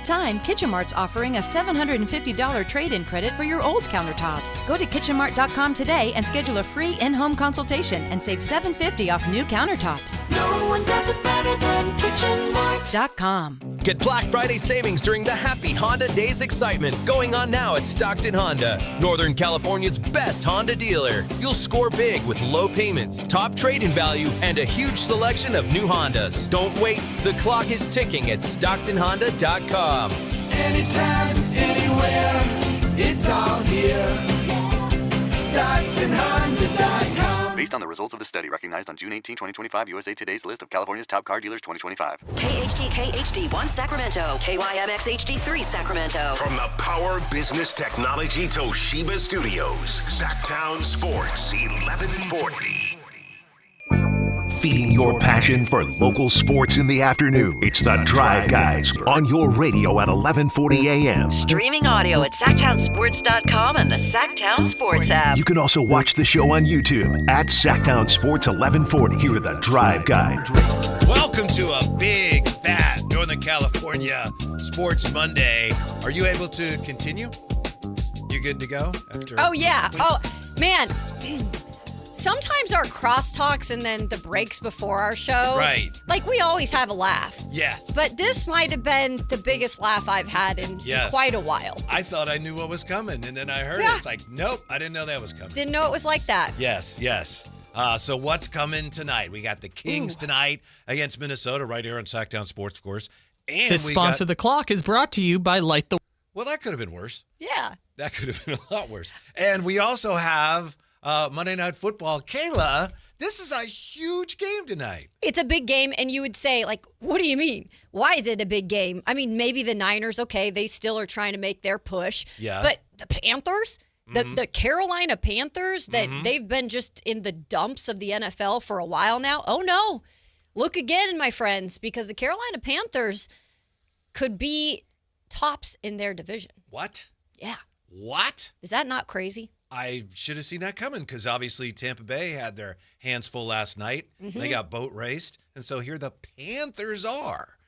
time, Kitchen Mart's offering a $750 trade-in credit for your old countertops. Go to kitchenmart.com today and schedule a free in-home consultation and save $750 off new countertops. No one does it better than kitchenmart.com. Get Black Friday savings during the Happy Honda Days excitement going on now at Stockton Honda, Northern California's best Honda dealer. You'll score big with low payments, top trade-in value, and a huge selection of new Hondas. Don't wait. The clock is ticking at StocktonHonda.com. Anytime, anywhere, it's all here. StocktonHonda.com. Based on the results of the study recognized on June 18, 2025, USA Today's list of California's top car dealers 2025. KHTK HD1 Sacramento, KYMX HD3 Sacramento. From the Power Business Technology Toshiba Studios, Sactown Sports 1140. Feeding your passion for local sports in the afternoon. It's the Drive Guys on your radio at 1140 a.m. Streaming audio at SactownSports.com and the Sactown Sports app. You can also watch the show on YouTube at Sactown Sports 1140. Here are the Drive Guys. Welcome to a big, fat Northern California Sports Monday. Are you able to continue? You good to go? Oh, yeah. Oh, man. Sometimes our crosstalks and then the breaks before our show. Right. Like, we always have a laugh. Yes. But this might have been the biggest laugh I've had in quite a while. I thought I knew what was coming, and then I heard it. It's like, nope, I didn't know that was coming. Didn't know it was like that. Yes. So what's coming tonight? We got the Kings tonight against Minnesota right here on Sactown Sports, of course. And this sponsor of the clock is brought to you by Light the... Well, that could have been worse. Yeah. That could have been a lot worse. And we also have... Monday Night Football. Kayla, this is a huge game tonight. It's a big game, and you would say, like, what do you mean? Why is it a big game? I mean, maybe the Niners, okay, they still are trying to make their push. Yeah. But the Panthers, the Carolina Panthers, that they've been just in the dumps of the NFL for a while now. Oh, no. Look again, my friends, because the Carolina Panthers could be tops in their division. What? Yeah. What? Is that not crazy? I should have seen that coming because obviously Tampa Bay had their hands full last night. They got boat raced. And so here the Panthers are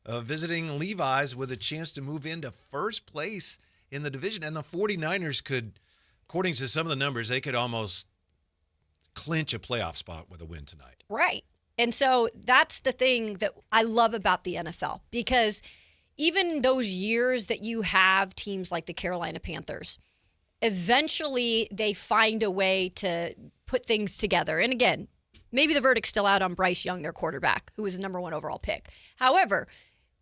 visiting Levi's with a chance to move into first place in the division. And the 49ers could, according to some of the numbers, they could almost clinch a playoff spot with a win tonight. Right. And so that's the thing that I love about the NFL, because even those years that you have teams like the Carolina Panthers, eventually they find a way to put things together. And again, maybe the verdict's still out on Bryce Young, their quarterback, who was the number 1 overall pick. However,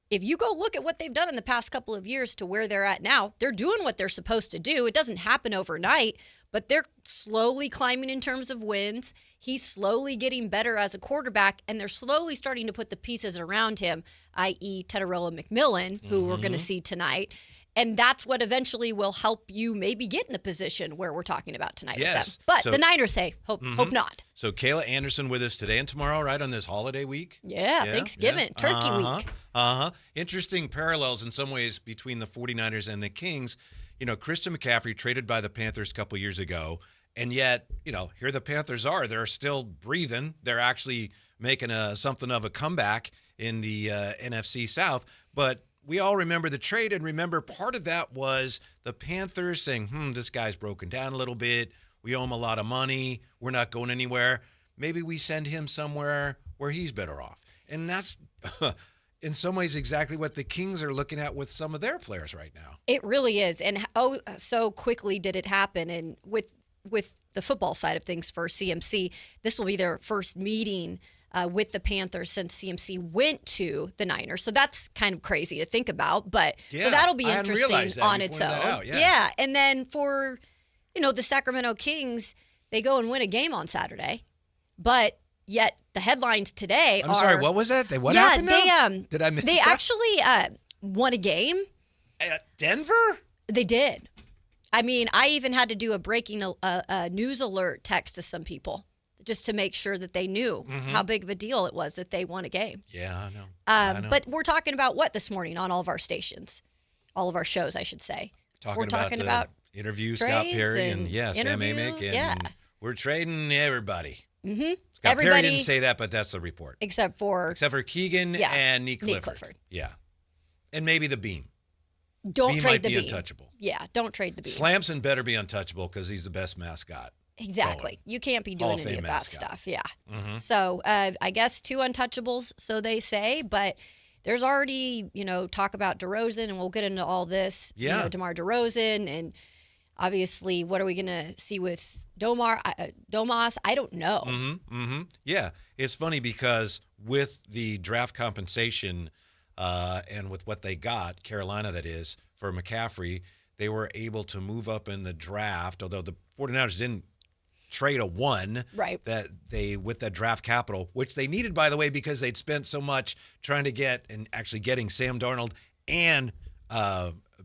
if you go look at what they've done in the past couple of years to where they're at now, they're doing what they're supposed to do. It doesn't happen overnight, but they're slowly climbing in terms of wins. He's slowly getting better as a quarterback, and they're slowly starting to put the pieces around him, i.e. Tedarella McMillan, who we're going to see tonight. And that's what eventually will help you maybe get in the position where we're talking about tonight with them. But the Niners say, hope not. So Kayla Anderson with us today and tomorrow, right, on this holiday week? Yeah, Thanksgiving, Turkey week. Interesting parallels in some ways between the 49ers and the Kings. You know, Christian McCaffrey traded by the Panthers a couple years ago, and yet, you know, here the Panthers are. They're still breathing. They're actually making something of a comeback in the NFC South. But we all remember the trade, and remember part of that was the Panthers saying, this guy's broken down a little bit. We owe him a lot of money. We're not going anywhere. Maybe we send him somewhere where he's better off. And that's, in some ways, exactly what the Kings are looking at with some of their players right now. It really is. And so quickly did it happen. And with the football side of things for CMC, this will be their first meeting with the Panthers since CMC went to the Niners. So that's kind of crazy to think about, but so that'll be interesting on its own. Yeah. And then for, the Sacramento Kings, they go and win a game on Saturday, but yet the headlines today I'm sorry, what was that? What happened now? Did I miss They that? actually won a game. At Denver? They did. I mean, I even had to do a breaking news alert text to some people, just to make sure that they knew how big of a deal it was that they won a game. Yeah, I know. But we're talking about what this morning on all of our stations, all of our shows, I should say. We're talking about interviews, Scott Perry and Sam Amick, and we're trading everybody. Mm-hmm. Scott Perry didn't say that, but that's the report. Except for Keegan and Nick Clifford. Yeah, and maybe the Beam. Don't Bee trade might the be Bee. untouchable. Yeah, don't trade the Bee. Slamson better be untouchable because he's the best mascot. Exactly. You can't be doing Hall of any Fame of that mascot. stuff. Yeah. Mm-hmm. So I guess 2 untouchables, so they say, but there's already, talk about DeRozan, and we'll get into all this. Yeah. DeMar DeRozan, and obviously, what are we going to see with Domas? I don't know. Yeah, it's funny because with the draft compensation and with what they got, Carolina that is, for McCaffrey, they were able to move up in the draft, although the 49ers didn't trade a 1 right. that they with that draft capital, which they needed, by the way, because they'd spent so much trying to get and actually getting Sam Darnold and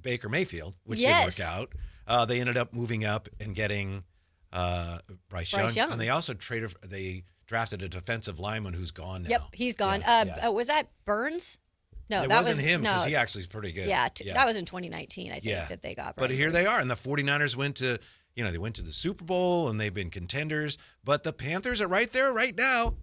Baker Mayfield, which didn't work out. They ended up moving up and getting Bryce Young. And they also drafted a defensive lineman who's gone now. Yep, he's gone. Was that Burns? No, it that wasn't him because he actually is pretty good. Yeah, that was in 2019, I think, that they got. But here they are, and the 49ers went to the Super Bowl, and they've been contenders. But the Panthers are right there right now.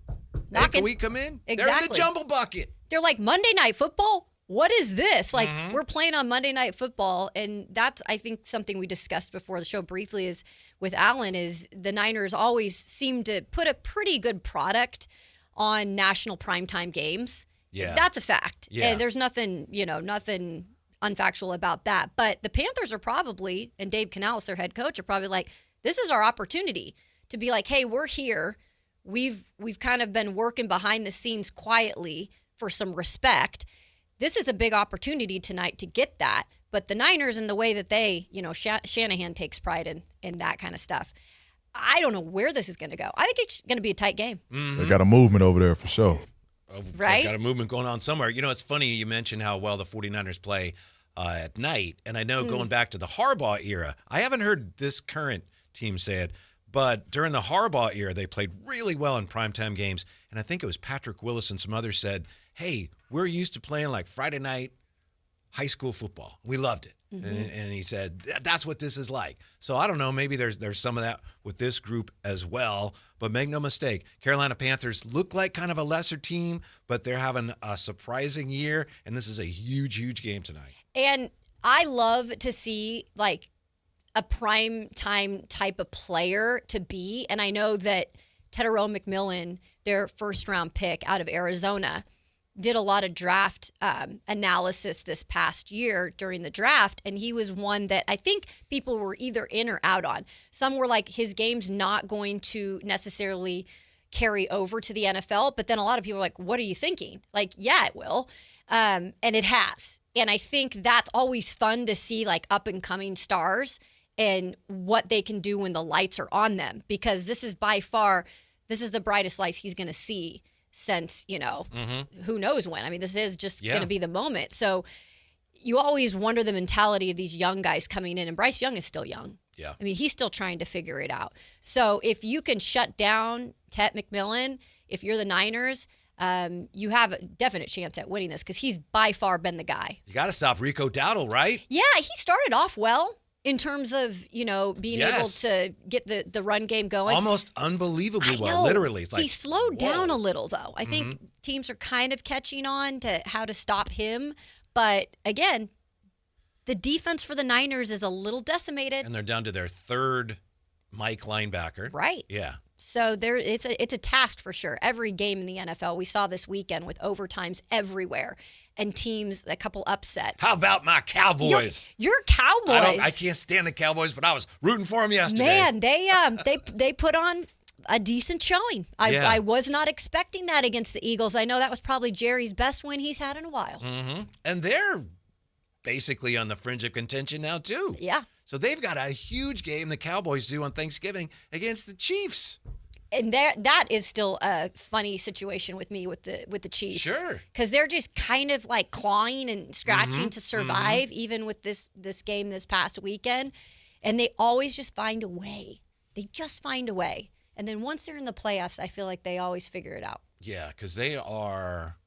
Hey, can we come in? Exactly. They're in the jumble bucket. They're like, Monday Night Football? What is this? Like, we're playing on Monday Night Football, and that's, I think, something we discussed before the show briefly is with Alan is the Niners always seem to put a pretty good product on national primetime games. Yeah. That's a fact. Yeah. And there's nothing unfactual about that. But the Panthers are probably, and Dave Canales, their head coach, are probably like, this is our opportunity to be like, hey, we're here. We've kind of been working behind the scenes quietly for some respect. This is a big opportunity tonight to get that. But the Niners, and the way that they, Shanahan takes pride in that kind of stuff. I don't know where this is going to go. I think it's going to be a tight game. They got a movement over there for sure. Right? Got a movement going on somewhere. It's funny you mentioned how well the 49ers play at night. And I know going back to the Harbaugh era, I haven't heard this current team say it, but during the Harbaugh era, they played really well in primetime games. And I think it was Patrick Willis and some others said, hey, we're used to playing like Friday night high school football. We loved it. And he said, that's what this is like. So I don't know, maybe there's some of that with this group as well. But make no mistake, Carolina Panthers look like kind of a lesser team, but they're having a surprising year, and this is a huge, huge game tonight. And I love to see, like, a prime time type of player to be. And I know that Tedero McMillan, their first-round pick out of Arizona, did a lot of draft analysis this past year during the draft, and he was one that I think people were either in or out on. Some were like, his game's not going to necessarily carry over to the NFL, but then a lot of people were like, what are you thinking? Like, yeah, it will. And it has. And I think that's always fun to see, like, up-and-coming stars and what they can do when the lights are on them, because this is the brightest lights he's going to see since, who knows when. I mean, this is just going to be the moment. So you always wonder the mentality of these young guys coming in, and Bryce Young is still young. Yeah. I mean, he's still trying to figure it out. So if you can shut down Tet McMillan, if you're the Niners, you have a definite chance at winning this, because he's by far been the guy. You got to stop Rico Dowdle, right? Yeah, he started off well in terms of, being able to get the run game going. Almost unbelievably well, literally. It's like, he slowed down a little, though. I think teams are kind of catching on to how to stop him. But, again, the defense for the Niners is a little decimated. And they're down to their third Mike linebacker. Right. Yeah. So it's a task for sure. Every game in the NFL, we saw this weekend with overtimes everywhere and teams, a couple upsets. How about my Cowboys? Your Cowboys. I can't stand the Cowboys, but I was rooting for them yesterday. Man, they put on a decent showing. I was not expecting that against the Eagles. I know that was probably Jerry's best win he's had in a while. And they're basically on the fringe of contention now, too. Yeah. So they've got a huge game, the Cowboys do, on Thanksgiving against the Chiefs. And that is still a funny situation with me with the Chiefs. Sure. Because they're just kind of like clawing and scratching to survive, even with this game this past weekend. And they always just find a way. They just find a way. And then once they're in the playoffs, I feel like they always figure it out. Yeah, because they are,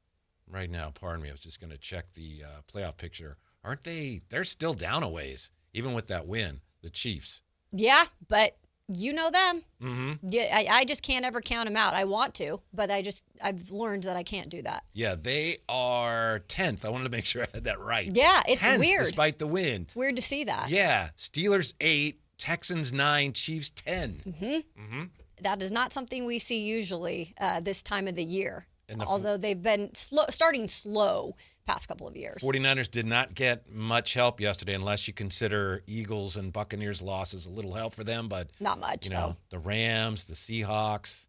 right now, pardon me, I was just going to check the playoff picture. Aren't they? They're still down a ways, even with that win, the Chiefs. Yeah, but you know them. Mm-hmm. Yeah, I just can't ever count them out. I want to, but I've learned that I can't do that. Yeah, they are 10th. I wanted to make sure I had that right. Yeah, it's 10th, weird. despite the win. It's weird to see that. Yeah, Steelers 8, Texans 9, Chiefs 10. Mm-hmm. That is not something we see usually this time of the year, And although they've been starting slow past couple of years. 49ers did not get much help yesterday, unless you consider Eagles and Buccaneers losses a little help for them. But not much, the Rams, the Seahawks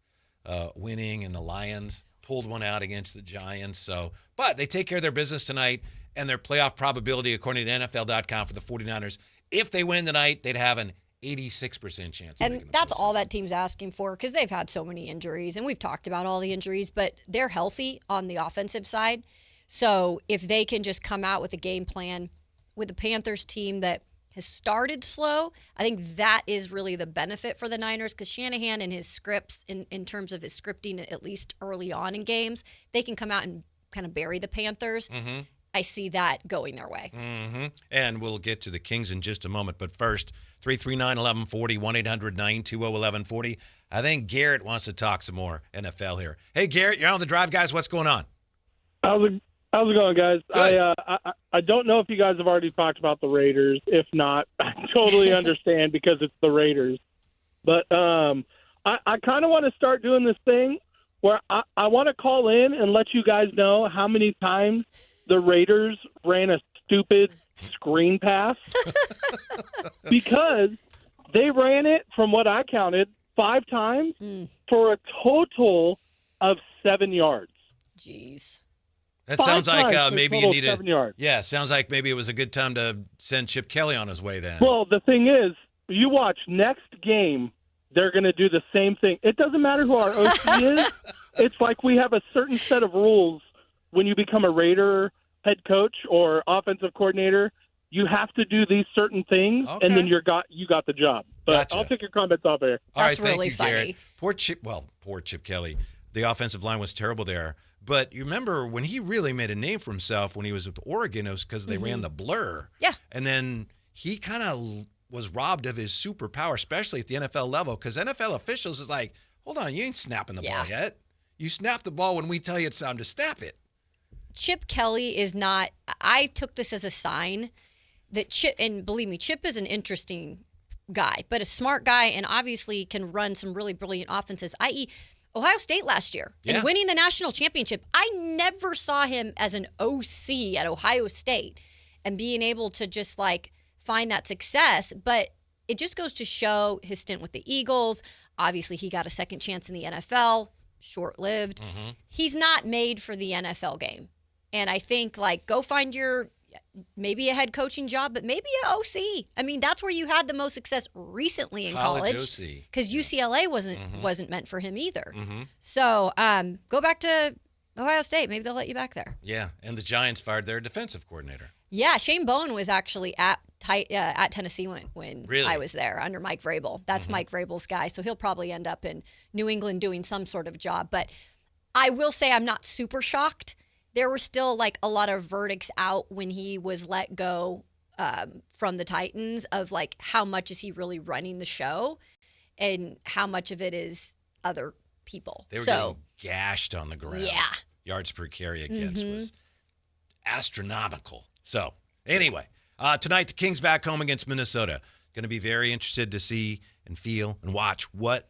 winning, and the Lions pulled one out against the Giants. But they take care of their business tonight, and their playoff probability, according to NFL.com, for the 49ers, if they win tonight, they'd have an 86% chance. And that's all that team's asking for, because they've had so many injuries, and we've talked about all the injuries, but they're healthy on the offensive side. So if they can just come out with a game plan with the Panthers team that has started slow, I think that is really the benefit for the Niners, because Shanahan and his scripts, in terms of his scripting, at least early on in games, they can come out and kind of bury the Panthers. Mm-hmm. I see that going their way. Mm-hmm. And we'll get to the Kings in just a moment. But first, 339-1140, 1-800-920-1140. I think Garrett wants to talk some more NFL here. Hey, Garrett, you're on the drive, guys. What's going on? How's it going, guys? I don't know if you guys have already talked about the Raiders. If not, I totally understand, because it's the Raiders. But I kind of want to start doing this thing where I want to call in and let you guys know how many times the Raiders ran a stupid screen pass, because they ran it, from what I counted, 5 times for a total of 7 yards. Jeez. That sounds like maybe you need 7 yards. Yeah, sounds like maybe it was a good time to send Chip Kelly on his way then. Well, the thing is, you watch next game, they're going to do the same thing. It doesn't matter who our OC is. It's like we have a certain set of rules when you become a Raider head coach or offensive coordinator. You have to do these certain things, and then you got the job. But Gotcha. I'll take your comments off air. All right, thank you, Garrett. Poor Chip Kelly. The offensive line was terrible there. But you remember when he really made a name for himself when he was with Oregon, it was because they ran the blur. Yeah. And then he kind of was robbed of his superpower, especially at the NFL level, because NFL officials is like, hold on, you ain't snapping the ball yet. You snap the ball when we tell you it's time to snap it. Chip Kelly is not – I took this as a sign that Chip – and believe me, Chip is an interesting guy, but a smart guy, and obviously can run some really brilliant offenses, i.e., Ohio State last year and winning the national championship. I never saw him as an OC at Ohio State and being able to just like find that success. But it just goes to show his stint with the Eagles. Obviously, he got a second chance in the NFL, short-lived. Mm-hmm. He's not made for the NFL game. And I think like go find your maybe a head coaching job, but maybe an OC. I mean, that's where you had the most success recently in college. Because UCLA wasn't meant for him either. Mm-hmm. So go back to Ohio State. Maybe they'll let you back there. Yeah, and the Giants fired their defensive coordinator. Yeah, Shane Bowen was actually at Tennessee when I was there under Mike Vrabel. That's Mike Vrabel's guy, so he'll probably end up in New England doing some sort of job. But I will say I'm not super shocked. There were still like a lot of verdicts out when he was let go from the Titans of like how much is he really running the show and how much of it is other people. They were getting gashed on the ground. Yeah. Yards per carry against was astronomical. So anyway, tonight the Kings back home against Minnesota. Going to be very interested to see and feel and watch what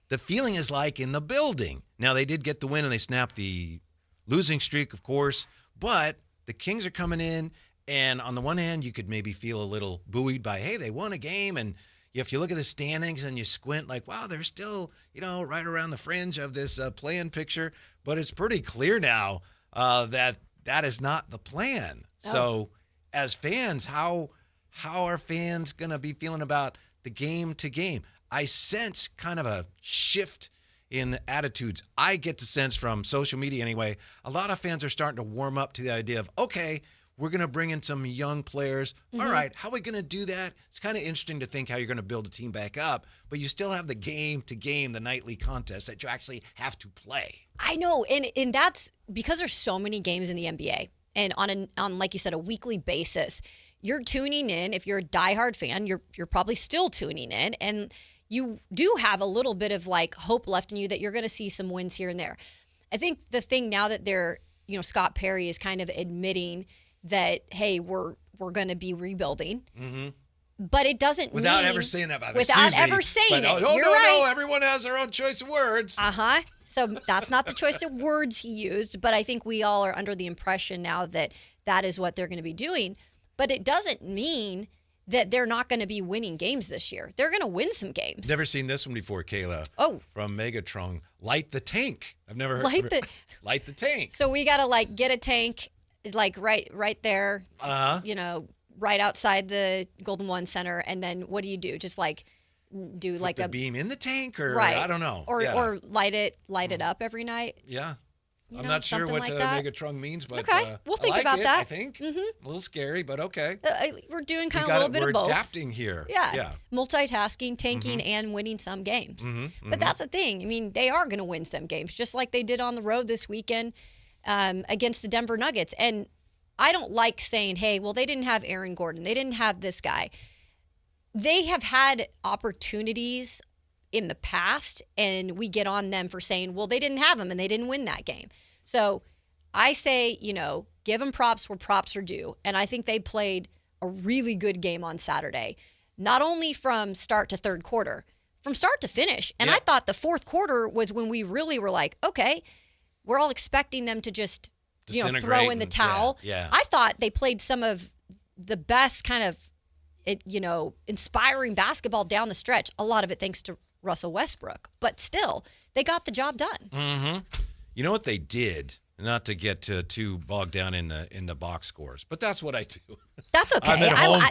the feeling is like in the building. Now they did get the win and they snapped the losing streak, of course, but the Kings are coming in, and on the one hand, you could maybe feel a little buoyed by, hey, they won a game, and if you look at the standings and you squint, like, wow, they're still, right around the fringe of this play-in picture, but it's pretty clear now that is not the plan. Oh. So, as fans, how are fans going to be feeling about the game to game? I sense kind of a shift in attitudes. I get the sense from social media anyway, a lot of fans are starting to warm up to the idea of, okay, we're going to bring in some young players. All right, how are we going to do that? It's kind of interesting to think how you're going to build a team back up, but you still have the game-to-game, the nightly contest that you actually have to play. I know, and that's because there's so many games in the NBA, and on like you said, a weekly basis, you're tuning in. If you're a diehard fan, you're probably still tuning in, and you do have a little bit of like hope left in you that you're going to see some wins here and there. I think the thing now that Scott Perry is kind of admitting that, hey, we're going to be rebuilding. Mm-hmm. But it doesn't without mean, ever saying that. Without ever saying it. Oh, You're no, right. no, everyone has their own choice of words. So that's not the choice of words he used, but I think we all are under the impression now that that is what they're going to be doing. But it doesn't mean that they're not going to be winning games this year. They're going to win some games. Never seen this one before, Kayla. Oh. From Megatron. Light the tank. I've never heard Light the tank. So we got to like get a tank like right there, right outside the Golden One Center. And then what do you do? Just like do Put like the a beam in the tank or right. I don't know. Or light it up every night. Yeah. You I'm know, not sure what something like that. Megatron means, but okay, we'll think I like about it, that. I think a little scary, but okay. We're doing kind of a little bit of both. We're adapting here. Yeah. Multitasking, tanking, and winning some games. But that's the thing. I mean, they are going to win some games, just like they did on the road this weekend against the Denver Nuggets. And I don't like saying, hey, well, they didn't have Aaron Gordon. They didn't have this guy. They have had opportunities in the past, and we get on them for saying, well, they didn't have him and they didn't win that game. So I say, give them props where props are due. And I think they played a really good game on Saturday, not only from start to third quarter, from start to finish. And I thought the fourth quarter was when we really were like, okay, we're all expecting them to just, throw in the towel. Yeah. I thought they played some of the best kind of, inspiring basketball down the stretch. A lot of it thanks to Russell Westbrook. But still, they got the job done. Mm-hmm. You know what they did? Not to get too bogged down in the box scores, but that's what I do. That's okay. I'm at home.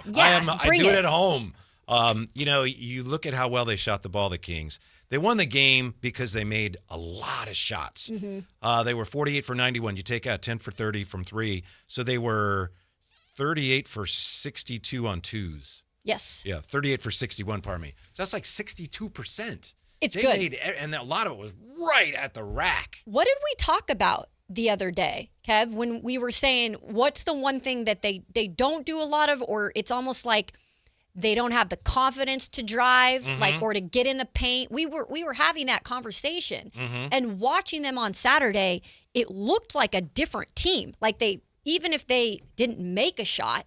I do it at home. You look at how well they shot the ball, the Kings. They won the game because they made a lot of shots. Mm-hmm. They were 48 for 91. You take out 10 for 30 from three. So they were 38 for 62 on twos. Yes. Yeah, 38 for 61, pardon me. So that's like 62%. It's they good. And a lot of it was right at the rack. What did we talk about the other day, Kev, when we were saying what's the one thing that they don't do a lot of, or it's almost like they don't have the confidence to drive, or to get in the paint. We were having that conversation and watching them on Saturday, it looked like a different team. Like even if they didn't make a shot,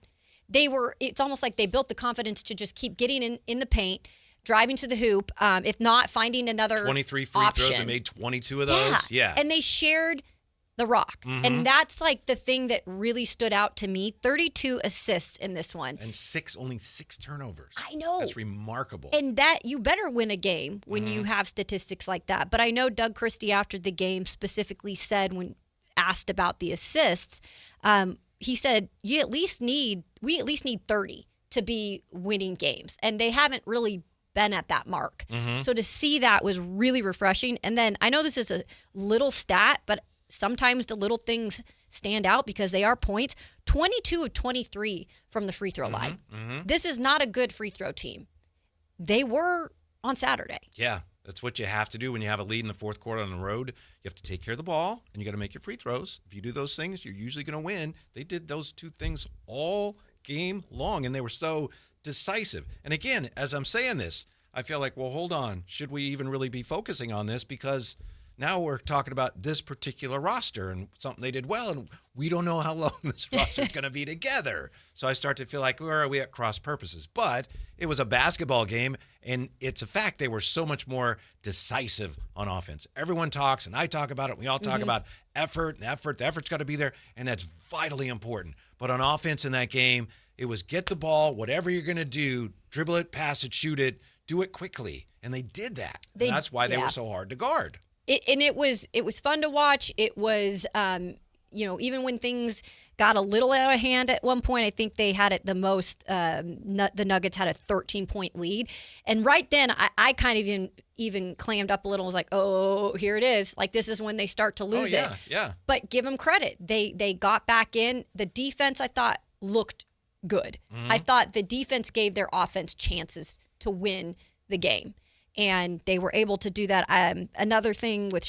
it's almost like they built the confidence to just keep getting in the paint, driving to the hoop, if not finding another 23 free option. throws and made 22 of those. Yeah. And they shared the rock. And that's like the thing that really stood out to me. 32 assists in this one. And only six turnovers. I know. That's remarkable. And that you better win a game when you have statistics like that. But I know Doug Christie after the game specifically said when asked about the assists, he said, we at least need 30 to be winning games. And they haven't really been at that mark. So to see that was really refreshing. And then I know this is a little stat, but sometimes the little things stand out because they are points. 22 of 23 from the free throw line. This is not a good free throw team. They were on Saturday. Yeah, that's what you have to do when you have a lead in the fourth quarter on the road. You have to take care of the ball, and you got to make your free throws. If you do those things, you're usually going to win. They did those two things all game long, and they were so decisive. And again, as I'm saying this, I feel like, well, hold on. Should we even really be focusing on this? Because now we're talking about this particular roster and something they did well, and we don't know how long this roster is going to be together. So I start to feel like, where are we at cross purposes? But it was a basketball game, and it's a fact they were so much more decisive on offense. Everyone talks, and I talk about it. We all talk about effort. The effort's got to be there, and that's vitally important. But on offense in that game, it was get the ball, whatever you're going to do, dribble it, pass it, shoot it, do it quickly. And they did that. And that's why they were so hard to guard. It was fun to watch. It was, even when things got a little out of hand at one point, I think they had it the most. The Nuggets had a 13-point lead, and right then I kind of even clammed up a little. I was like, oh, here it is. Like this is when they start to lose it. Yeah. But give them credit. They got back in. The defense I thought looked good. I thought the defense gave their offense chances to win the game. And they were able to do that. Another thing with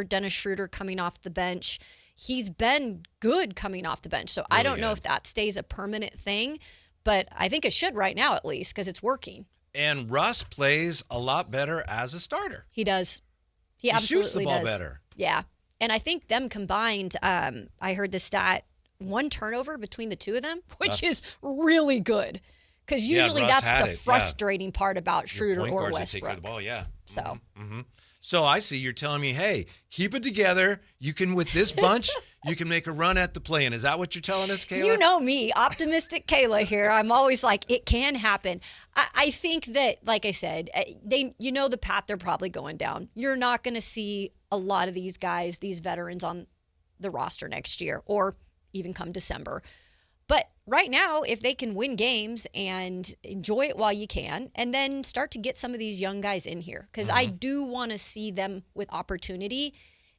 Dennis Schroeder coming off the bench, he's been good coming off the bench. So really I don't know if that stays a permanent thing, but I think it should right now at least because it's working. And Russ plays a lot better as a starter. He does. He absolutely shoots the ball does. better. Yeah. And I think them combined, I heard the stat, 1 turnover between the two of them, which is really good. Because usually that's the frustrating part about Schroeder or Westbrook. Take care of the ball, yeah. So. So I see you're telling me, hey, keep it together. You can, with this bunch, you can make a run at the play-in. Is that what you're telling us, Kayla? You know me, optimistic Kayla here. I'm always like, it can happen. I think that, like I said, the path they're probably going down. You're not going to see a lot of these guys, these veterans on the roster next year or even come December. But right now, if they can win games and enjoy it while you can, and then start to get some of these young guys in here, because I do want to see them with opportunity.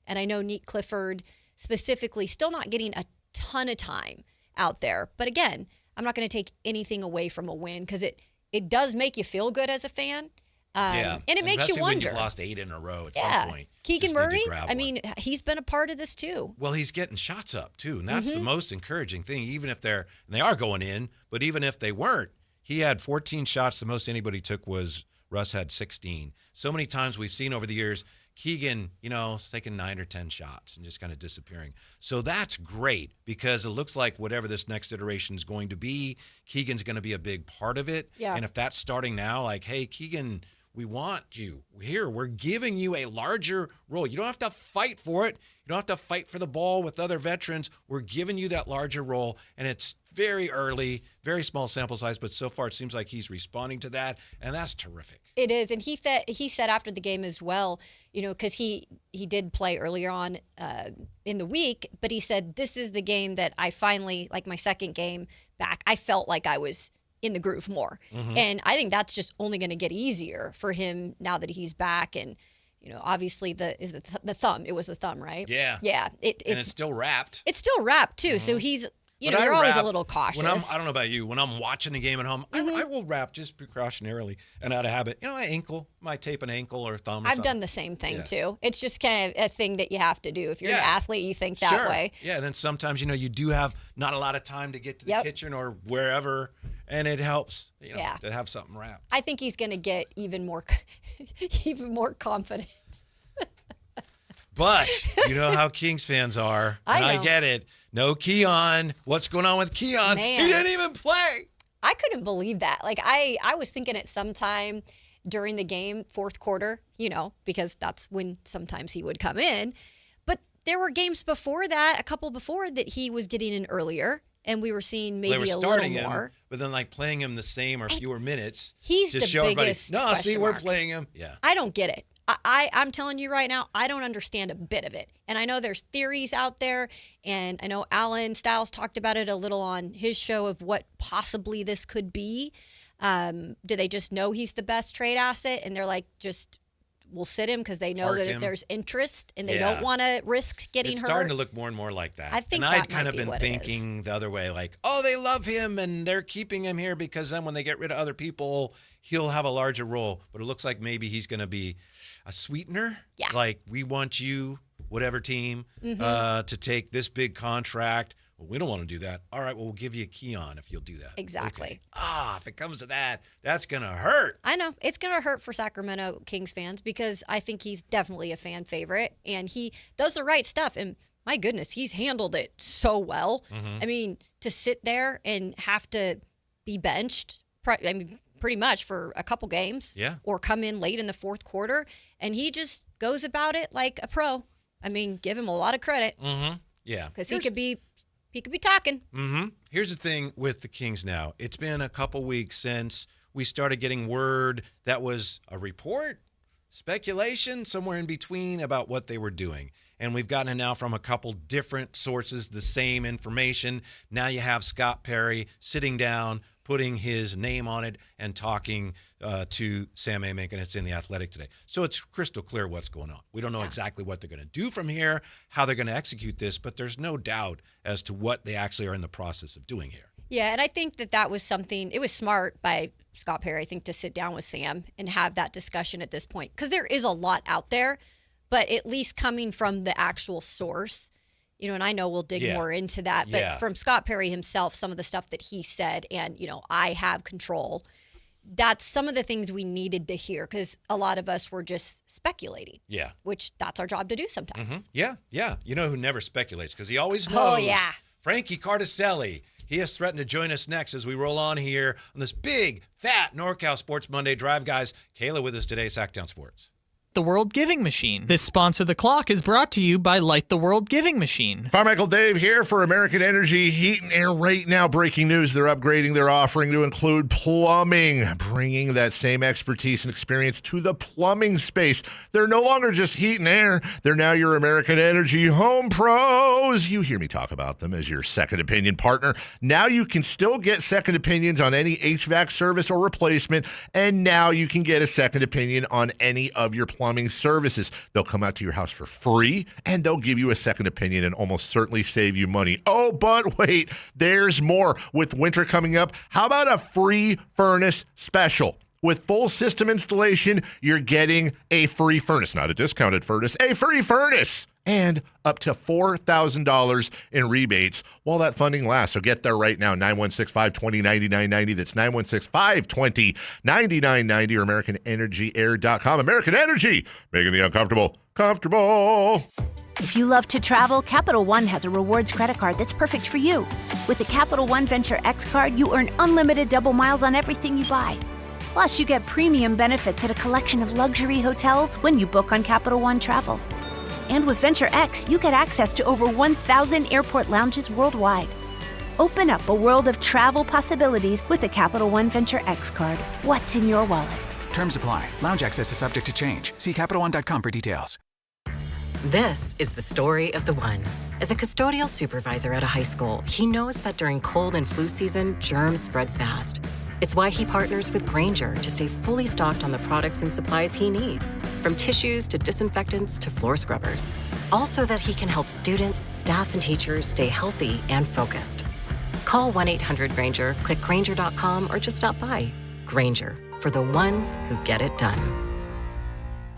And I know Nick Clifford specifically still not getting a ton of time out there. But again, I'm not going to take anything away from a win because it does make you feel good as a fan. And it makes you wonder. When you've lost 8 in a row at some point. Keegan Murray, I mean, he's been a part of this too. Well, he's getting shots up too, and that's the most encouraging thing. Even if they are going in, but even if they weren't, he had 14 shots. The most anybody took was Russ had 16. So many times we've seen over the years, Keegan, taking 9 or 10 shots and just kind of disappearing. So that's great because it looks like whatever this next iteration is going to be, Keegan's going to be a big part of it. Yeah. And if that's starting now, like, hey, Keegan, we want you here. We're giving you a larger role. You don't have to fight for it. You don't have to fight for the ball with other veterans. We're giving you that larger role, and it's very early, very small sample size, but so far it seems like he's responding to that, and that's terrific. It is, and he said after the game as well, because he did play earlier on in the week, but he said, this is the game that I finally, like my second game back, I felt like I was in the groove more. And I think that's just only going to get easier for him now that he's back. And, obviously the thumb, it was the thumb, right? Yeah. Yeah. It's still wrapped. It's still wrapped too. So he's, you're always a little cautious. I don't know about you, when I'm watching a game at home, I will wrap just precautionarily and out of habit. My ankle, might tape an ankle or thumb or I've something. done the same thing too. It's just kind of a thing that you have to do. If you're an athlete, you think that way. Yeah, and then sometimes, you do have not a lot of time to get to the kitchen or wherever, and it helps, to have something wrapped. I think he's going to get even more confident. But you know how Kings fans are, and I get it. No Keon. What's going on with Keon? Man. He didn't even play. I couldn't believe that. Like, I was thinking it sometime during the game, fourth quarter, because that's when sometimes he would come in. But there were games before that, a couple before, that he was getting in earlier, and we were seeing maybe a little more. Him, but then playing him the same or fewer minutes. He's to the show biggest everybody, question we're mark. playing him. Yeah. I don't get it. I'm telling you right now, I don't understand a bit of it. And I know there's theories out there, and I know Alan Stiles talked about it a little on his show of what possibly this could be. Do they just know he's the best trade asset, and they're like, we'll sit him because they know that there's interest, and they don't want to risk getting hurt? It's starting to look more and more like that. I think and that I'd kind might of be been what it thinking the other way, like, oh, they love him, and they're keeping him here because then when they get rid of other people, he'll have a larger role. But it looks like maybe he's going to be a sweetener. Yeah. Like, we want you, whatever team, to take this big contract. Well, we don't want to do that. All right, well, we'll give you a Keon if you'll do that. Exactly. Okay. If it comes to that, that's going to hurt. I know. It's going to hurt for Sacramento Kings fans because I think he's definitely a fan favorite, and he does the right stuff. And my goodness, he's handled it so well. I mean, to sit there and have to be benched, pretty much for a couple games, or come in late in the fourth quarter, and he just goes about it like a pro. I mean, give him a lot of credit. Yeah. Because he could be talking. Here's the thing with the Kings now. It's been a couple weeks since we started getting word that was a report, speculation, somewhere in between about what they were doing. And we've gotten it now from a couple different sources, the same information. Now you have Scott Perry sitting down, putting his name on it and talking to Sam Amick, and it's in The Athletic today. So it's crystal clear what's going on. We don't know exactly what they're going to do from here, how they're going to execute this, but there's no doubt as to what they actually are in the process of doing here. Yeah, and I think that was something, it was smart by Scott Perry, I think, to sit down with Sam and have that discussion at this point, because there is a lot out there, but at least coming from the actual source. And I know we'll dig more into that, but from Scott Perry himself, some of the stuff that he said, and, I have control, that's some of the things we needed to hear because a lot of us were just speculating. Yeah. Which that's our job to do sometimes. Mm-hmm. Yeah. You know who never speculates because he always knows. Oh, yeah. Frankie Cardicelli. He has threatened to join us next as we roll on here on this big, fat NorCal Sports Monday Drive. Guys, Kayla with us today, Sactown Sports. The World Giving Machine. This Sponsor the Clock is brought to you by Light the World Giving Machine. Carmichael Dave here for American Energy Heat and Air. Right now, breaking news, they're upgrading their offering to include plumbing, bringing that same expertise and experience to the plumbing space. They're no longer just heat and air. They're now your American Energy Home Pros. You hear me talk about them as your second opinion partner. Now you can still get second opinions on any HVAC service or replacement, and now you can get a second opinion on any of your plumbing services. They'll come out to your house for free, and they'll give you a second opinion and almost certainly save you money. Oh, but wait, there's more. With winter coming up, how about a free furnace special? With full system installation, you're getting a free furnace, not a discounted furnace, a free furnace, and up to $4,000 in rebates while that funding lasts. So get there right now, 916-520-9990. That's 916-520-9990 or AmericanEnergyAir.com. American Energy, making the uncomfortable comfortable. If you love to travel, Capital One has a rewards credit card that's perfect for you. With the Capital One Venture X card, you earn unlimited double miles on everything you buy. Plus, you get premium benefits at a collection of luxury hotels when you book on Capital One Travel. And with Venture X, you get access to over 1,000 airport lounges worldwide. Open up a world of travel possibilities with the Capital One Venture X card. What's in your wallet? Terms apply. Lounge access is subject to change. See CapitalOne.com for details. This is the story of the one. As a custodial supervisor at a high school, he knows that during cold and flu season, germs spread fast. It's why he partners with Grainger to stay fully stocked on the products and supplies he needs, from tissues to disinfectants to floor scrubbers. Also that he can help students, staff, and teachers stay healthy and focused. Call 1-800-GRAINGER, click Grainger.com, or just stop by. Grainger, for the ones who get it done.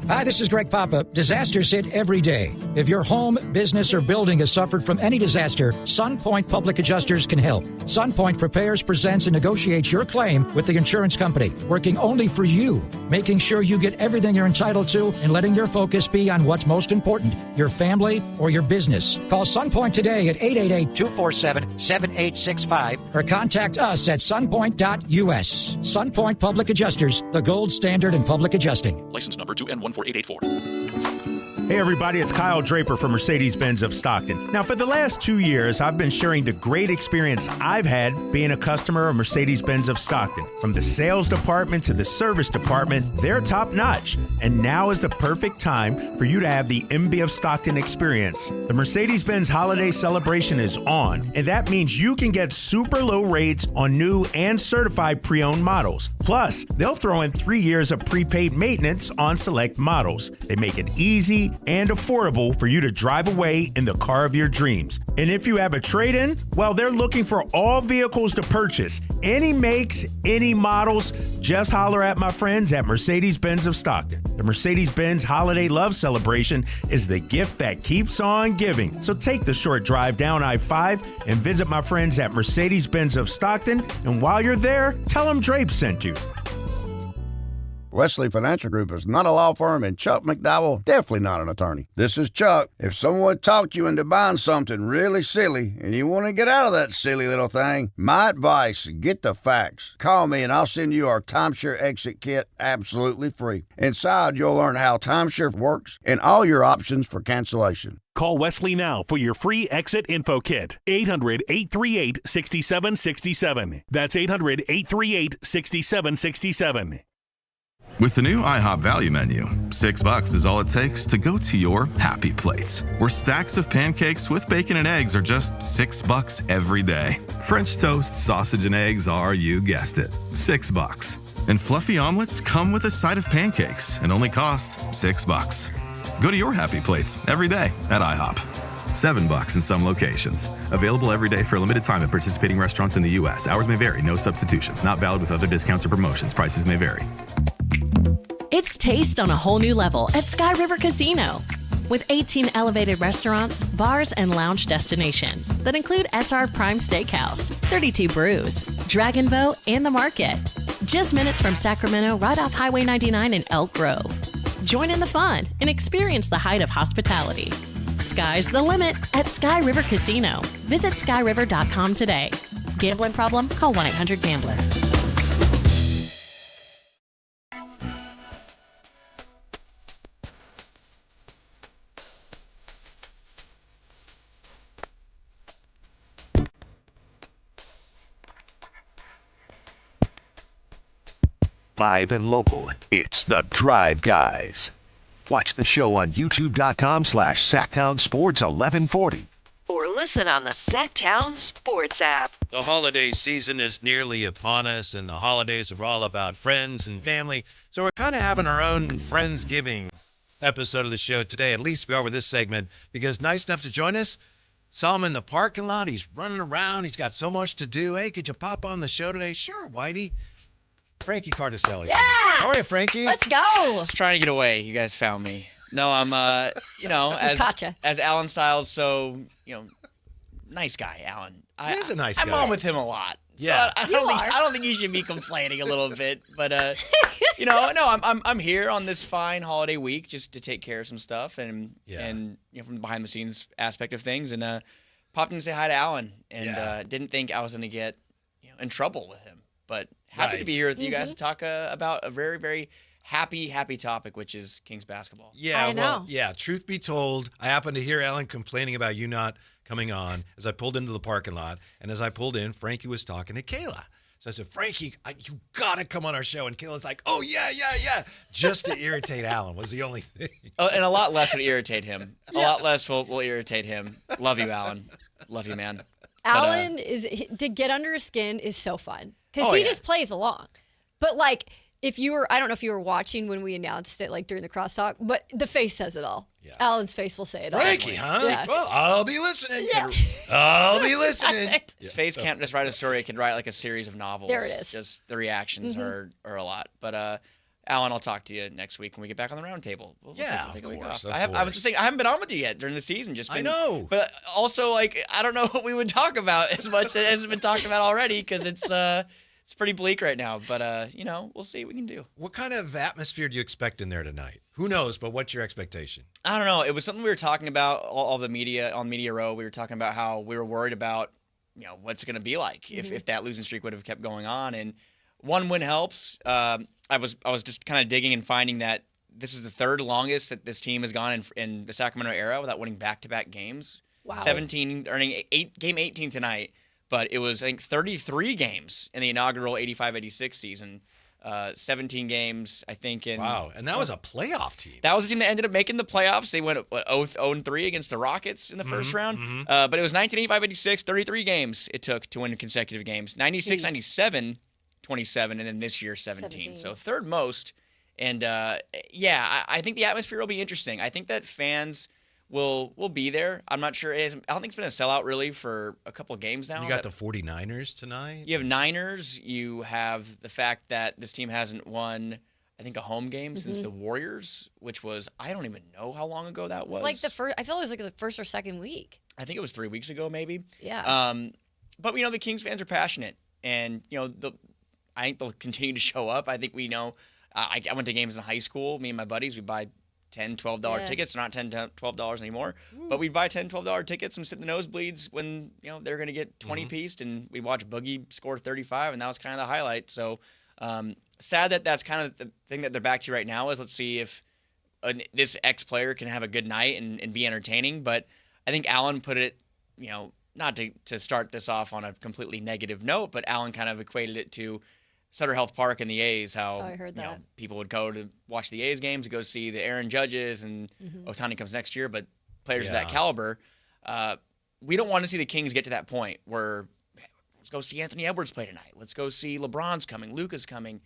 Hi, this is Greg Papa. Disasters hit every day. If your home, business, or building has suffered from any disaster, SunPoint Public Adjusters can help. SunPoint prepares, presents, and negotiates your claim with the insurance company, working only for you, making sure you get everything you're entitled to and letting your focus be on what's most important, your family or your business. Call SunPoint today at 888-247-7865 or contact us at sunpoint.us. SunPoint Public Adjusters, the gold standard in public adjusting. License number 2N14884. Hey everybody, it's Kyle Draper from Mercedes-Benz of Stockton. Now for the last 2 years, I've been sharing the great experience I've had being a customer of Mercedes-Benz of Stockton. From the sales department to the service department, they're top notch. And now is the perfect time for you to have the MB of Stockton experience. The Mercedes-Benz holiday celebration is on, and that means you can get super low rates on new and certified pre-owned models. Plus, they'll throw in 3 years of prepaid maintenance on select models. They make it easy and affordable for you to drive away in the car of your dreams. And if you have a trade-in, well, they're looking for all vehicles to purchase. Any makes, any models, just holler at my friends at Mercedes-Benz of Stockton. The Mercedes-Benz Holiday Love Celebration is the gift that keeps on giving. So take the short drive down I-5 and visit my friends at Mercedes-Benz of Stockton. And while you're there, tell them Drape sent you. Wesley Financial Group is not a law firm, and Chuck McDowell definitely not an attorney. This is Chuck. If someone talked you into buying something really silly and you want to get out of that silly little thing, my advice, get the facts. Call me and I'll send you our timeshare exit kit absolutely free. Inside, you'll learn how timeshare works and all your options for cancellation. Call Wesley now for your free exit info kit. 800-838-6767. That's 800-838-6767. With the new IHOP value menu, $6 is all it takes to go to your happy plates, where stacks of pancakes with bacon and eggs are just $6 every day. French toast, sausage, and eggs are, you guessed it, $6. And fluffy omelets come with a side of pancakes and only cost $6. Go to your happy plates every day at IHOP. $7 in some locations. Available every day for a limited time at participating restaurants in the U.S. Hours may vary. No substitutions. Not valid with other discounts or promotions. Prices may vary. It's taste on a whole new level at Sky River Casino. With 18 elevated restaurants, bars, and lounge destinations that include SR Prime Steakhouse, 32 Brews, Dragon Boat, and The Market. Just minutes from Sacramento, right off Highway 99 in Elk Grove. Join in the fun and experience the height of hospitality. Sky's the limit at Sky River Casino. Visit skyriver.com today. Gambling problem? Call 1-800-GAMBLER. Live and local, it's the Drive Guys. Watch the show on youtube.com/Sactown Sports 1140. Or listen on the Sactown Sports app. The holiday season is nearly upon us, and the holidays are all about friends and family. So we're kind of having our own Friendsgiving episode of the show today. At least we are with this segment, because nice enough to join us. Saw him in the parking lot. He's running around. He's got so much to do. Hey, could you pop on the show today? Sure, Whitey. Frankie Cardicelli. Yeah! How are you, Frankie? Let's go! I was trying to get away. You guys found me. No, I'm, as Alan Styles, so, nice guy, Alan. He is a nice guy. I'm on with him a lot. Yeah. So I don't think you should be complaining a little bit, but, I'm here on this fine holiday week just to take care of some stuff and from the behind the scenes aspect of things, and popped in to say hi to Alan, and didn't think I was going to get in trouble with him, but happy to be here with you guys to talk about a very, very happy topic, which is Kings basketball. Yeah, truth be told, I happened to hear Alan complaining about you not coming on as I pulled into the parking lot. And as I pulled in, Frankie was talking to Kayla. So I said, Frankie, you got to come on our show. And Kayla's like, oh, yeah. Just to irritate Alan was the only thing. And a lot less would irritate him. A lot less will irritate him. Love you, Alan. Love you, man. Alan to get under his skin is so fun. Because he just plays along. But, I don't know if you were watching when we announced it, during the crosstalk, but the face says it all. Yeah. Alan's face will say it all. Frankie, huh? Yeah. Well, I'll be listening. Yeah. I'll be listening. His face can't just write a story. It can write, a series of novels. There it is. Just the reactions are a lot. But, Alan, I'll talk to you next week when we get back on the round table. We'll take a week off. I was just saying, I haven't been on with you yet during the season. I know. But also, I don't know what we would talk about as much that hasn't been talked about already, because it's pretty bleak right now. But, we'll see what we can do. What kind of atmosphere do you expect in there tonight? Who knows, but what's your expectation? I don't know. It was something we were talking about, all the media, on Media Row. We were talking about how we were worried about, what's it going to be like if that losing streak would have kept going on. And one win helps. I was just kind of digging and finding that this is the third longest that this team has gone in the Sacramento era without winning back-to-back games. Wow. 17, earning game 18 tonight, but it was, I think, 33 games in the inaugural 85-86 season. 17 games, I think. Wow, and that was a playoff team. That was the team that ended up making the playoffs. They went 0-3 against the Rockets in the first round. But it was 1985-86, 33 games it took to win consecutive games. 96-97, 27, and then this year 17. So third most. And I think the atmosphere will be interesting. I think that fans will be there. I'm not sure. I don't think it's been a sellout really for a couple of games now. You got the 49ers tonight. You have Niners. You have the fact that this team hasn't won, I think, a home game since the Warriors, which was, I don't even know how long ago that was. It's I feel it was the first or second week. I think it was 3 weeks ago, maybe. Yeah. But the Kings fans are passionate, and I think they'll continue to show up. I think we know. I went to games in high school. Me and my buddies, we buy $10, $12 tickets. They're not $10, $12 anymore. But we'd buy $10, $12 tickets and sit in the nosebleeds when they're going to get 20 pieced, and we'd watch Boogie score 35, and that was kind of the highlight. So sad that that's kind of the thing that they're back to right now is let's see if this ex-player can have a good night and be entertaining. But I think Alan put it, not to start this off on a completely negative note, but Alan kind of equated it to Sutter Health Park and the A's, how I heard that. People would go to watch the A's games, go see the Aaron Judges, and Ohtani comes next year, but players of that caliber, we don't want to see the Kings get to that point where let's go see Anthony Edwards play tonight. Let's go see LeBron's coming, Luka's coming.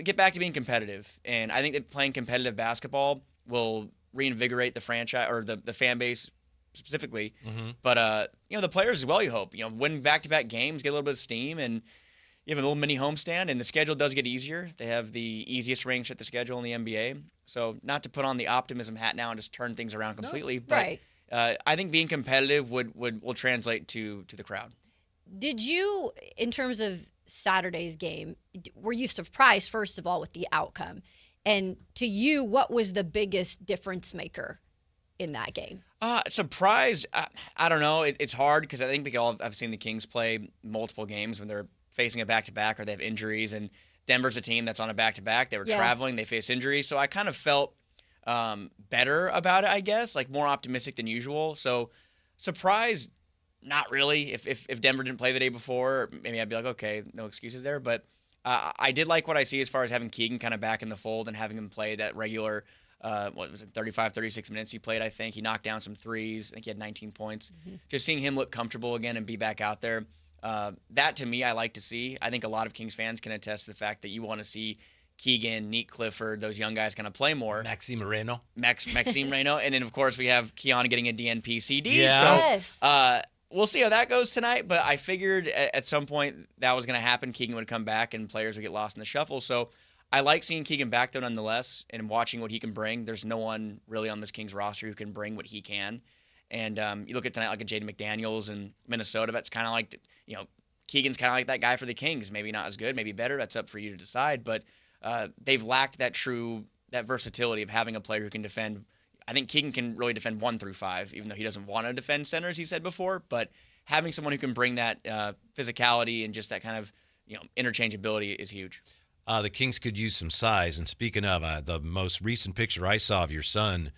Get back to being competitive. And I think that playing competitive basketball will reinvigorate the franchise or the fan base specifically. But, the players as well, you hope. Win back-to-back games, get a little bit of steam, and you have a little mini homestand, and the schedule does get easier. They have the easiest range at the schedule in the NBA. So not to put on the optimism hat now and just turn things around completely, but I think being competitive will translate to the crowd. Did you, in terms of Saturday's game, were you surprised, first of all, with the outcome? And to you, what was the biggest difference maker in that game? Surprised, I don't know. It's hard because I think I've seen the Kings play multiple games when they're facing a back-to-back or they have injuries. And Denver's a team that's on a back-to-back. They were traveling. They faced injuries. So I kind of felt better about it, I guess, like more optimistic than usual. So surprised, not really. If Denver didn't play the day before, maybe I'd be like, okay, no excuses there. But I did like what I see as far as having Keegan kind of back in the fold and having him play that regular, 35, 36 minutes he played, I think. He knocked down some threes. I think he had 19 points. Just seeing him look comfortable again and be back out there, that to me I like to see. I think a lot of Kings fans can attest to the fact that you want to see Keegan, Nate Clifford, those young guys kind of play more. Maxime Moreno. Maxime Moreno. And then, of course, we have Keon getting a DNP CD. Yeah. So we'll see how that goes tonight. But I figured at some point that was going to happen. Keegan would come back and players would get lost in the shuffle. So I like seeing Keegan back, though, nonetheless, and watching what he can bring. There's no one really on this Kings roster who can bring what he can. And you look at tonight like a Jaden McDaniels in Minnesota. That's kind of like, Keegan's kind of like that guy for the Kings. Maybe not as good, maybe better. That's up for you to decide. But they've lacked that versatility of having a player who can defend. I think Keegan can really defend 1 through 5, even though he doesn't want to defend center, as he said before. But having someone who can bring that physicality and just that kind of interchangeability is huge. The Kings could use some size. And speaking of, the most recent picture I saw of your son,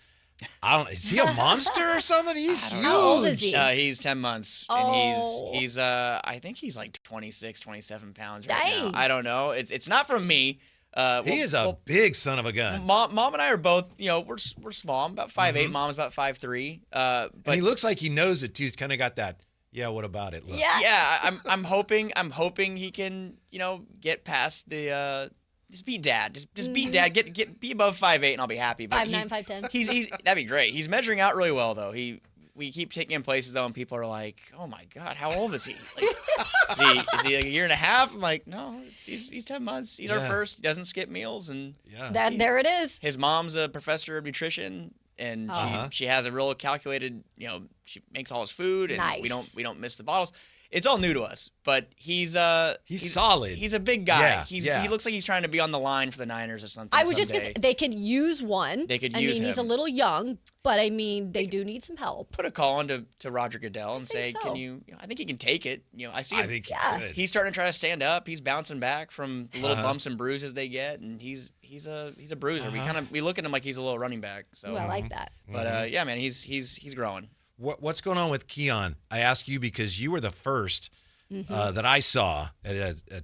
is he a monster or something? He's huge. How old is he? He's 10 months, and he's I think he's like 26, 27 pounds right now. I don't know. It's not from me. He is a big son of a gun. Mom and I are both, we're small. I'm about 5'8". Mom's about 5'3". But and he looks like he knows it too. He's kind of got that. Yeah, what about it? Look. Yeah. I'm hoping he can, get past the. Just be dad. Just be dad. Be above 5'8", and I'll be happy. But 5'9", 5'10". He's that'd be great. He's measuring out really well though. We keep taking him places though, and people are like, "Oh my God, how old is he? Like, is he like a year and a half?" I'm like, "No, he's 10 months. He's our first. He doesn't skip meals, and there it is." His mom's a professor of nutrition, and she has a real calculated. She makes all his food, and we don't miss the bottles. It's all new to us, but he's solid. He's a big guy. Yeah, He looks like he's trying to be on the line for the Niners or something. I was just going to say, they could use one. They could use him. He's a little young, but they do need some help. Put a call on to Roger Goodell and say, can you, I think he can take it. I see him. I think he could. He's starting to try to stand up. He's bouncing back from the little bumps and bruises they get, and he's a bruiser. We look at him like he's a little running back. So I like that. But yeah, man, he's growing. What's going on with Keon? I ask you because you were the first that I saw at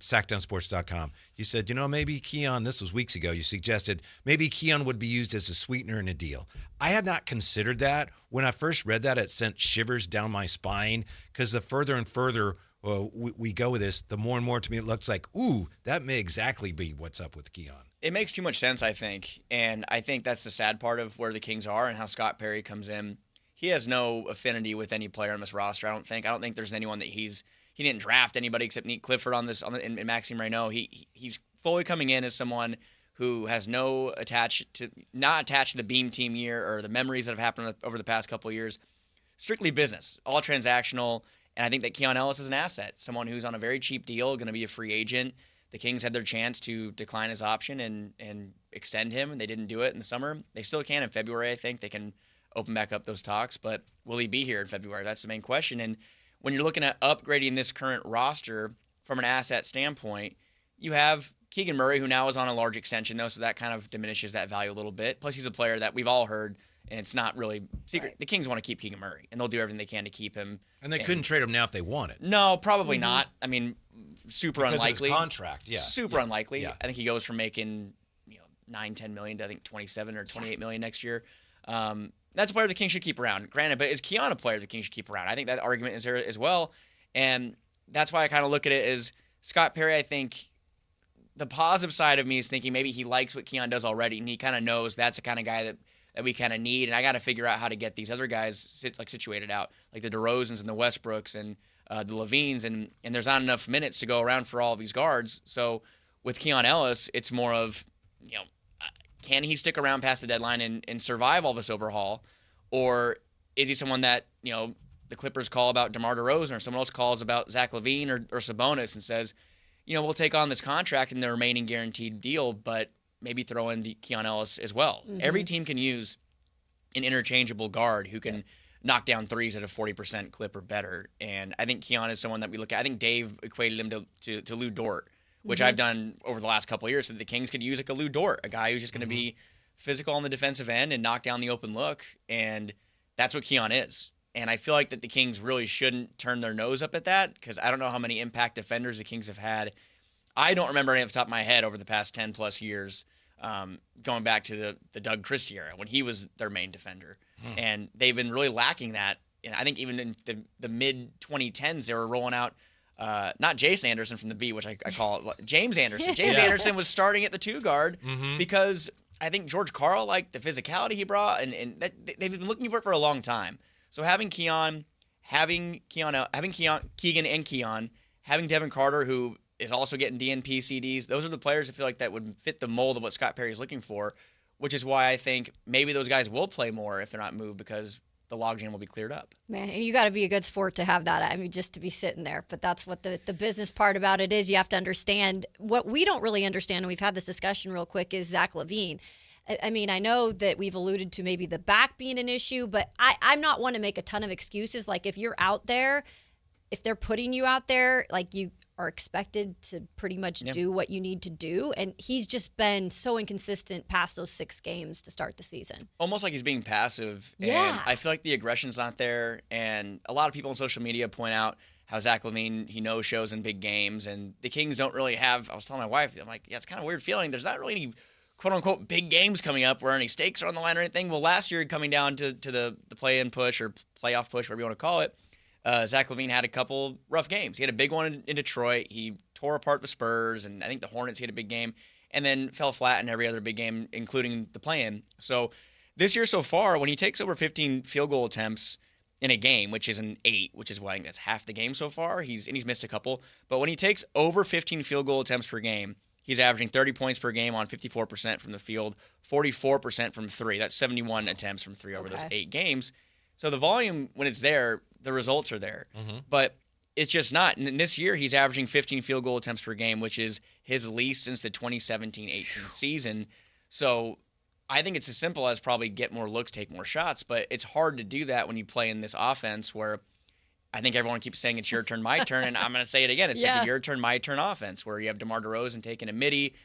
Sactownsports.com. You said, maybe Keon, this was weeks ago, you suggested maybe Keon would be used as a sweetener in a deal. I had not considered that. When I first read that, it sent shivers down my spine because the further and further we go with this, the more and more to me it looks like, ooh, that may exactly be what's up with Keon. It makes too much sense, I think. And I think that's the sad part of where the Kings are and how Scott Perry comes in. He has no affinity with any player on this roster, I don't think. I don't think there's anyone that he didn't draft anybody except Nate Clifford in Maxime Reynaud. He's fully coming in as someone who has not attached to the Beam Team year or the memories that have happened over the past couple of years. Strictly business, all transactional. And I think that Keon Ellis is an asset, someone who's on a very cheap deal, going to be a free agent. The Kings had their chance to decline his option and extend him, and they didn't do it in the summer. They still can in February, I think. They can open back up those talks, but will he be here in February? That's the main question. And when you're looking at upgrading this current roster from an asset standpoint, you have Keegan Murray, who now is on a large extension, though, so that kind of diminishes that value a little bit. Plus, he's a player that we've all heard, and it's not really secret. Right. The Kings want to keep Keegan Murray, and they'll do everything they can to keep him. And they couldn't trade him now if they wanted. No, probably not. I mean, super because unlikely. Of his contract, yeah. Super unlikely. Yeah. I think he goes from making $9-10 million to I think $27 or $28 million next year. That's a player the Kings should keep around. Granted, but is Keon a player the Kings should keep around? I think that argument is there as well. And that's why I kind of look at it as Scott Perry, I think the positive side of me is thinking maybe he likes what Keon does already, and he kind of knows that's the kind of guy that we kind of need. And I got to figure out how to get these other guys situated out, like the DeRozans and the Westbrooks and the Levines, and there's not enough minutes to go around for all of these guards. So with Keon Ellis, it's more of, can he stick around past the deadline and survive all this overhaul? Or is he someone that, the Clippers call about DeMar DeRozan or someone else calls about Zach LaVine or Sabonis and says, we'll take on this contract and the remaining guaranteed deal, but maybe throw in Keon Ellis as well. Mm-hmm. Every team can use an interchangeable guard who can knock down threes at a 40% clip or better. And I think Keon is someone that we look at. I think Dave equated him to Lou Dort, which I've done over the last couple of years. So the Kings could use like a Lou Dort, a guy who's just going to be physical on the defensive end and knock down the open look. And that's what Keon is. And I feel like that the Kings really shouldn't turn their nose up at that, because I don't know how many impact defenders the Kings have had. I don't remember any off the top of my head over the past 10 plus years, going back to the Doug Christie era when he was their main defender. And they've been really lacking that. And I think even in the mid-2010s, they were rolling out not Jace Anderson from the B, which I call it James Anderson. James Anderson was starting at the 2 guard because I think George Karl liked the physicality he brought, and they've been looking for it for a long time. So having Keegan and Keon, having Devin Carter, who is also getting DNP CDs, those are the players I feel like that would fit the mold of what Scott Perry is looking for, which is why I think maybe those guys will play more if they're not moved, because the logjam will be cleared up. Man, and you got to be a good sport to have that. I mean, just to be sitting there. But that's what the business part about it is. You have to understand. What we don't really understand, and we've had this discussion real quick, is Zach LaVine. I mean, I know that we've alluded to maybe the back being an issue, but I'm not one to make a ton of excuses. Like, if you're out there, if they're putting you out there, like, you are expected to pretty much do what you need to do. And he's just been so inconsistent past those 6 games to start the season. Almost like he's being passive. Yeah. And I feel like the aggression's not there. And a lot of people on social media point out how Zach LaVine, he no-shows in big games. And the Kings don't really have, I was telling my wife, I'm like, yeah, it's kind of a weird feeling. There's not really any quote-unquote big games coming up where any stakes are on the line or anything. Well, last year, coming down to the play-in push or playoff push, whatever you want to call it, Zach LaVine had a couple rough games. He had a big one in Detroit. He tore apart the Spurs, and I think the Hornets, he had a big game, and then fell flat in every other big game, including the play-in. So this year so far, when he takes over 15 field goal attempts in a game, which is an 8, which is why I think that's half the game so far, he's missed a couple, but when he takes over 15 field goal attempts per game, he's averaging 30 points per game on 54% from the field, 44% from 3. That's 71 attempts from 3 over those 8 games. So the volume, when it's there, the results are there. But it's just not. And this year, he's averaging 15 field goal attempts per game, which is his least since the 2017-18 season. So I think it's as simple as probably get more looks, take more shots. But it's hard to do that when you play in this offense where I think everyone keeps saying it's your turn, my turn. And I'm going to say it again. It's like a your turn, my turn offense where you have DeMar DeRozan taking a midi.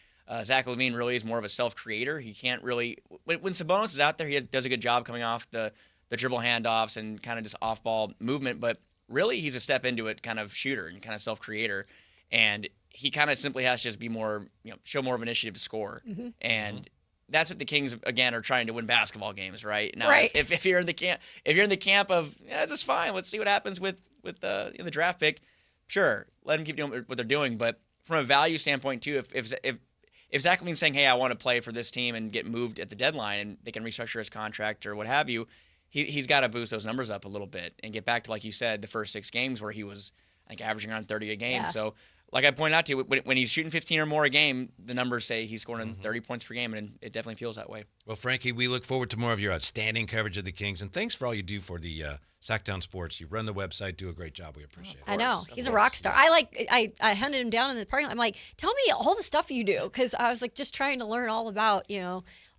Zach LaVine really is more of a self-creator. He can't really – when Sabonis is out there, he does a good job coming off the dribble handoffs and kind of just off-ball movement, but really he's a step into it kind of shooter and kind of self-creator, and he kind of simply has to just be more, show more of initiative to score. And that's if the Kings, again, are trying to win basketball games, right? Now, if you're in the camp of, that's fine, let's see what happens with the draft pick, sure, let them keep doing what they're doing, but from a value standpoint too, if Zach LaVine's saying, hey, I want to play for this team and get moved at the deadline and they can restructure his contract or what have you, he's got to boost those numbers up a little bit and get back to, like you said, the first 6 games where he was, I think, averaging around 30 a game. So, like I pointed out to you, when he's shooting 15 or more a game, the numbers say he's scoring 30 points per game, and it definitely feels that way. Well, Frankie, we look forward to more of your outstanding coverage of the Kings, and thanks for all you do for the Sactown Sports. You run the website, do a great job. We appreciate it. I know. He's a rock star. I hunted him down in the parking lot. I'm like, tell me all the stuff you do, because I was like just trying to learn all about,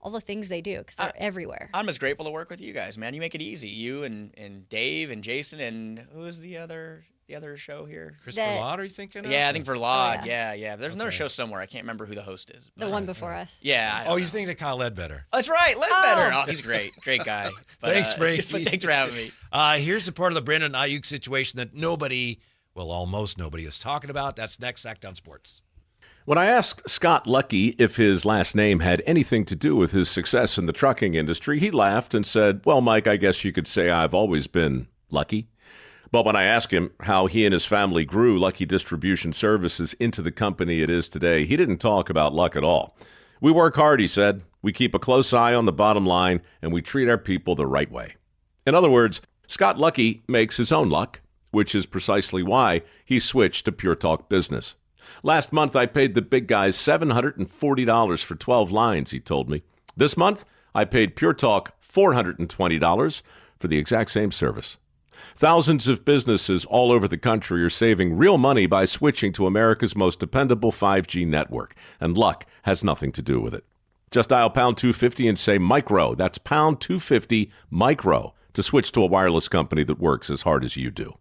all the things they do, because they're everywhere. I'm just grateful to work with you guys, man. You make it easy. You and Dave and Jason and who is the other show here? Chris Verlaud, are you thinking of? Yeah, I think Verlaud. Yeah. There's another show somewhere. I can't remember who the host is. The one before us. Yeah. Oh, you're thinking of Kyle Ledbetter. That's right, Ledbetter. Oh, he's great. Great guy. But, Thanks, Frankie. Thanks for having me. Here's the part of the Brandon Ayuk situation that almost nobody is talking about. That's next, Sactown Sports. When I asked Scott Lucky if his last name had anything to do with his success in the trucking industry, he laughed and said, well, Mike, I guess you could say I've always been lucky. But when I asked him how he and his family grew Lucky Distribution Services into the company it is today, he didn't talk about luck at all. We work hard, he said. We keep a close eye on the bottom line, and we treat our people the right way. In other words, Scott Lucky makes his own luck, which is precisely why he switched to Pure Talk Business. Last month, I paid the big guys $740 for 12 lines, he told me. This month, I paid Pure Talk $420 for the exact same service. Thousands of businesses all over the country are saving real money by switching to America's most dependable 5G network, and luck has nothing to do with it. Just dial pound 250 and say micro. That's pound 250 micro to switch to a wireless company that works as hard as you do.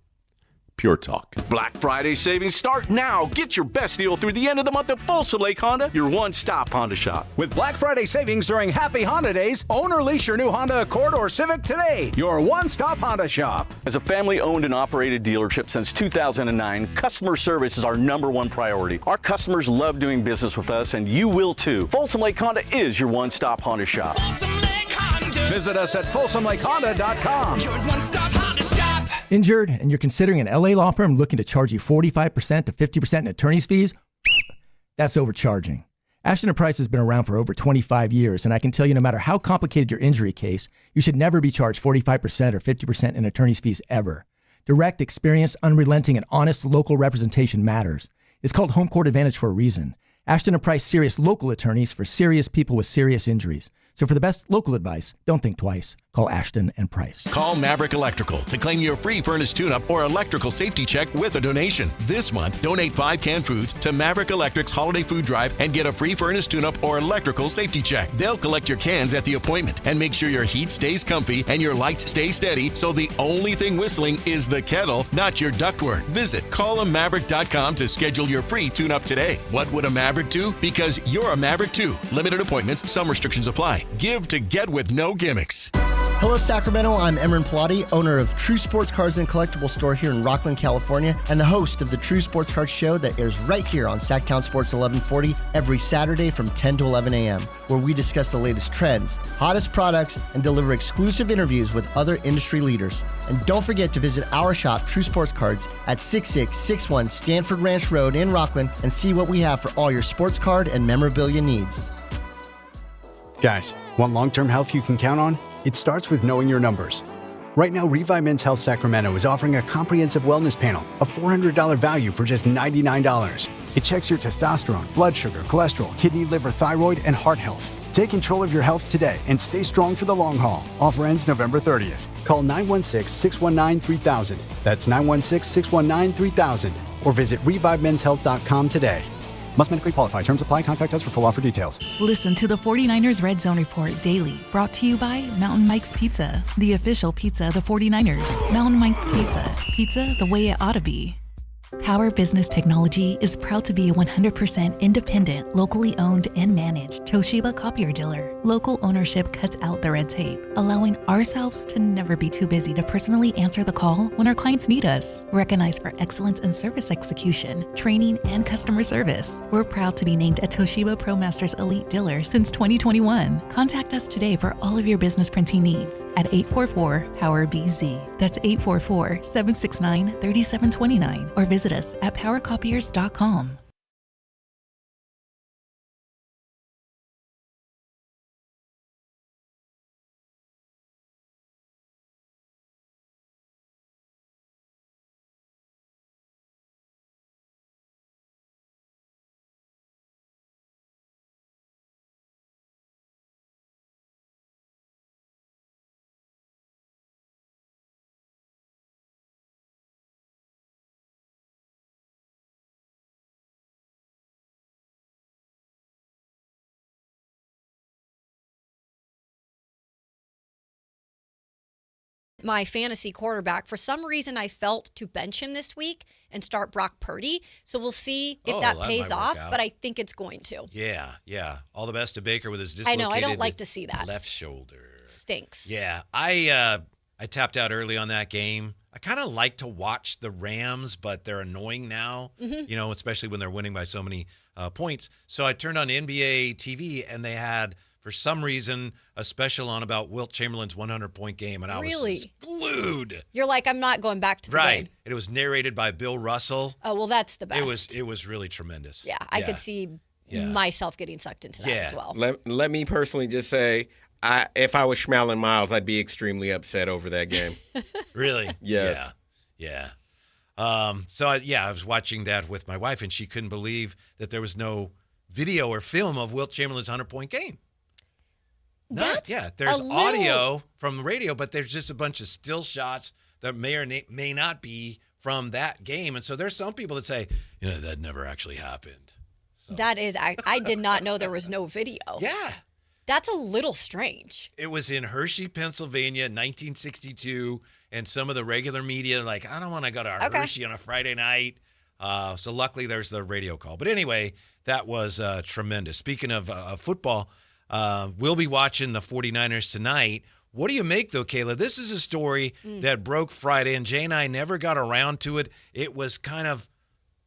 Pure talk. Black Friday savings start now. Get your best deal through the end of the month at Folsom Lake Honda, your one-stop Honda shop. With Black Friday savings during Happy Honda Days, own or lease your new Honda Accord or Civic today. Your one-stop Honda shop. As a family-owned and operated dealership since 2009, customer service is our #1 priority. Our customers love doing business with us, and you will too. Folsom Lake Honda is your one-stop Honda shop. Visit us at FolsomLakeHonda.com. Your one-stop Honda shop. Injured and you're considering an LA law firm looking to charge you 45% to 50% in attorney's fees? That's overcharging. Ashton & Price has been around for over 25 years, and I can tell you no matter how complicated your injury case, you should never be charged 45% or 50% in attorney's fees ever. Direct, experienced, unrelenting, and honest local representation matters. It's called Home Court Advantage for a reason. Ashton & Price serious local attorneys for serious people with serious injuries. So for the best local advice, don't think twice. Call Ashton & Price. Call Maverick Electrical to claim your free furnace tune-up or electrical safety check with a donation. This month, donate 5 canned foods to Maverick Electric's Holiday Food Drive and get a free furnace tune-up or electrical safety check. They'll collect your cans at the appointment and make sure your heat stays comfy and your lights stay steady, so the only thing whistling is the kettle, not your ductwork. Visit callamaverick.com to schedule your free tune-up today. What would a Maverick do? Because you're a Maverick too. Limited appointments, some restrictions apply. Give to get with no gimmicks. Hello, Sacramento. I'm Emran Pilati, owner of True Sports Cards and Collectible Store here in Rockland, California, and the host of the True Sports Cards Show that airs right here on Sactown Sports 1140 every Saturday from 10 to 11 a.m., where we discuss the latest trends, hottest products, and deliver exclusive interviews with other industry leaders. And don't forget to visit our shop, True Sports Cards, at 6661 Stanford Ranch Road in Rockland and see what we have for all your sports card and memorabilia needs. Guys, want long-term health you can count on? It starts with knowing your numbers. Right now, Revive Men's Health Sacramento is offering a comprehensive wellness panel, a $400 value for just $99. It checks your testosterone, blood sugar, cholesterol, kidney, liver, thyroid, and heart health. Take control of your health today and stay strong for the long haul. Offer ends November 30th. Call 916-619-3000. That's 916-619-3000. Or visit ReviveMen'sHealth.com today. Must medically qualify. Terms apply. Contact us for full offer details. Listen to the 49ers Red Zone Report daily. Brought to you by Mountain Mike's Pizza, the official pizza of the 49ers. Mountain Mike's Pizza. Pizza the way it ought to be. Power Business Technology is proud to be a 100% independent, locally owned and managed Toshiba copier dealer. Local ownership cuts out the red tape, allowing ourselves to never be too busy to personally answer the call when our clients need us. Recognized for excellence in service execution, training, and customer service, we're proud to be named a Toshiba ProMasters Elite Dealer since 2021. Contact us today for all of your business printing needs at 844-POWER-BZ. That's 844-769-3729, or visit us at powercopiers.com. My fantasy quarterback. For some reason, I felt to bench him this week and start Brock Purdy. So we'll see if that pays off, but I think it's going to. Yeah. All the best to Baker with his dislocated I know, I don't like to see that. left shoulder. Stinks. Yeah, I tapped out early on that game. I kind of like to watch the Rams, but they're annoying now, especially when they're winning by so many points. So I turned on NBA TV, and they had, for some reason, a special on about Wilt Chamberlain's 100-point game, and I was just glued. You're like, I'm not going back to the game. It was narrated by Bill Russell. Oh, well, that's the best. It was really tremendous. Yeah, I could see myself getting sucked into that as well. Let me personally just say, if I was Schmeling Miles, I'd be extremely upset over that game. Really? Yes. Yeah. So I was watching that with my wife, and she couldn't believe that there was no video or film of Wilt Chamberlain's 100-point game. There's audio from the radio, but there's just a bunch of still shots that may or may not be from that game. And so there's some people that say, that never actually happened. So. That is, I did not know there was no video. Yeah. That's a little strange. It was in Hershey, Pennsylvania, 1962, and some of the regular media like, I don't want to go to Hershey on a Friday night. So luckily there's the radio call. But anyway, that was tremendous. Speaking of football, we'll be watching the 49ers tonight. What do you make, though, Kayla? This is a story that broke Friday, and Jay and I never got around to it. It was kind of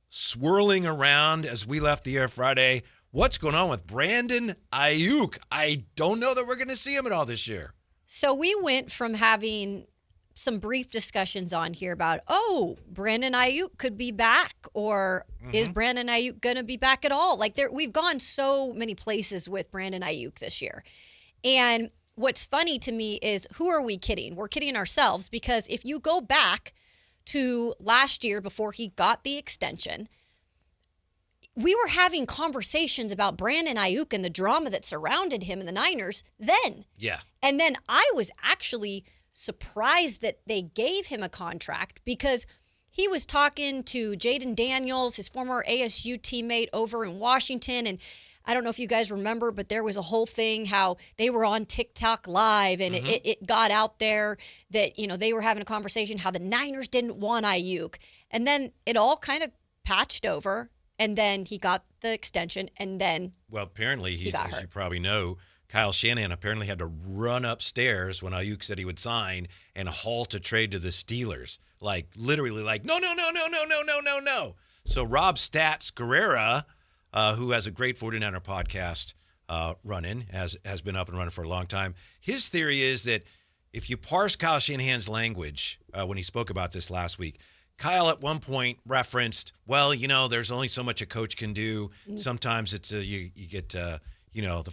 swirling around as we left the air Friday. What's going on with Brandon Ayuk? I don't know that we're going to see him at all this year. So we went from having some brief discussions on here about, Brandon Ayuk could be back, or is Brandon Ayuk going to be back at all? Like, we've gone so many places with Brandon Ayuk this year. And what's funny to me is, who are we kidding? We're kidding ourselves, because if you go back to last year before he got the extension, we were having conversations about Brandon Ayuk and the drama that surrounded him in the Niners then. Yeah. And then I was actually surprised that they gave him a contract, because he was talking to Jaden Daniels, his former ASU teammate over in Washington. And I don't know if you guys remember, but there was a whole thing how they were on TikTok Live, and it got out there that, they were having a conversation how the Niners didn't want Ayuk. And then it all kind of patched over. And then he got the extension, and then apparently he got as hurt. you probably know, Kyle Shanahan apparently had to run upstairs when Ayuk said he would sign and halt a trade to the Steelers. Like, literally, like, no. So Rob Stats Guerrera, who has a great 49er podcast running, has been up and running for a long time. His theory is that if you parse Kyle Shanahan's language when he spoke about this last week, Kyle at one point referenced, there's only so much a coach can do. Sometimes it's you get, the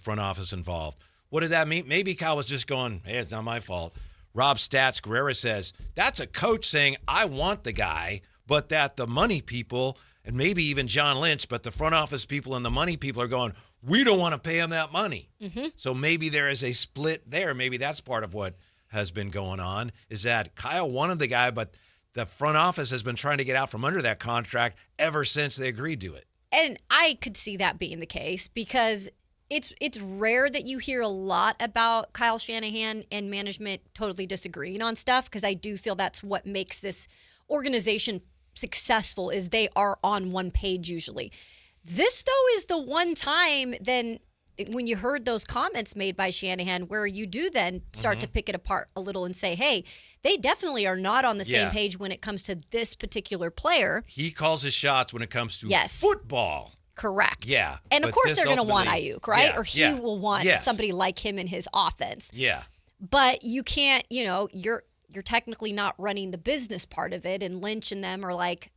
front office involved. What did that mean? Maybe Kyle was just going, hey, it's not my fault. Rob Stats Guerrera says, that's a coach saying, I want the guy, but that the money people, and maybe even John Lynch, but the front office people and the money people are going, we don't want to pay him that money. So maybe there is a split there. Maybe that's part of what has been going on, is that Kyle wanted the guy, but the front office has been trying to get out from under that contract ever since they agreed to it. And I could see that being the case, because it's rare that you hear a lot about Kyle Shanahan and management totally disagreeing on stuff, because I do feel that's what makes this organization successful, is they are on one page usually. This, though, is the one time then when you heard those comments made by Shanahan where you do then start to pick it apart a little and say, hey, they definitely are not on the same page when it comes to this particular player. He calls his shots when it comes to football. Correct. Yeah. And of course they're going to want Ayuk, right? Yeah, or he will want somebody like him in his offense. Yeah. But you can't, you're technically not running the business part of it, and Lynch and them are like,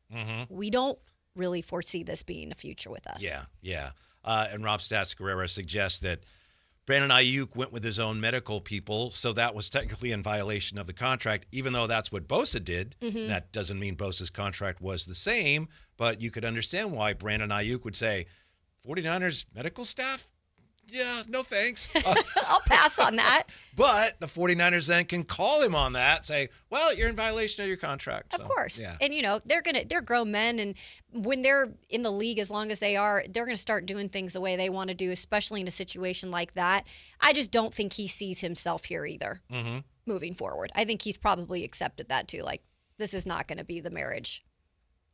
we don't really foresee this being a future with us. Yeah. And Rob Stats Guerrera suggests that Brandon Ayuk went with his own medical people, so that was technically in violation of the contract, even though that's what Bosa did. That doesn't mean Bosa's contract was the same, but you could understand why Brandon Ayuk would say, 49ers medical staff? Yeah, no thanks. I'll pass on that. But the 49ers then can call him on that, say, well, you're in violation of your contract. Of course. Yeah. And, they're grown men, and when they're in the league, as long as they are, they're going to start doing things the way they want to do, especially in a situation like that. I just don't think he sees himself here either moving forward. I think he's probably accepted that too. Like, this is not going to be the marriage.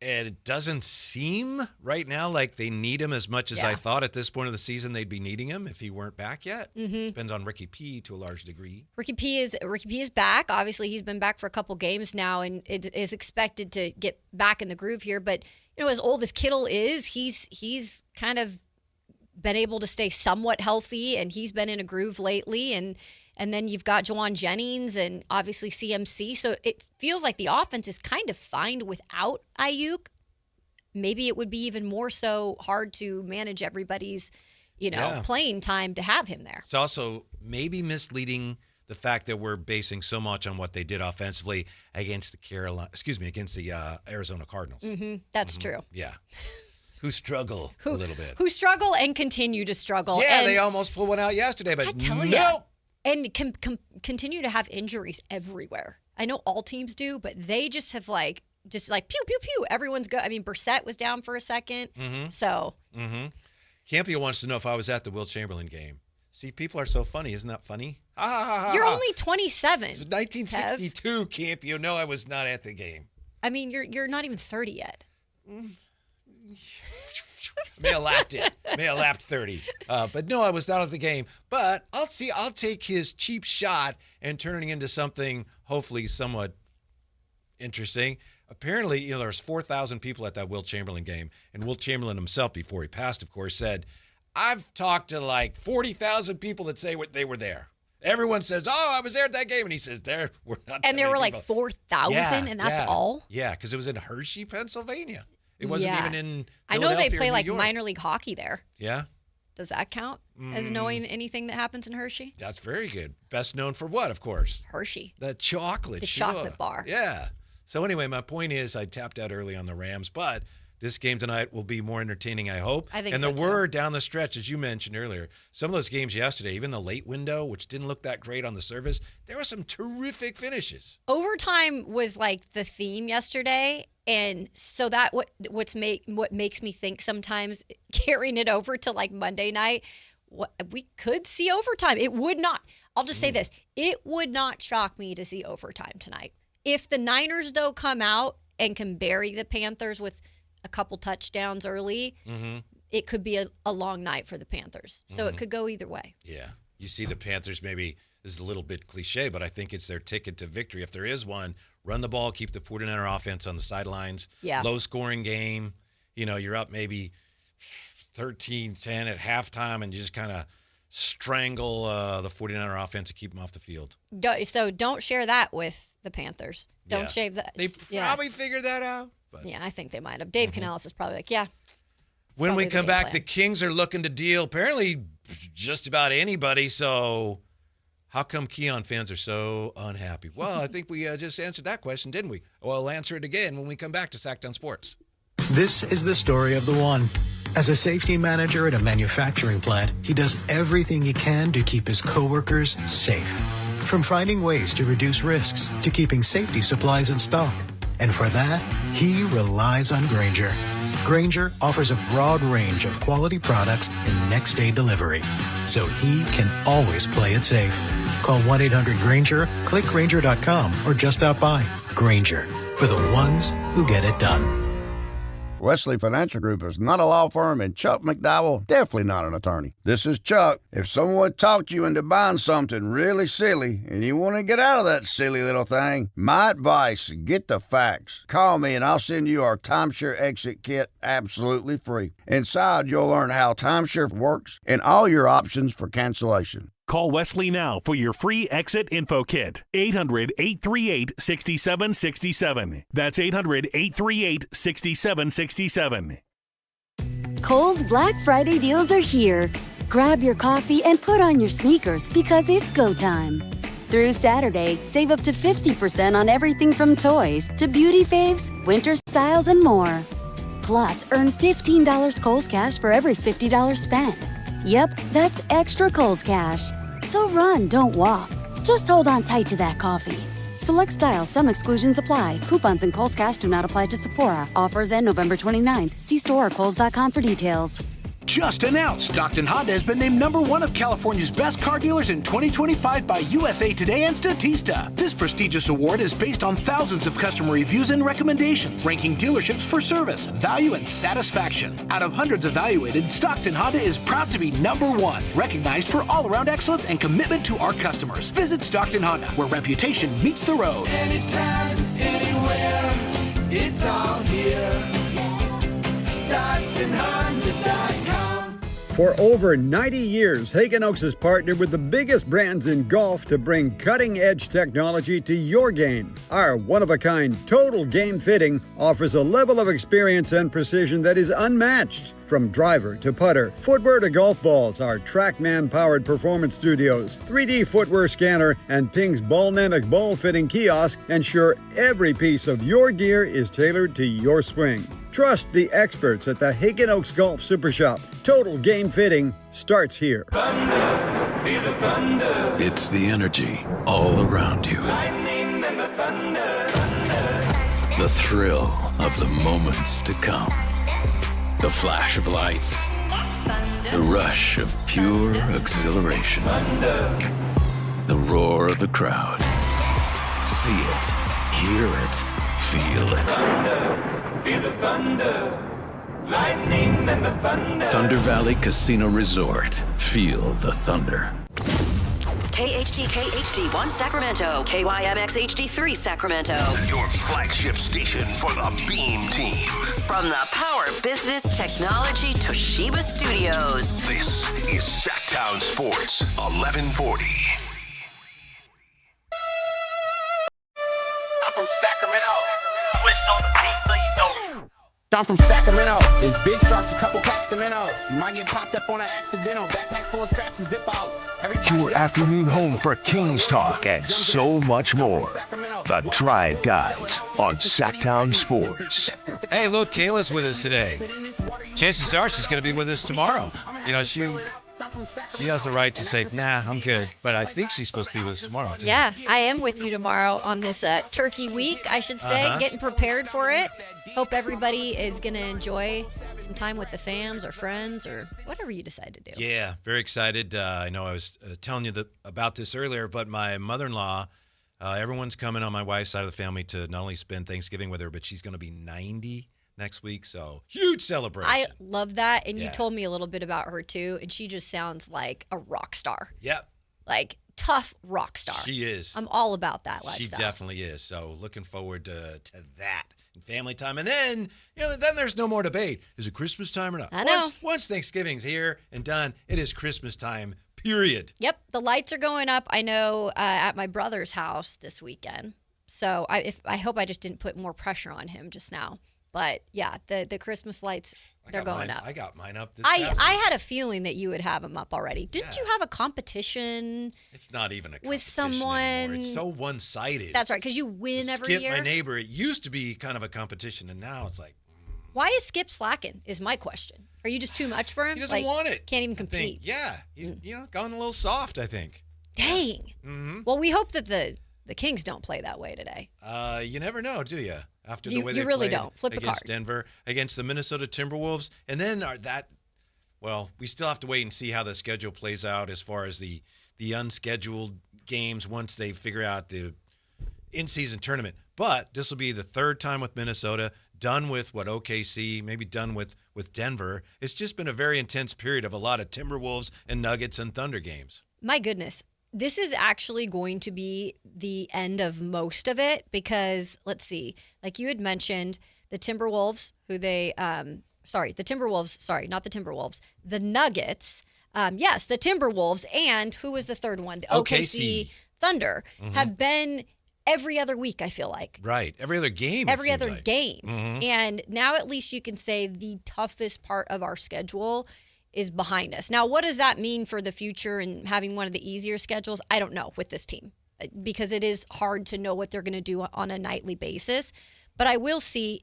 And it doesn't seem right now like they need him as much as I thought at this point of the season they'd be needing him if he weren't back yet. Depends on Ricky P to a large degree. Ricky P is back. Obviously, he's been back for a couple games now, and it is expected to get back in the groove here. But as old as Kittle is, he's kind of been able to stay somewhat healthy, and he's been in a groove lately. And then you've got Juwan Jennings and obviously CMC. So it feels like the offense is kind of fine without Ayuk. Maybe it would be even more so hard to manage everybody's, playing time to have him there. It's also maybe misleading the fact that we're basing so much on what they did offensively against the Arizona Cardinals. That's true. Yeah. Who struggle a little bit. Who struggle and continue to struggle. Yeah, and they almost pulled one out yesterday, but I tell nope. And continue to have injuries everywhere. I know all teams do, but they just have like pew, pew, pew. Everyone's good. I mean, Brissett was down for a second. So. Campio wants to know if I was at the Will Chamberlain game. See, people are so funny. Isn't that funny? You're only 27. It was 1962, Campio. No, I was not at the game. I mean, you're not even 30 yet. May have lapped it. May have lapped 30. But no, I was not at the game. But I'll take his cheap shot and turn it into something hopefully somewhat interesting. Apparently, there was 4,000 people at that Will Chamberlain game. And Will Chamberlain himself, before he passed, of course, said, I've talked to like 40,000 people that say they were there. Everyone says, oh, I was there at that game. And he says, there were not. And there were like 4,000, and that's all? Yeah, because it was in Hershey, Pennsylvania. It wasn't even in I know they play like York. minor league hockey there. Yeah. Does that count as knowing anything that happens in Hershey? That's very good. Best known for what, of course? Hershey. The chocolate. The chocolate bar. Yeah. So anyway, my point is I tapped out early on the Rams, but this game tonight will be more entertaining, I hope. I think and so, there were down the stretch, as you mentioned earlier, some of those games yesterday, even the late window, which didn't look that great on the surface, there were some terrific finishes. Overtime was like the theme yesterday, and so that what makes me think sometimes carrying it over to like Monday night, we could see overtime. It would not. I'll just say this: it would not shock me to see overtime tonight. If the Niners though come out and can bury the Panthers with a couple touchdowns early, it could be a long night for the Panthers. So it could go either way. Yeah. You see the Panthers, maybe this is a little bit cliche, but I think it's their ticket to victory. If there is one, run the ball, keep the 49er offense on the sidelines. Yeah. Low-scoring game. You're up maybe 13-10 at halftime, and you just kind of strangle the 49er offense to keep them off the field. So don't share that with the Panthers. Don't shave that. They probably figured that out. But. Yeah, I think they might have. Dave Canales is probably like, When we come back, the Kings are looking to deal apparently just about anybody. So how come Keon fans are so unhappy? Well, I think we just answered that question, didn't we? Well, we'll answer it again when we come back to Sactown Sports. This is the story of the one. As a safety manager at a manufacturing plant, he does everything he can to keep his coworkers safe. From finding ways to reduce risks to keeping safety supplies in stock. And for that, he relies on Grainger. Grainger offers a broad range of quality products and next-day delivery, so he can always play it safe. Call 1-800-GRAINGER, click Grainger.com, or just stop by. Grainger, for the ones who get it done. Wesley Financial Group is not a law firm, and Chuck McDowell definitely not an attorney. This is Chuck. If someone talked you into buying something really silly and you want to get out of that silly little thing, my advice, get the facts. Call me and I'll send you our timeshare exit kit absolutely free. Inside, you'll learn how timeshare works and all your options for cancellation. Call Wesley now for your free exit info kit. 800-838-6767. That's 800-838-6767. Kohl's Black Friday deals are here. Grab your coffee and put on your sneakers because it's go time. Through Saturday, save up to 50% on everything from toys to beauty faves, winter styles, and more. Plus, earn $15 Kohl's Cash for every $50 spent. Yep, that's extra Kohl's Cash. So run, don't walk. Just hold on tight to that coffee. Select styles, some exclusions apply. Coupons and Kohl's Cash do not apply to Sephora. Offers end November 29th. See store or Kohls.com for details. Just announced, Stockton Honda has been named #1 of California's best car dealers in 2025 by USA Today and Statista. This prestigious award is based on thousands of customer reviews and recommendations, ranking dealerships for service, value, and satisfaction. Out of hundreds evaluated, Stockton Honda is proud to be #1, recognized for all-around excellence and commitment to our customers. Visit Stockton Honda, where reputation meets the road. Anytime, anywhere, it's all here. StocktonHonda.com. For over 90 years, Hagen Oaks has partnered with the biggest brands in golf to bring cutting-edge technology to your game. Our one-of-a-kind total game fitting offers a level of experience and precision that is unmatched. From driver to putter, footwear to golf balls, our TrackMan-powered performance studios, 3D footwear scanner, and Ping's Ballnamic ball fitting kiosk ensure every piece of your gear is tailored to your swing. Trust the experts at the Hagen Oaks Golf Super Shop. Total game fitting starts here. Thunder, feel the thunder. It's the energy all around you. Lightning and the thunder. The thrill of the moments to come. The flash of lights. The rush of pure exhilaration. The roar of the crowd. See it, hear it, feel it. Feel the thunder. Lightning and the thunder. Thunder Valley Casino Resort. Feel the thunder. KHTK HD1 Sacramento, KYMX HD3 Sacramento. Your flagship station for the Beam Team. From the Power Business Technology Toshiba Studios. This is Sactown Sports 1140. I'm from Sacramento. Twist on the beat so you know. I'm from Sacramento. There's big sharks, a couple packs of minnows. You might get popped up on an accidental. Backpack full of straps and zip out. Your afternoon home for Kings talk and so much more. The Drive Guys on Sactown Sports. Hey, look, Kayla's with us today. Chances are she's going to be with us tomorrow. You know, she has the right to say, nah, I'm good. But I think she's supposed to be with us tomorrow, too. Yeah, I am with you tomorrow on this Turkey week, I should say, getting prepared for it. Hope everybody is going to enjoy some time with the fams or friends or whatever you decide to do. Yeah, very excited. I know I was telling you about this earlier, but my mother-in-law, everyone's coming on my wife's side of the family to not only spend Thanksgiving with her, but she's going to be 90 next week, so huge celebration. I love that, and you told me a little bit about her, too, and she just sounds like a rock star. Yep. Like, tough rock star. She is. I'm all about that lifestyle. She definitely is, so looking forward to that. Family time, and then then there's no more debate. Is it Christmas time or not? I know. Once Thanksgiving's here and done, it is Christmas time. Period. Yep, the lights are going up. I know at my brother's house this weekend. So I hope I just didn't put more pressure on him just now. But yeah, the Christmas lights, they're going up. I got mine up this I had a feeling that you would have them up already. Didn't you have a competition? It's not even a competition with someone anymore. It's so one-sided. That's right, because you win every year. Skip, my neighbor, it used to be kind of a competition, and now it's like. Why is Skip slacking is my question. Are you just too much for him? He doesn't want it. Can't even compete. He's gone a little soft, I think. Dang. Mm-hmm. Well, we hope that the Kings don't play that way today. You never know, do you? After You the way they really played don't. Flip the against card. Denver, against the Minnesota Timberwolves, and then we still have to wait and see how the schedule plays out as far as the unscheduled games once they figure out the in-season tournament. But this will be the third time with Minnesota, done with OKC, maybe done with Denver. It's just been a very intense period of a lot of Timberwolves and Nuggets and Thunder games. My goodness. This is actually going to be the end of most of it because, let's see, like you had mentioned, the Timberwolves, not the Timberwolves, the Nuggets, yes, the Timberwolves, and who was the third one? The OKC Thunder have been every other week, I feel like. Right. Every other game. Every other game. Mm-hmm. And now at least you can say the toughest part of our schedule is behind us. Now, what does that mean for the future and having one of the easier schedules? I don't know with this team because it is hard to know what they're going to do on a nightly basis. But I will say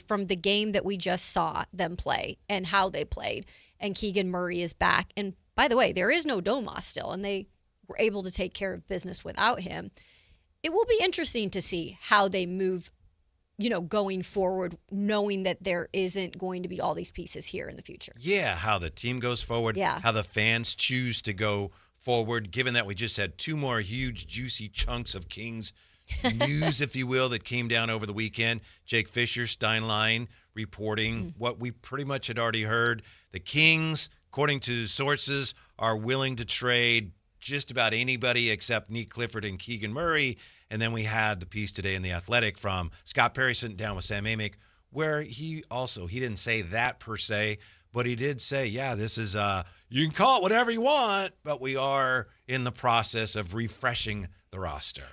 from the game that we just saw them play and how they played, and Keegan Murray is back. And by the way, there is no Domas still, and they were able to take care of business without him. It will be interesting to see how they move going forward, knowing that there isn't going to be all these pieces here in the future. Yeah, how the team goes forward, how the fans choose to go forward, given that we just had two more huge, juicy chunks of Kings news, if you will, that came down over the weekend. Jake Fisher, Steinlein reporting what we pretty much had already heard. The Kings, according to sources, are willing to trade just about anybody except Nick Clifford and Keegan Murray. And then we had the piece today in The Athletic from Scott Perry sitting down with Sam Amick, where he didn't say that per se, but he did say, this is, you can call it whatever you want, but we are in the process of refreshing the roster.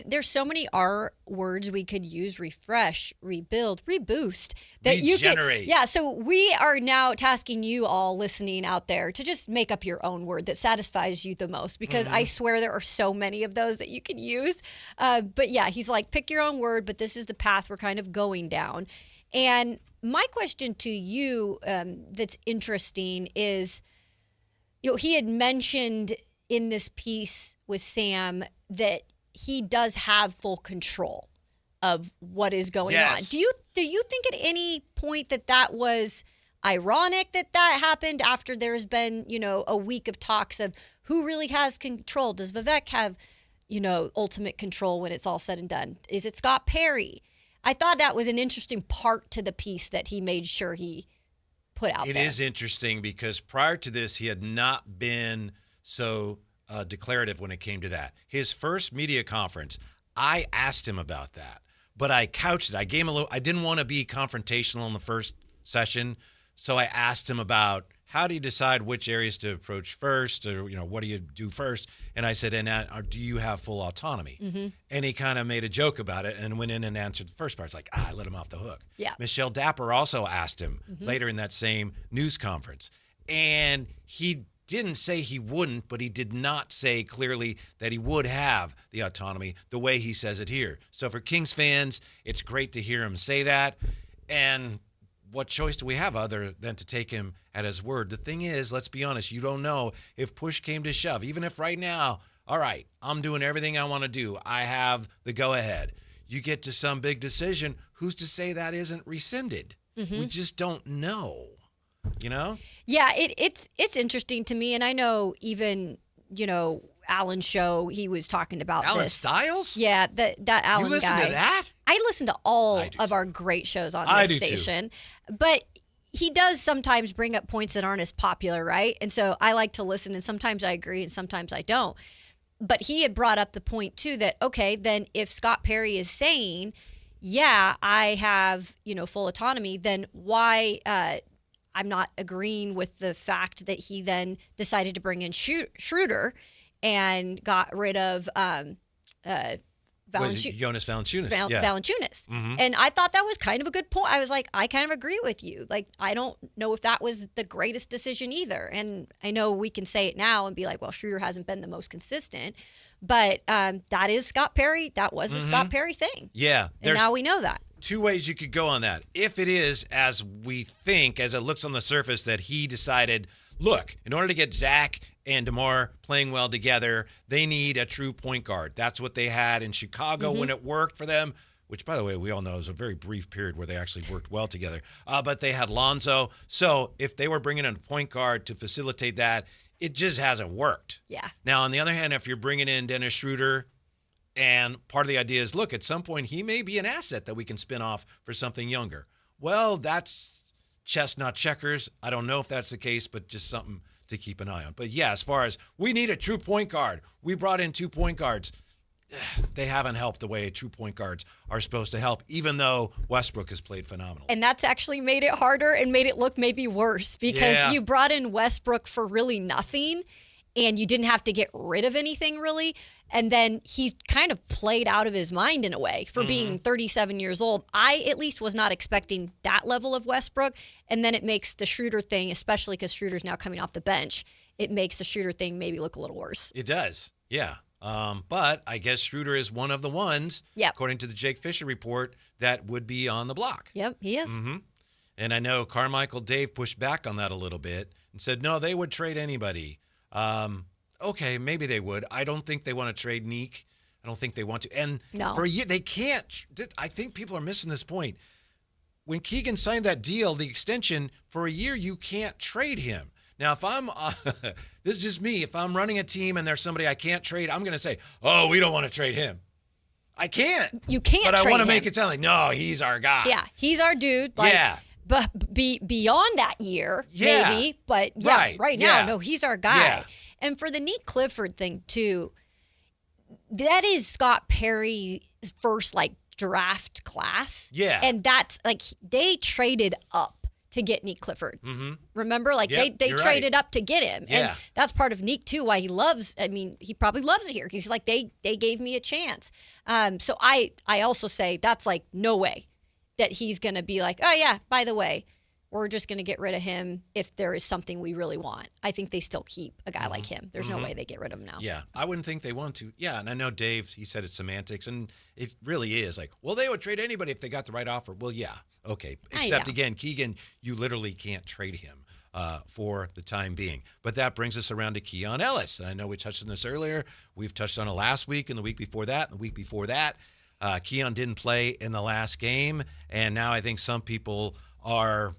There's so many R words we could use: refresh, rebuild, reboost. Regenerate. So we are now tasking you all listening out there to just make up your own word that satisfies you the most, because I swear there are so many of those that you can use. But yeah, he's like, pick your own word, but this is the path we're kind of going down. And my question to you that's interesting is, he had mentioned in this piece with Sam that he does have full control of what is going Yes. on. Do you think at any point that was ironic that happened after there's been, a week of talks of who really has control? Does Vivek have, ultimate control when it's all said and done? Is it Scott Perry? I thought that was an interesting part to the piece that he made sure he put out there. It is interesting because prior to this, he had not been so declarative when it came to that. His first media conference, I asked him about that, but I couched it. I gave him I didn't want to be confrontational in the first session, so I asked him about how do you decide which areas to approach first, or what do you do first? And I said, do you have full autonomy? Mm-hmm. And he kind of made a joke about it and went in and answered the first part. It's like, I let him off the hook. Yeah. Michelle Dapper also asked him Mm-hmm. later in that same news conference, and he didn't say he wouldn't, but he did not say clearly that he would have the autonomy the way he says it here. So for Kings fans, it's great to hear him say that. And what choice do we have other than to take him at his word? The thing is, let's be honest, you don't know if push came to shove. Even if right now, all right, I'm doing everything I want to do, I have the go-ahead. You get to some big decision, who's to say that isn't rescinded? Mm-hmm. We just don't know, Yeah, it's interesting to me, and I know even, Alan's show, he was talking about Alan this. Stiles? Yeah, that Alan You listen guy. to that? I listen to all of our great shows on I this do too. station. But he does sometimes bring up points that aren't as popular, right? And so I like to listen, and sometimes I agree and sometimes I don't. But he had brought up the point too that, okay, then if Scott Perry is saying, yeah, I have, full autonomy, then why I'm not agreeing with the fact that he then decided to bring in Schroeder and got rid of Jonas Valanciunas. Valanciunas. Mhm. And I thought that was kind of a good point. I was like, I kind of agree with you. Like, I don't know if that was the greatest decision either. And I know we can say it now and be like, well, Schroeder hasn't been the most consistent. But that is Scott Perry. That was a Scott Perry thing. Yeah. And now we know that. Two ways you could go on that. If it is as we think, as it looks on the surface, that he decided, look, in order to get Zach and DeMar playing well together, they need a true point guard. That's what they had in Chicago when it worked for them, which, by the way, we all know is a very brief period where they actually worked well together. But they had Lonzo. So if they were bringing in a point guard to facilitate that, it just hasn't worked. Yeah. Now, on the other hand, if you're bringing in Dennis Schroeder, and part of the idea is, look, at some point he may be an asset that we can spin off for something younger. Well, that's chess, not checkers. I don't know if that's the case, but just something to keep an eye on. But yeah, as far as we need a true point guard, we brought in 2 point guards. They haven't helped the way true point guards are supposed to help, even though Westbrook has played phenomenal. And that's actually made it harder and made it look maybe worse because you brought in Westbrook for really nothing and you didn't have to get rid of anything really. And then he's kind of played out of his mind in a way for being 37 years old. I at least was not expecting that level of Westbrook. And then it makes the Schroeder thing, especially because Schroeder's now coming off the bench, it makes the Schroeder thing maybe look a little worse. It does, yeah. But I guess Schroeder is one of the ones, according to the Jake Fisher report, that would be on the block. Yep, he is. Mm-hmm. And I know Carmichael Dave pushed back on that a little bit and said, no, they would trade anybody. Okay, maybe they would. I don't think they want to trade Neek. I don't think they want to. And for a year, they can't. I think people are missing this point. When Keegan signed that deal, the extension, for a year, you can't trade him. Now, if I'm, this is just me. If I'm running a team and there's somebody I can't trade, I'm going to say, oh, we don't want to trade him. I can't. You can't But trade I want to him. make it sound like, no, he's our guy. Yeah, he's our dude. Like, yeah. But beyond that year, maybe. But right now, no, he's our guy. Yeah. And for the Neek Clifford thing too, that is Scott Perry's first draft class. Yeah. And that's they traded up to get Neek Clifford. Mm-hmm. Remember? They you're traded right. up to get him. Yeah. And that's part of Neek too, why he probably loves it here. He's like, they gave me a chance. So I also say that's no way that he's going to be like, oh yeah, by the way, we're just going to get rid of him if there is something we really want. I think they still keep a guy like him. There's no way they get rid of him now. Yeah, I wouldn't think they want to. Yeah, and I know Dave, he said it's semantics, and it really is. Well, they would trade anybody if they got the right offer. Well, yeah, okay. Except, again, Keegan, you literally can't trade him for the time being. But that brings us around to Keon Ellis. And I know we touched on this earlier. We've touched on it last week and the week before that and the week before that. Keon didn't play in the last game, and now I think some people are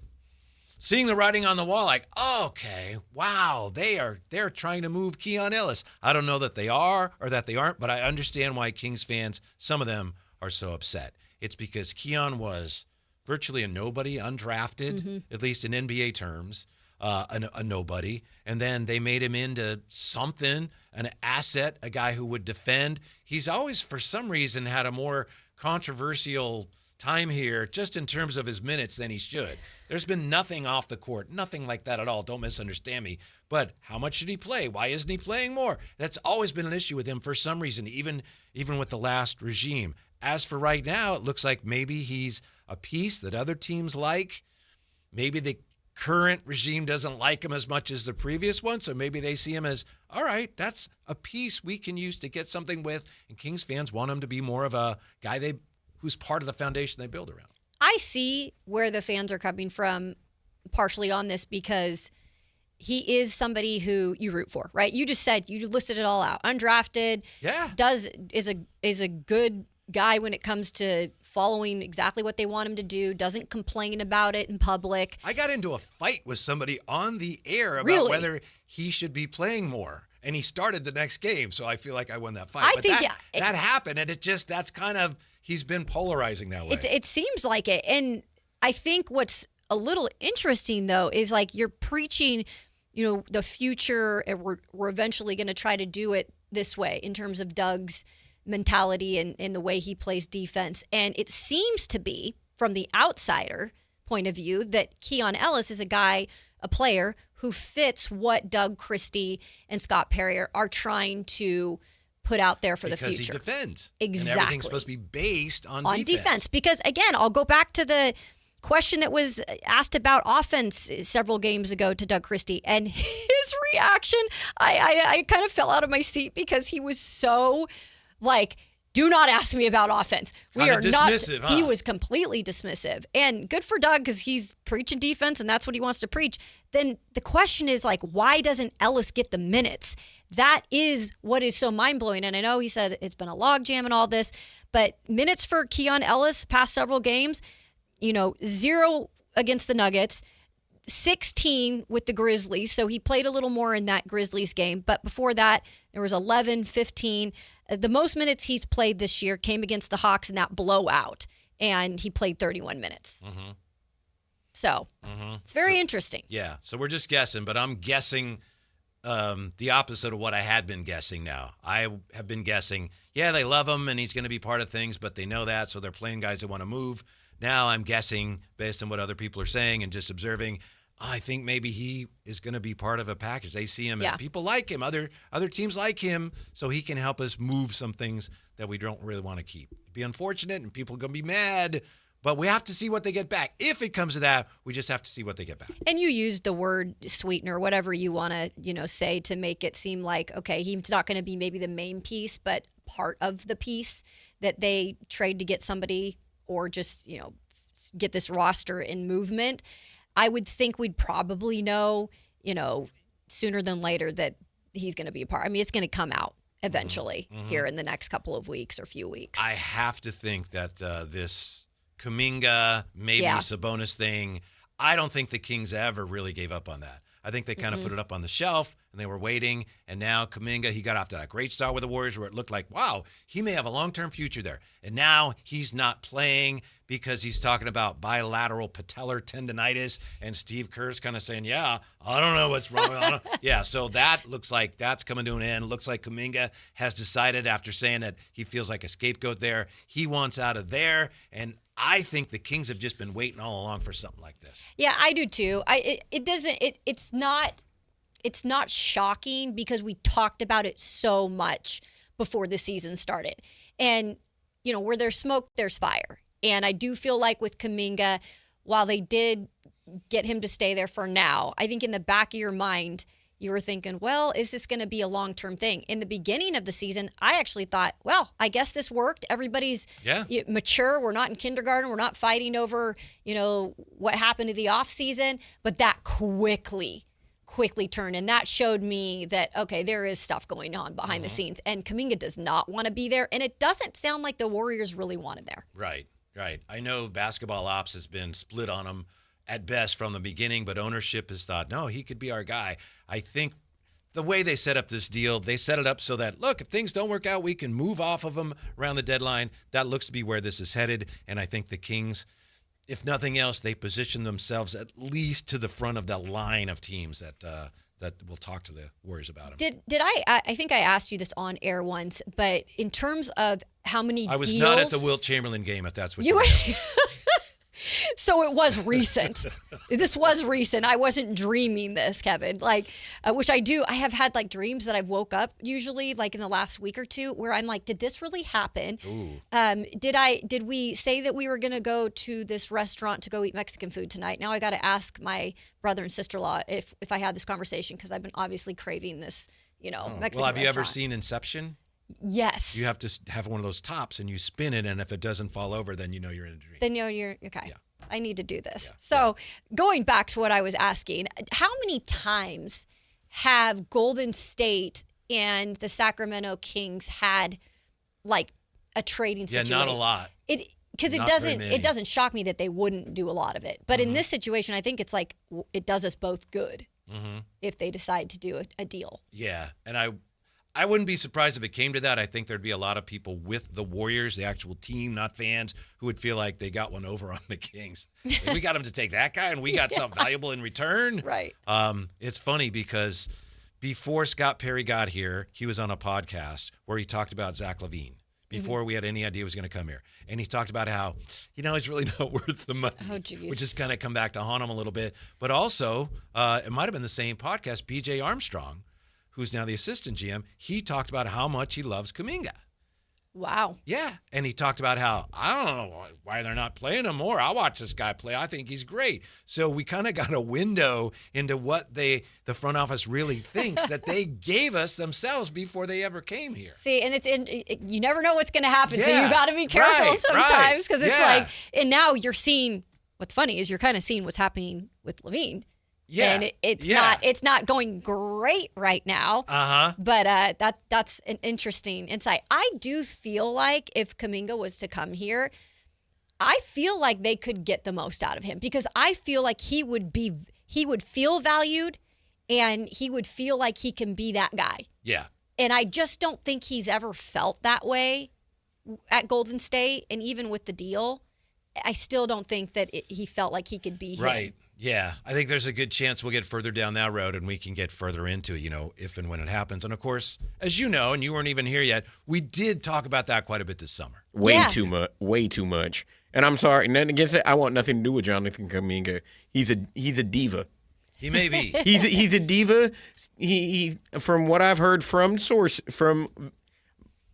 seeing the writing on the wall, like, oh, okay, wow, they're trying to move Keon Ellis. I don't know that they are or that they aren't, but I understand why Kings fans, some of them, are so upset. It's because Keon was virtually a nobody, undrafted, at least in NBA terms, a nobody, and then they made him into something, an asset, a guy who would defend. He's always, for some reason, had a more controversial time here just in terms of his minutes than he should. There's been nothing off the court, nothing like that at all. Don't misunderstand me. But how much should he play? Why isn't he playing more? That's always been an issue with him for some reason, even with the last regime. As for right now, it looks like maybe he's a piece that other teams like. Maybe the current regime doesn't like him as much as the previous one, so maybe they see him as, all right, that's a piece we can use to get something with, and Kings fans want him to be more of a guy who's part of the foundation they build around. I see where the fans are coming from partially on this because he is somebody who you root for, right? You just said, you listed it all out. Undrafted, is a good guy when it comes to following exactly what they want him to do, doesn't complain about it in public. I got into a fight with somebody on the air about whether he should be playing more. And he started the next game, so I feel like I won that fight. That happened, and that's kind of, he's been polarizing that way. It seems like it. And I think what's a little interesting, though, is like you're preaching, the future, and we're eventually going to try to do it this way in terms of Doug's mentality and the way he plays defense. And it seems to be, from the outsider point of view, that Keon Ellis is a player who fits what Doug Christie and Scott Perry are trying to put out there for the future. Because he defends. Exactly. And everything's supposed to be based on defense. Because, again, I'll go back to the question that was asked about offense several games ago to Doug Christie. And his reaction, I kind of fell out of my seat because he was so, do not ask me about offense. We are dismissive, not. He was completely dismissive, and good for Doug because he's preaching defense, and that's what he wants to preach. Then the question is why doesn't Ellis get the minutes? That is what is so mind blowing. And I know he said it's been a logjam and all this, but minutes for Keon Ellis past several games, 0 against the Nuggets, 16 with the Grizzlies. So he played a little more in that Grizzlies game, but before that there was 11, 15. The most minutes he's played this year came against the Hawks in that blowout, and he played 31 minutes. Mm-hmm. So it's very interesting. Yeah, so we're just guessing, but I'm guessing the opposite of what I had been guessing now. I have been guessing, they love him, and he's going to be part of things, but they know that, so they're playing guys that want to move. Now I'm guessing, based on what other people are saying and just observing, I think maybe he is going to be part of a package. They see him as people like him, other teams like him, so he can help us move some things that we don't really want to keep. It'd be unfortunate, and people are going to be mad, but we have to see what they get back. If it comes to that, we just have to see what they get back. And you used the word sweetener, whatever you want to, say to make it seem like, okay, he's not going to be maybe the main piece, but part of the piece that they trade to get somebody or just, get this roster in movement. I would think we'd probably know, sooner than later that he's going to be a part. I mean, it's going to come out eventually here in the next couple of weeks or few weeks. I have to think that this Kuminga, maybe Sabonis thing, I don't think the Kings ever really gave up on that. I think they kind of put it up on the shelf, and they were waiting. And now Kuminga, he got off to that great start with the Warriors where it looked like, wow, he may have a long-term future there. And now he's not playing because he's talking about bilateral patellar tendonitis. And Steve Kerr's kind of saying, I don't know what's wrong. So that looks like that's coming to an end. Looks like Kuminga has decided after saying that he feels like a scapegoat there. He wants out of there. And I think the Kings have just been waiting all along for something like this. Yeah, I do too. It's not shocking because we talked about it so much before the season started. And, where there's smoke, there's fire. And I do feel like with Kuminga, while they did get him to stay there for now, I think in the back of your mind, you were thinking, well, is this going to be a long-term thing? In the beginning of the season, I actually thought, well, I guess this worked. Everybody's mature. We're not in kindergarten. We're not fighting over, what happened to the offseason. But that quickly quickly turn. And that showed me that, okay, there is stuff going on behind the scenes. And Kuminga does not want to be there. And it doesn't sound like the Warriors really wanted there. Right. I know basketball ops has been split on him at best from the beginning, but ownership has thought, no, he could be our guy. I think the way they set up this deal, they set it up so that, look, if things don't work out, we can move off of him around the deadline. That looks to be where this is headed. And I think the Kings, if nothing else, they position themselves at least to the front of the line of teams that will talk to the Warriors about him. Did I think I asked you this on air once, but in terms of how many I was deals, not at the Wilt Chamberlain game, if that's what you you were. were. So it was recent. This was recent. I wasn't dreaming this, Kevin. Like, which I do. I have had like dreams that I've woke up usually like in the last week or two where I'm like, did this really happen? Did we say that we were going to go to this restaurant to go eat Mexican food tonight? Now I got to ask my brother and sister-in-law if I had this conversation because I've been obviously craving this, Mexican Well, have you ever restaurant. seen Inception? Yes. You have to have one of those tops and you spin it, and if it doesn't fall over, then you know you're in a dream. Then you're okay. Yeah. I need to do this. So going back to what I was asking, how many times have Golden State and the Sacramento Kings had like a trading situation? Yeah, not a lot. Because it doesn't shock me that they wouldn't do a lot of it. But in this situation, I think it's like it does us both good if they decide to do a deal. Yeah, and I wouldn't be surprised if it came to that. I think there'd be a lot of people with the Warriors, the actual team, not fans, who would feel like they got one over on the Kings. Like, we got them to take that guy, and we got something valuable in return. Right. It's funny because before Scott Perry got here, he was on a podcast where he talked about Zach LaVine before we had any idea he was going to come here. And he talked about how, he's really not worth the money, which has kind of come back to haunt him a little bit. But also, it might have been the same podcast, B.J. Armstrong, who's now the assistant GM, he talked about how much he loves Kuminga. Wow. Yeah. And he talked about how, I don't know why they're not playing him more. I'll watch this guy play. I think he's great. So we kind of got a window into what the front office really thinks that they gave us themselves before they ever came here. See, and you never know what's going to happen. So you got to be careful sometimes because it's like, and now you're seeing, what's funny is you're kind of seeing what's happening with LaVine. Yeah. And it's not going great right now. But that's an interesting insight. I do feel like if Kuminga was to come here, I feel like they could get the most out of him because I feel like he would feel valued and he would feel like he can be that guy. Yeah. And I just don't think he's ever felt that way at Golden State. And even with the deal, I still don't think that he felt like he could be here. Right. Yeah, I think there's a good chance we'll get further down that road and we can get further into, if and when it happens. And, of course, as you know, and you weren't even here yet, we did talk about that quite a bit this summer. Way too much. And I'm sorry, nothing against it. I want nothing to do with Jonathan Kuminga. He's a diva. He may be. He's a diva. He from what I've heard from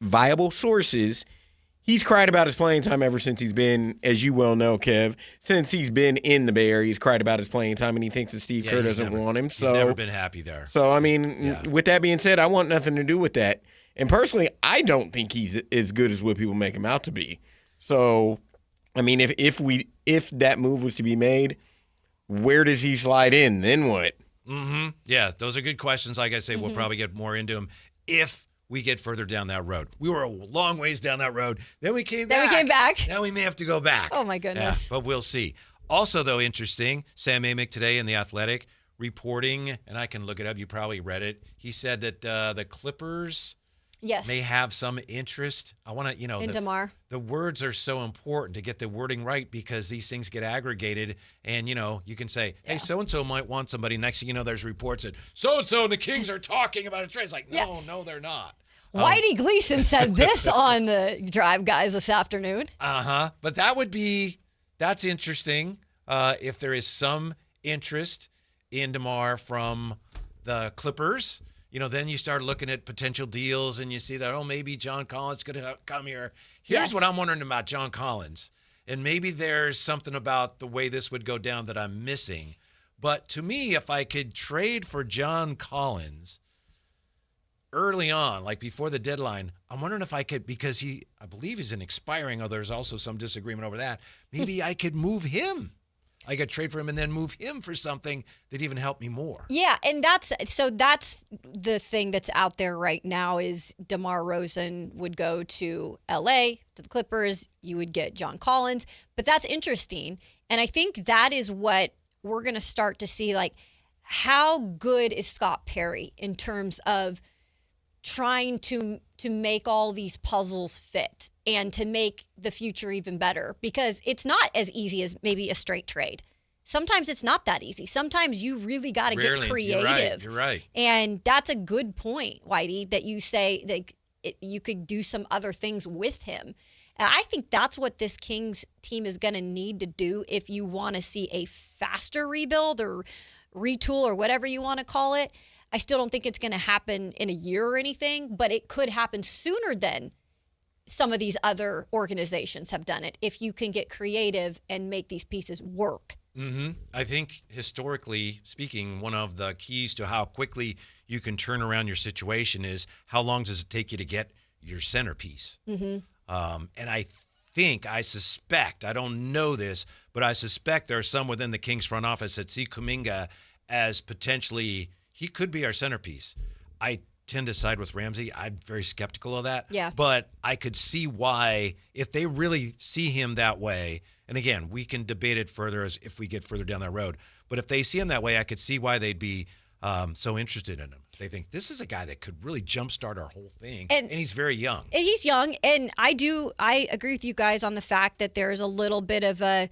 viable sources, he's cried about his playing time ever since he's been, as you well know, Kev, since he's been in the Bay Area. He's cried about his playing time, and he thinks that Steve Kerr doesn't want him. He's never been happy there. So, with that being said, I want nothing to do with that. And personally, I don't think he's as good as what people make him out to be. So, if that move was to be made, where does he slide in? Then what? Yeah, those are good questions. Like I say, we'll probably get more into them if we get further down that road. We were a long ways down that road. Then we came back. Now we may have to go back. Oh, my goodness. Yeah, but we'll see. Also, though, interesting, Sam Amick today in The Athletic reporting, and I can look it up. You probably read it. He said that the Clippers may have some interest. I want to, in DeMar. The words are so important to get the wording right because these things get aggregated. And, you can say, hey, so-and-so might want somebody. Next thing you know, there's reports that so-and-so and the Kings are talking about a trade. It's like, no, they're not. Whitey Gleason said this on the Drive Guys this afternoon. But that's interesting. If there is some interest in DeMar from the Clippers, then you start looking at potential deals and you see that, maybe John Collins could come here. Here's what I'm wondering about John Collins. And maybe there's something about the way this would go down that I'm missing. But to me, if I could trade for John Collins early on, like before the deadline, I'm wondering if I could, because I believe he's an expiring, although there's also some disagreement over that, maybe I could move him I could trade for him and then move him for something that even helped me more. Yeah, and that's the thing that's out there right now is DeMar Rosen would go to LA, to the Clippers, you would get John Collins, but that's interesting. And I think that is what we're going to start to see, like, how good is Scott Perry in terms of trying to make all these puzzles fit and to make the future even better, because it's not as easy as maybe a straight trade. Sometimes it's not that easy. Sometimes you really got to get creative. You're right. And that's a good point, Whitey, that you say that you could do some other things with him. And I think that's what this Kings team is going to need to do if you want to see a faster rebuild or retool or whatever you want to call it. I still don't think it's going to happen in a year or anything, but it could happen sooner than some of these other organizations have done it if you can get creative and make these pieces work. Mm-hmm. I think historically speaking, one of the keys to how quickly you can turn around your situation is how long does it take you to get your centerpiece? Mm-hmm. And I suspect, I don't know this, but I suspect there are some within the Kings front office that see Kuminga as potentially, he could be our centerpiece. I tend to side with Ramsey. I'm very skeptical of that. Yeah. But I could see why, if they really see him that way, and again, we can debate it further as if we get further down that road, but if they see him that way, I could see why they'd be so interested in him. They think this is a guy that could really jumpstart our whole thing, and he's very young. And he's young, and I agree with you guys on the fact that there's a little bit of a,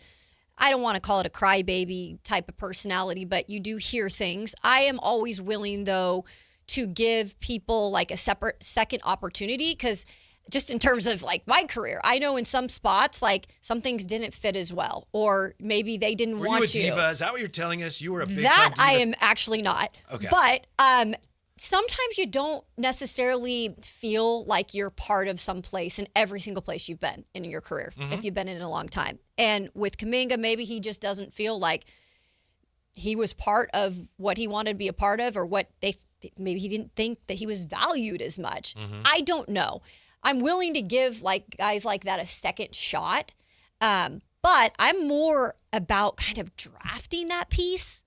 I don't want to call it a crybaby type of personality, but you do hear things. I am always willing, though, to give people like a separate second opportunity, because just in terms of like my career, I know in some spots, like some things didn't fit as well, or maybe they didn't want to. Were you a diva? Is that what you're telling us? You were a big that time diva? I am actually not. Okay. But sometimes you don't necessarily feel like you're part of some place in every single place you've been in your career, if you've been in it a long time. And with Kuminga, maybe he just doesn't feel like he was part of what he wanted to be a part of, or what maybe he didn't think that he was valued as much. I don't know. I'm willing to give like guys like that a second shot. But I'm more about kind of drafting that piece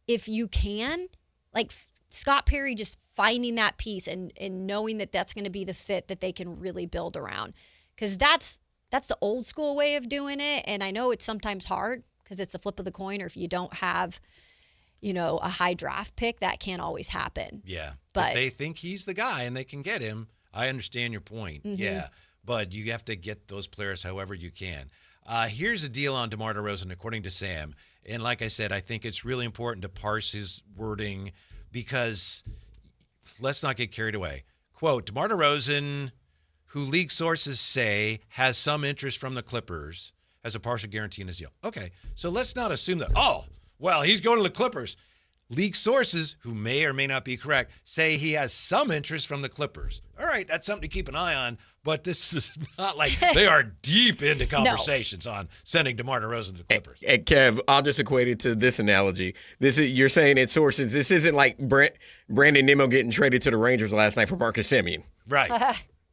if you can. Like Scott Perry just finding that piece and knowing that that's going to be the fit that they can really build around. Because that's the old school way of doing it. And I know it's sometimes hard because it's a flip of the coin, or if you don't have, a high draft pick, that can't always happen. Yeah. But if they think he's the guy and they can get him, I understand your point. Yeah. But you have to get those players however you can. Here's a deal on DeMar DeRozan, according to Sam. And like I said, I think it's really important to parse his wording, because let's not get carried away. Quote, DeMar DeRozan, who league sources say has some interest from the Clippers, has a partial guarantee in his deal. Okay, so let's not assume that, he's going to the Clippers. League sources, who may or may not be correct, say he has some interest from the Clippers. All right, that's something to keep an eye on, but this is not like they are deep into conversations on sending DeMar DeRozan to the Clippers. And Kev, I'll just equate it to this analogy. You're saying it's sources. This isn't like Brandon Nimmo getting traded to the Rangers last night for Marcus Semien. Right,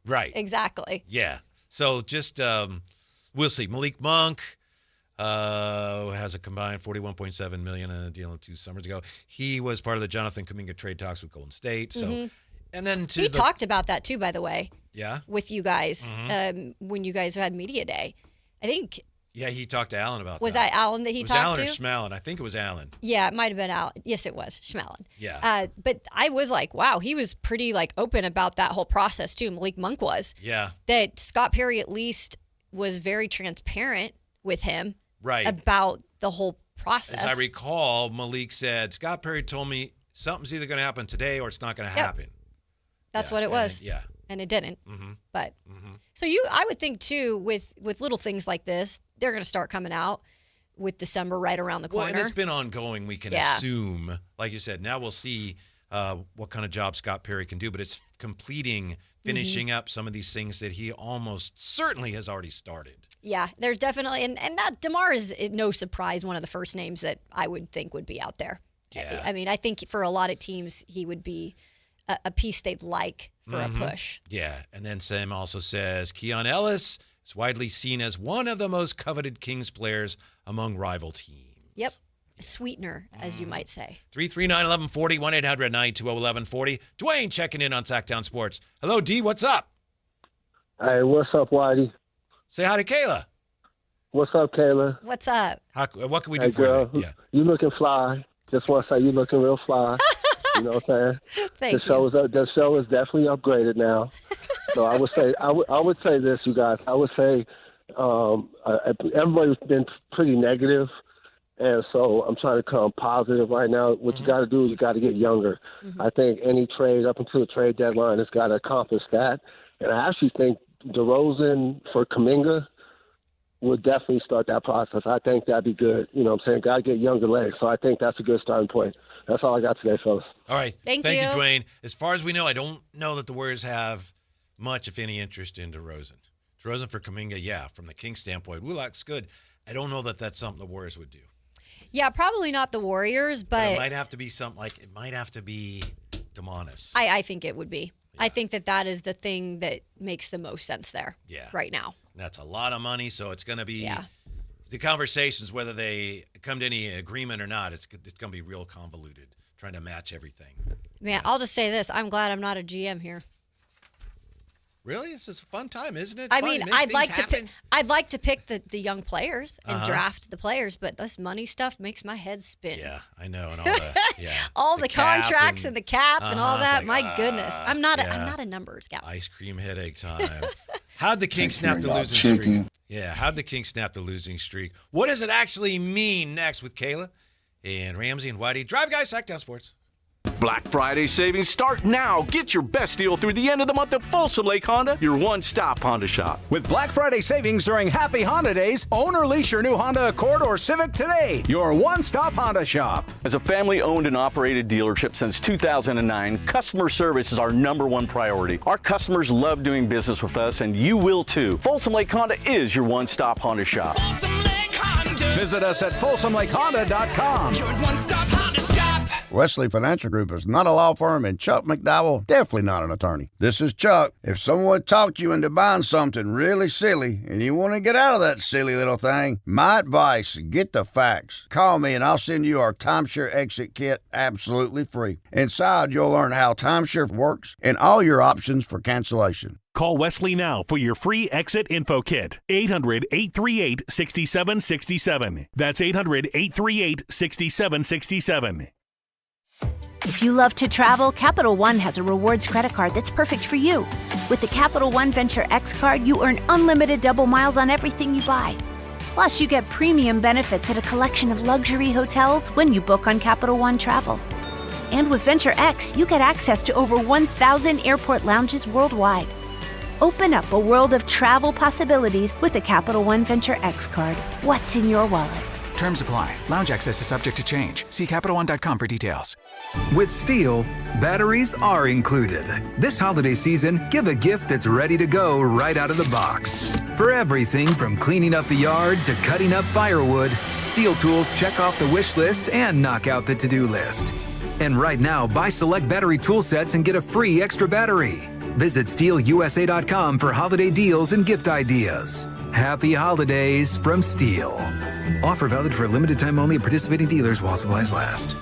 right. Exactly. Yeah. So just we'll see. Malik Monk has a combined $41.7 million in a deal 2 summers ago. He was part of the Jonathan Kuminga trade talks with Golden State. So, and then he talked about that too, by the way. Yeah. With you guys when you guys had media day, I think. Yeah, he talked to Alan about that. Was that Alan that he talked to? Was Alan or Schmallen? I think it was Alan. Yeah, it might have been Alan. Yes, it was Schmallen. Yeah. But I was like, wow, he was pretty like open about that whole process too. Malik Monk was. Yeah. That Scott Perry at least was very transparent with him. Right. About the whole process. As I recall, Malik said, Scott Perry told me something's either going to happen today or it's not going to happen. That's what it was. Yeah. And it didn't. But so I would think too, with little things like this, they're going to start coming out with December right around the corner. Well, and it's been ongoing. We can assume, like you said, now we'll see what kind of job Scott Perry can do, but it's finishing up some of these things that he almost certainly has already started. Yeah, there's definitely, and that DeMar is no surprise one of the first names that I would think would be out there. Yeah. I mean, I think for a lot of teams, he would be a piece they'd like for a push. Yeah, and then Sam also says Keon Ellis is widely seen as one of the most coveted Kings players among rival teams. Yep. A sweetener, as you might say. 339-1140, 1-800-920-1140. Dwayne checking in on Sactown Sports. Hello, D. What's up? Hey, what's up, Whitey? Say hi to Kayla. What's up, Kayla? What's up? What can we do Hey, for girl, you? Yeah. you looking fly. Just want to say you looking real fly. You know what I'm saying? Thank The show is definitely upgraded now. So I would say I would say this, you guys. I would say everybody's been pretty negative, and so I'm trying to come positive right now. What you got to do is you got to get younger. I think any trade up until the trade deadline has got to accomplish that. And I actually think DeRozan for Kuminga would definitely start that process. I think that'd be good. You know what I'm saying? Got to get younger legs. So I think that's a good starting point. That's all I got today, fellas. All right. Thank you, you, Dwayne. As far as we know, I don't know that the Warriors have much, if any, interest in DeRozan. DeRozan for Kuminga, yeah, from the Kings standpoint, looks good. I don't know that that's something the Warriors would do. Yeah, probably not the Warriors, but it might have to be something like it might have to be DeMonis. I think it would be. Yeah. I think that is the thing that makes the most sense there right now. That's a lot of money, so it's going to be the conversations, whether they come to any agreement or not, it's going to be real convoluted, trying to match everything. Man, I'll just say this. I'm glad I'm not a GM here. Really? This is a fun time, isn't it? I mean, I'd like to pick the young players and draft the players, but this money stuff makes my head spin. Yeah, I know, and all the all the contracts and the cap and all that. Like, my goodness, I'm not a numbers guy. Ice cream headache time. How'd the Kings snap the losing streak? Yeah, how'd the Kings snap the losing streak? What does it actually mean? Next with Kayla and Ramsey and Whitey. Drive Guys, Sactown Sports. Black Friday savings start now. Get your best deal through the end of the month at Folsom Lake Honda, your one-stop Honda shop. With Black Friday savings during Happy Honda Days, own or lease your new Honda Accord or Civic today. Your one-stop Honda shop. As a family-owned and operated dealership since 2009, customer service is our #1 priority. Our customers love doing business with us, and you will too. Folsom Lake Honda is your one-stop Honda shop. Folsom Lake Honda. Visit us at FolsomLakeHonda.com. Your one-stop Honda shop. Wesley Financial Group is not a law firm, and Chuck McDowell definitely not an attorney. This is Chuck. If someone talked you into buying something really silly and you want to get out of that silly little thing, my advice, get the facts. Call me and I'll send you our timeshare exit kit absolutely free. Inside, you'll learn how timeshare works and all your options for cancellation. Call Wesley now for your free exit info kit. 800-838-6767. That's 800-838-6767. If you love to travel, Capital One has a rewards credit card that's perfect for you. With the Capital One Venture X card, you earn unlimited double miles on everything you buy. Plus, you get premium benefits at a collection of luxury hotels when you book on Capital One Travel. And with Venture X, you get access to over 1,000 airport lounges worldwide. Open up a world of travel possibilities with the Capital One Venture X card. What's in your wallet? Terms apply. Lounge access is subject to change. See CapitalOne.com for details. With Steel, batteries are included. This holiday season, give a gift that's ready to go right out of the box. For everything from cleaning up the yard to cutting up firewood, Steel tools check off the wish list and knock out the to-do list. And right now, buy select battery tool sets and get a free extra battery. Visit SteelUSA.com for holiday deals and gift ideas. Happy holidays from Steel. Offer valid for a limited time only at participating dealers while supplies last.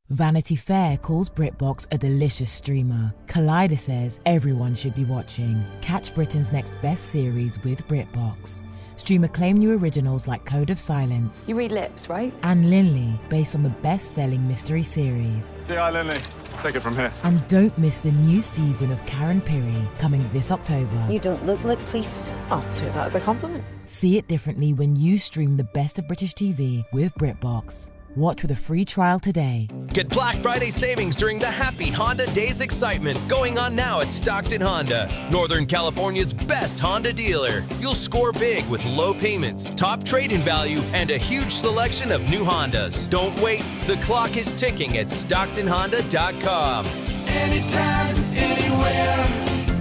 Vanity Fair calls BritBox a delicious streamer. Collider says everyone should be watching. Catch Britain's next best series with BritBox. Stream acclaimed new originals like Code of Silence. You read lips, right? And Linley, based on the best-selling mystery series. Say hi, Linley. Take it from here. And don't miss the new season of Karen Pirie, coming this October. You don't look like police. I'll take that as a compliment. See it differently when you stream the best of British TV with BritBox. Watch with a free trial today. Get Black Friday savings during the Happy Honda Days excitement going on now at Stockton Honda, Northern California's best Honda dealer. You'll score big with low payments, top trade-in value, and a huge selection of new Hondas. Don't wait. The clock is ticking at StocktonHonda.com. Anytime, anywhere,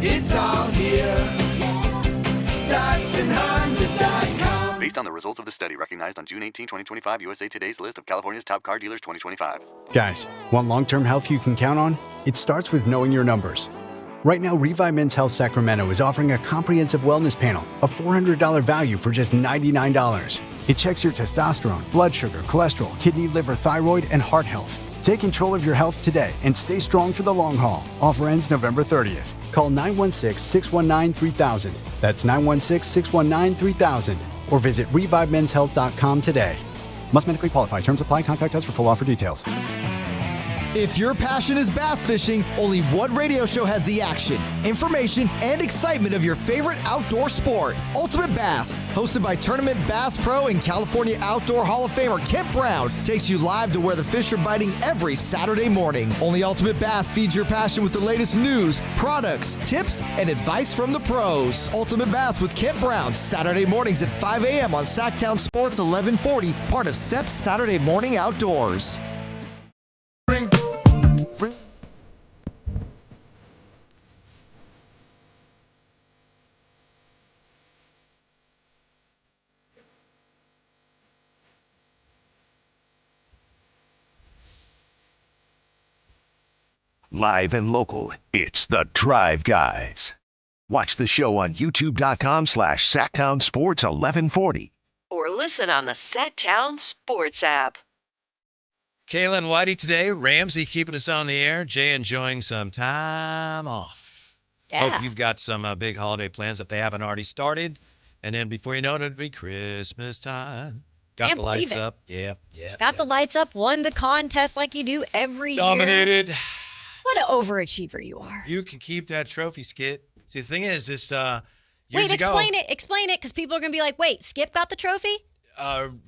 it's all here. StocktonHonda.com. Based on the results of the study recognized on June 18, 2025, USA Today's list of California's top car dealers 2025. Guys, want long-term health you can count on? It starts with knowing your numbers. Right now, Revive Men's Health Sacramento is offering a comprehensive wellness panel, a $400 value for just $99. It checks your testosterone, blood sugar, cholesterol, kidney, liver, thyroid, and heart health. Take control of your health today and stay strong for the long haul. Offer ends November 30th. Call 916-619-3000. That's 916-619-3000. Or visit ReviveMen'sHealth.com today. Must medically qualify. Terms apply. Contact us for full offer details. If your passion is bass fishing, only one radio show has the action, information, and excitement of your favorite outdoor sport. Ultimate Bass, hosted by Tournament Bass Pro and California Outdoor Hall of Famer Kent Brown, takes you live to where the fish are biting every Saturday morning. Only Ultimate Bass feeds your passion with the latest news, products, tips, and advice from the pros. Ultimate Bass with Kent Brown, Saturday mornings at 5 a.m. on Sactown Sports 1140, part of SEP's Saturday Morning Outdoors. Live and local, it's the Drive Guys. Watch the show on youtube.com/Sactown Sports 1140. Or listen on the Sactown Sports app. Kayla and Whitey today. Ramsey keeping us on the air. Jay enjoying some time off. Yeah. Hope you've got some big holiday plans if they haven't already started. And then before you know it, it'll be Christmas time. Got Can't the lights believe it. up. Yeah, yeah. Got the lights up, won the contest like you do every year. Dominated. What an overachiever you are. You can keep that trophy, Skip. See, the thing is, this years Wait, ago, explain it, because people are going to be like, wait, Skip got the trophy?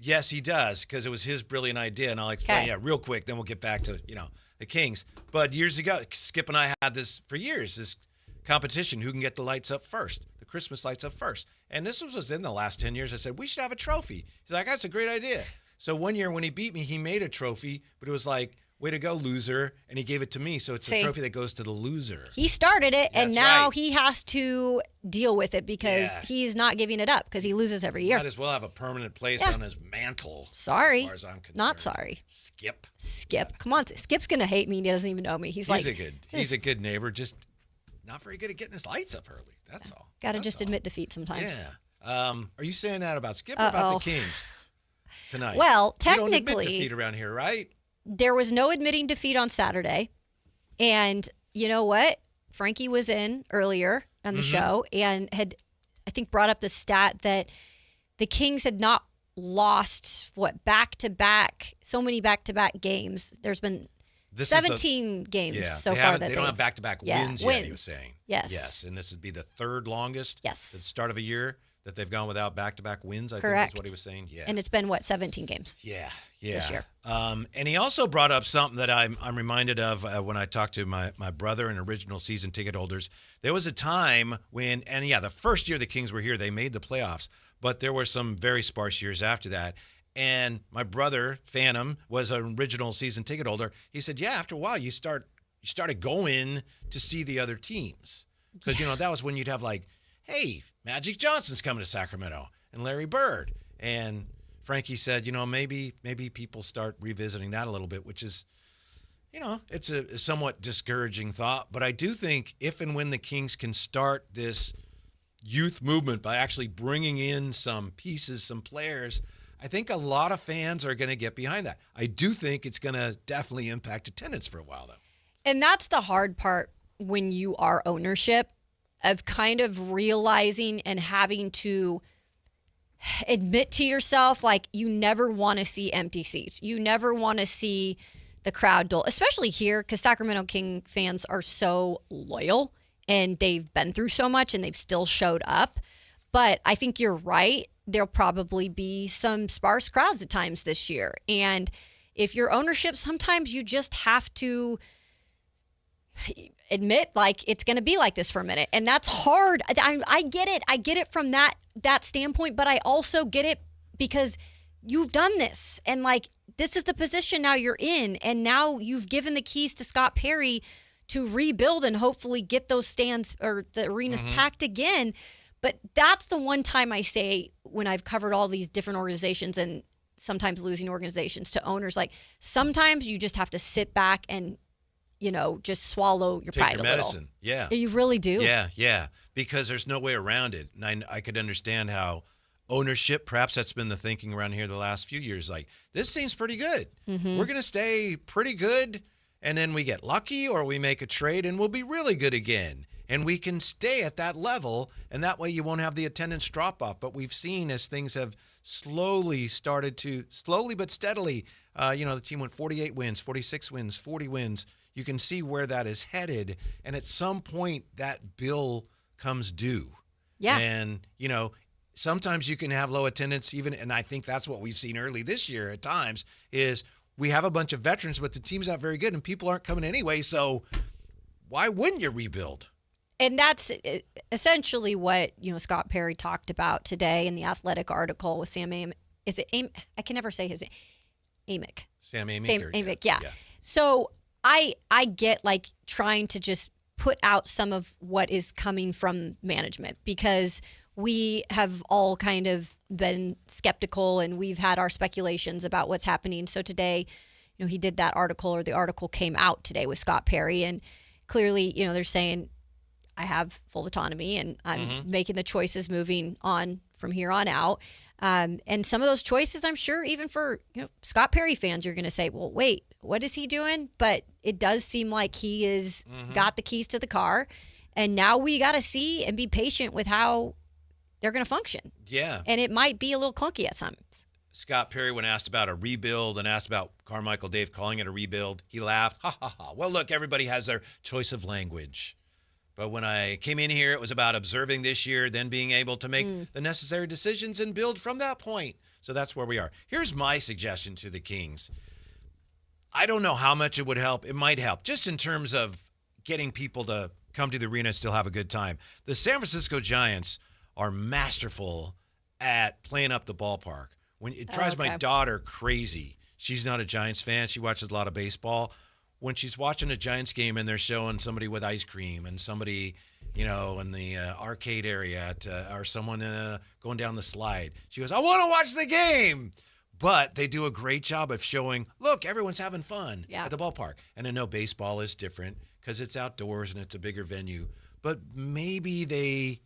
yes, he does, because it was his brilliant idea, and I'll explain real quick, then we'll get back to, the Kings. But years ago, Skip and I had this for years, this competition, who can get the lights up first, the Christmas lights up first. And this was in the last 10 years. I said, we should have a trophy. He's like, that's a great idea. So one year when he beat me, he made a trophy, but it was like, way to go, loser, and he gave it to me. So it's a trophy that goes to the loser. He started it, and That's now right. he has to deal with it because he's not giving it up because he loses every year. Might as well have a permanent place on his mantle. Sorry. As far as I'm concerned. Not sorry. Skip. Come on. Skip's going to hate me. He doesn't even know me. He's a good neighbor, just not very good at getting his lights up early. That's all. Got to just admit defeat sometimes. Yeah. Are you saying that about Skip or about the Kings tonight? Well, you don't technically, admit defeat around here, right? There was no admitting defeat on Saturday. And you know what? Frankie was in earlier on the show and had, I think, brought up the stat that the Kings had not lost, back-to-back, so many back-to-back games. There's been 17 games so far. They don't have back-to-back wins yet, he was saying. Yes. And this would be the third longest at the start of a year that they've gone without back-to-back wins, I think is what he was saying. Yeah. And it's been, 17 games? Yeah. This year. And he also brought up something that I'm reminded of when I talked to my brother and original season ticket holders. There was a time when, the first year the Kings were here, they made the playoffs, but there were some very sparse years after that. And my brother, Phantom, was an original season ticket holder. He said, after a while, you started going to see the other teams. Because, that was when you'd have hey, Magic Johnson's coming to Sacramento and Larry Bird. And Frankie said, maybe people start revisiting that a little bit, which is, it's a somewhat discouraging thought. But I do think if and when the Kings can start this youth movement by actually bringing in some pieces, some players, I think a lot of fans are going to get behind that. I do think it's going to definitely impact attendance for a while, though. And that's the hard part when you are ownership, of kind of realizing and having to admit to yourself, you never want to see empty seats. You never want to see the crowd dull, especially here, because Sacramento King fans are so loyal and they've been through so much and they've still showed up. But I think you're right. There'll probably be some sparse crowds at times this year. And if you're ownership, sometimes you just have to admit it's going to be like this for a minute. And that's hard. I get it. I get it from that standpoint, but I also get it because you've done this and this is the position now you're in. And now you've given the keys to Scott Perry to rebuild and hopefully get those stands or the arenas packed again. But that's the one time I say, when I've covered all these different organizations and sometimes losing organizations to owners, sometimes you just have to sit back and just swallow your pride a medicine. little. Yeah. You really do. Yeah. Because there's no way around it. And I could understand how ownership, perhaps that's been the thinking around here the last few years. Like, this seems pretty good. Mm-hmm. We're going to stay pretty good, and then we get lucky or we make a trade and we'll be really good again. And we can stay at that level, and that way you won't have the attendance drop off. But we've seen as things have slowly but steadily, the team went 48 wins, 46 wins, 40 wins. You can see where that is headed. And at some point, that bill comes due. Yeah. And, sometimes you can have low attendance even, and I think that's what we've seen early this year at times, is we have a bunch of veterans, but the team's not very good, and people aren't coming anyway, so why wouldn't you rebuild? And that's essentially what, Scott Perry talked about today in the Athletic article with Sam Amick. Is it Amick? I can never say his name. Amick. Sam Amick. Sam Amick, yeah. So I get like trying to just put out some of what is coming from management, because we have all kind of been skeptical and we've had our speculations about what's happening. So today, he did that article, or the article came out today with Scott Perry, and clearly, they're saying, I have full autonomy and I'm making the choices moving on from here on out. And some of those choices, I'm sure, even for Scott Perry fans, you're going to say, well, wait, what is he doing? But it does seem like he is got the keys to the car. And now we got to see and be patient with how they're going to function. Yeah. And it might be a little clunky at times. Scott Perry, when asked about a rebuild and asked about Carmichael Dave calling it a rebuild, he laughed. Ha, ha, ha. Well, look, everybody has their choice of language. But when I came in here, it was about observing this year, then being able to make the necessary decisions and build from that point. So that's where we are. Here's my suggestion to the Kings. I don't know how much it would help. It might help, just in terms of getting people to come to the arena and still have a good time. The San Francisco Giants are masterful at playing up the ballpark. When it drives my daughter crazy. She's not a Giants fan. She watches a lot of baseball. When she's watching a Giants game and they're showing somebody with ice cream and somebody, in the arcade area or someone going down the slide, she goes, I want to watch the game. But they do a great job of showing, look, everyone's having fun at the ballpark. And I know baseball is different because it's outdoors and it's a bigger venue. But maybe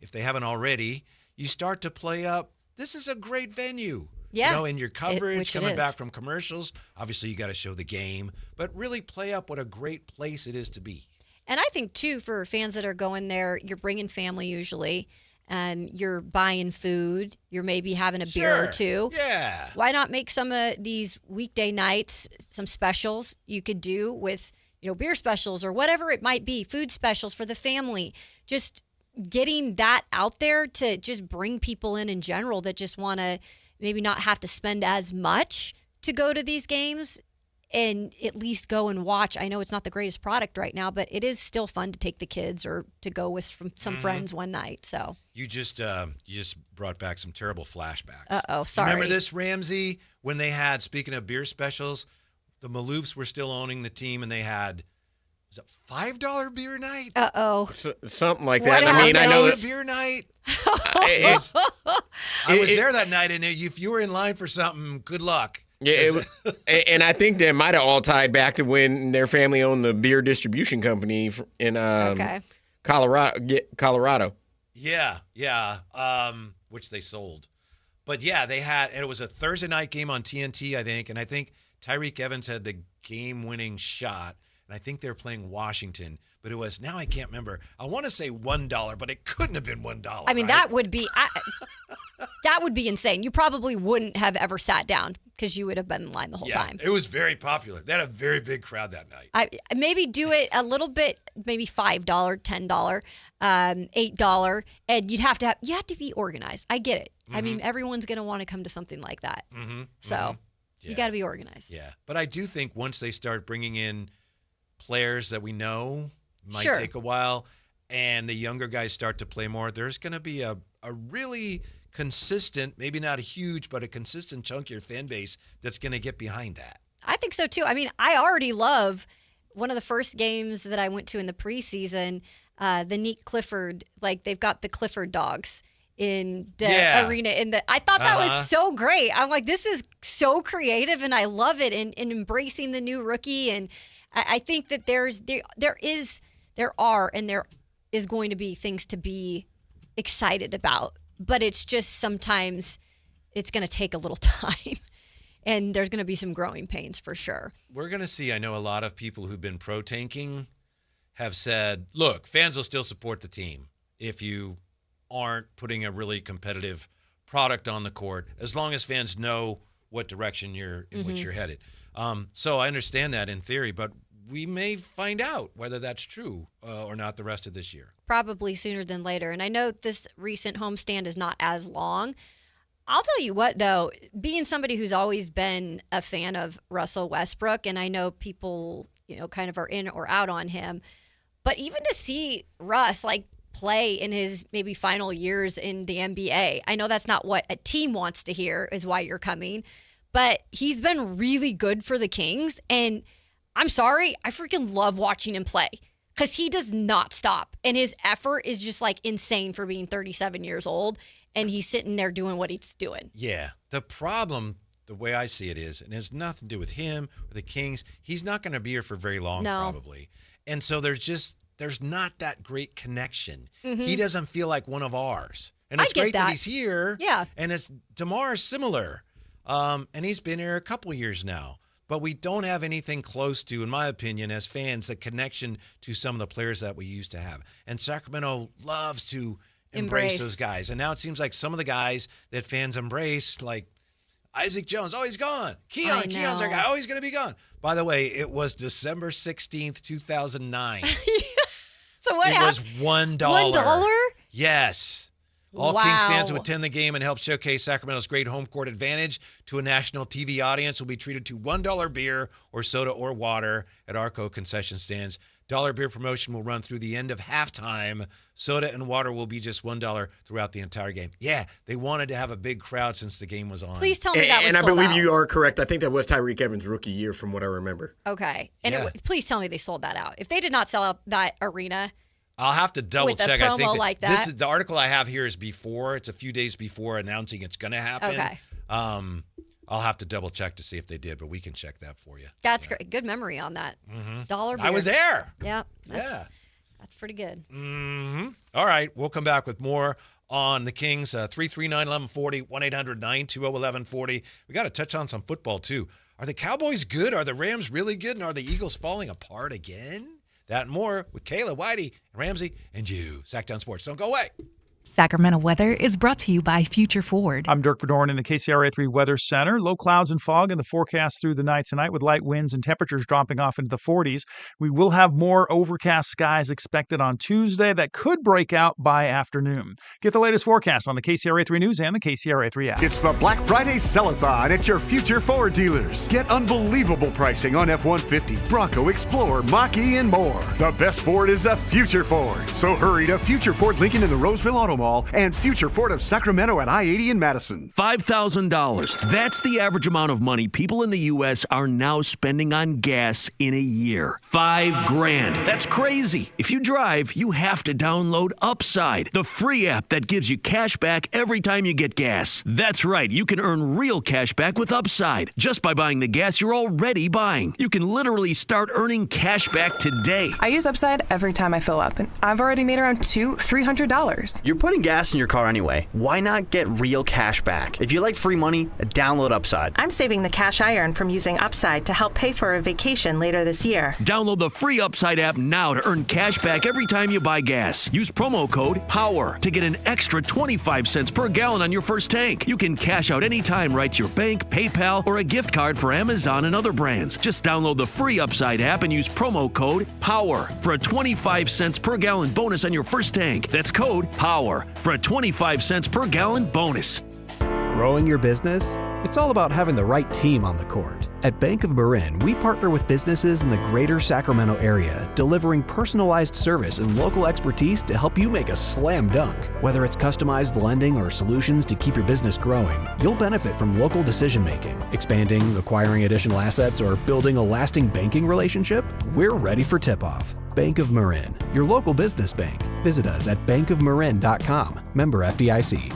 if they haven't already, you start to play up, this is a great venue. Yeah. In your coverage, coming back from commercials, obviously you got to show the game, but really play up what a great place it is to be. And I think, too, for fans that are going there, you're bringing family usually, and you're buying food. You're maybe having a beer or two. Yeah. Why not make some of these weekday nights some specials you could do with, beer specials or whatever it might be, food specials for the family. Just getting that out there to just bring people in general that just want to maybe not have to spend as much to go to these games and at least go and watch. I know it's not the greatest product right now, but it is still fun to take the kids or to go with some friends one night. So you just brought back some terrible flashbacks. Uh-oh, sorry. Remember this, Ramsey, when they had, speaking of beer specials, the Maloofs were still owning the team, and they had, was it $5 beer night? Uh-oh. Something like that. I know that beer night. I was there that night, and if you were in line for something, good luck. Yeah, and I think that might have all tied back to when their family owned the beer distribution company in Colorado. Yeah, which they sold. But yeah, they had, and it was a Thursday night game on TNT, I think, and I think Tyreek Evans had the game-winning shot, and I think they were playing Washington. But it was, now I can't remember. I want to say $1, but it couldn't have been $1. I mean, right? that would be insane. You probably wouldn't have ever sat down because you would have been in line the whole time. It was very popular. They had a very big crowd that night. Maybe do it a little bit, maybe $5, $10, $8, and you have to be organized. I get it. I mean, everyone's going to want to come to something like that. So you got to be organized. Yeah, but I do think once they start bringing in players that we know, might take a while, and the younger guys start to play more, there's going to be a really consistent, maybe not a huge, but a consistent chunk of your fan base that's going to get behind that. I think so, too. I mean, I already love one of the first games that I went to in the preseason, the Neat Clifford, like they've got the Clifford dogs in the arena. I thought that was so great. I'm like, this is so creative, and I love it, and embracing the new rookie. And I think that there is going to be things to be excited about, but it's just sometimes it's going to take a little time. And there's going to be some growing pains for sure. We're going to see, I know a lot of people who've been pro-tanking have said, look, fans will still support the team if you aren't putting a really competitive product on the court, as long as fans know what direction which you're headed. So I understand that in theory, but we may find out whether that's true or not the rest of this year. Probably sooner than later. And I know this recent homestand is not as long. I'll tell you what, though, being somebody who's always been a fan of Russell Westbrook, and I know people, kind of are in or out on him, but even to see Russ, play in his maybe final years in the NBA, I know that's not what a team wants to hear is why you're coming, but he's been really good for the Kings, and I'm sorry, I freaking love watching him play because he does not stop. And his effort is just insane for being 37 years old. And he's sitting there doing what he's doing. Yeah. The problem, the way I see it is, and it has nothing to do with him or the Kings, he's not going to be here for very long probably. And so there's not that great connection. Mm-hmm. He doesn't feel like one of ours. And it's great that he's here. Yeah. And DeMar's similar. And he's been here a couple years now. But we don't have anything close to, in my opinion, as fans, the connection to some of the players that we used to have. And Sacramento loves to embrace those guys. And now it seems like some of the guys that fans embrace, like Isaac Jones, he's gone. Keon's our guy. He's going to be gone. By the way, it was December 16th, 2009. So what happened? It was $1. $1? Yes. All Kings fans who attend the game and help showcase Sacramento's great home court advantage to a national TV audience will be treated to $1 beer or soda or water at Arco concession stands. $1 beer promotion will run through the end of halftime. Soda and water will be just $1 throughout the entire game. Yeah, they wanted to have a big crowd since the game was on. Please tell me that was sold out. And I believe you are correct. I think that was Tyreek Evans' rookie year from what I remember. Okay. And please tell me they sold that out. If they did not sell out that arena... I'll have to double check. I think like that. This is the article I have here is before. It's a few days before announcing it's going to happen. Okay. I'll have to double check to see if they did, but we can check that for you. That's great. Good memory on that. Mm-hmm. $1 beer. I was there. Yeah. That's pretty good. Mm-hmm. All right. We'll come back with more on the Kings. 339-1140, 1-800-920-1140. We got to touch on some football, too. Are the Cowboys good? Are the Rams really good? And are the Eagles falling apart again? That and more with Kayla, Whitey, and Ramsey, and you. Sactown Sports. Don't go away. Sacramento weather is brought to you by Future Ford. I'm Dirk Verdorn in the KCRA 3 Weather Center. Low clouds and fog in the forecast through the night tonight with light winds and temperatures dropping off into the 40s. We will have more overcast skies expected on Tuesday that could break out by afternoon. Get the latest forecast on the KCRA 3 News and the KCRA 3 app. It's the Black Friday Sell-a-thon at your Future Ford dealers. Get unbelievable pricing on F-150, Bronco, Explorer, Mach-E, and more. The best Ford is a Future Ford. So hurry to Future Ford Lincoln in the Roseville Auto Mall and Future Ford of Sacramento at I-80 in Madison. $5,000. That's the average amount of money people in the U.S. are now spending on gas in a year. $5,000. That's crazy. If you drive, you have to download Upside, the free app that gives you cash back every time you get gas. That's right. You can earn real cash back with Upside just by buying the gas you're already buying. You can literally start earning cash back today. I use Upside every time I fill up, and I've already made around $200-$300. You're putting gas in your car anyway. Why not get real cash back? If you like free money, download Upside. I'm saving the cash I earn from using Upside to help pay for a vacation later this year. Download the free Upside app now to earn cash back every time you buy gas. Use promo code POWER to get an extra 25 cents per gallon on your first tank. You can cash out anytime right to your bank, PayPal, or a gift card for Amazon and other brands. Just download the free Upside app and use promo code POWER for a 25 cents per gallon bonus on your first tank. That's code POWER for a 25 cents per gallon bonus. Growing your business? It's all about having the right team on the court. At Bank of Marin, we partner with businesses in the greater Sacramento area, delivering personalized service and local expertise to help you make a slam dunk. Whether it's customized lending or solutions to keep your business growing, you'll benefit from local decision making, expanding, acquiring additional assets, or building a lasting banking relationship. We're ready for tip-off. Bank of Marin, your local business bank. Visit us at bankofmarin.com. Member FDIC.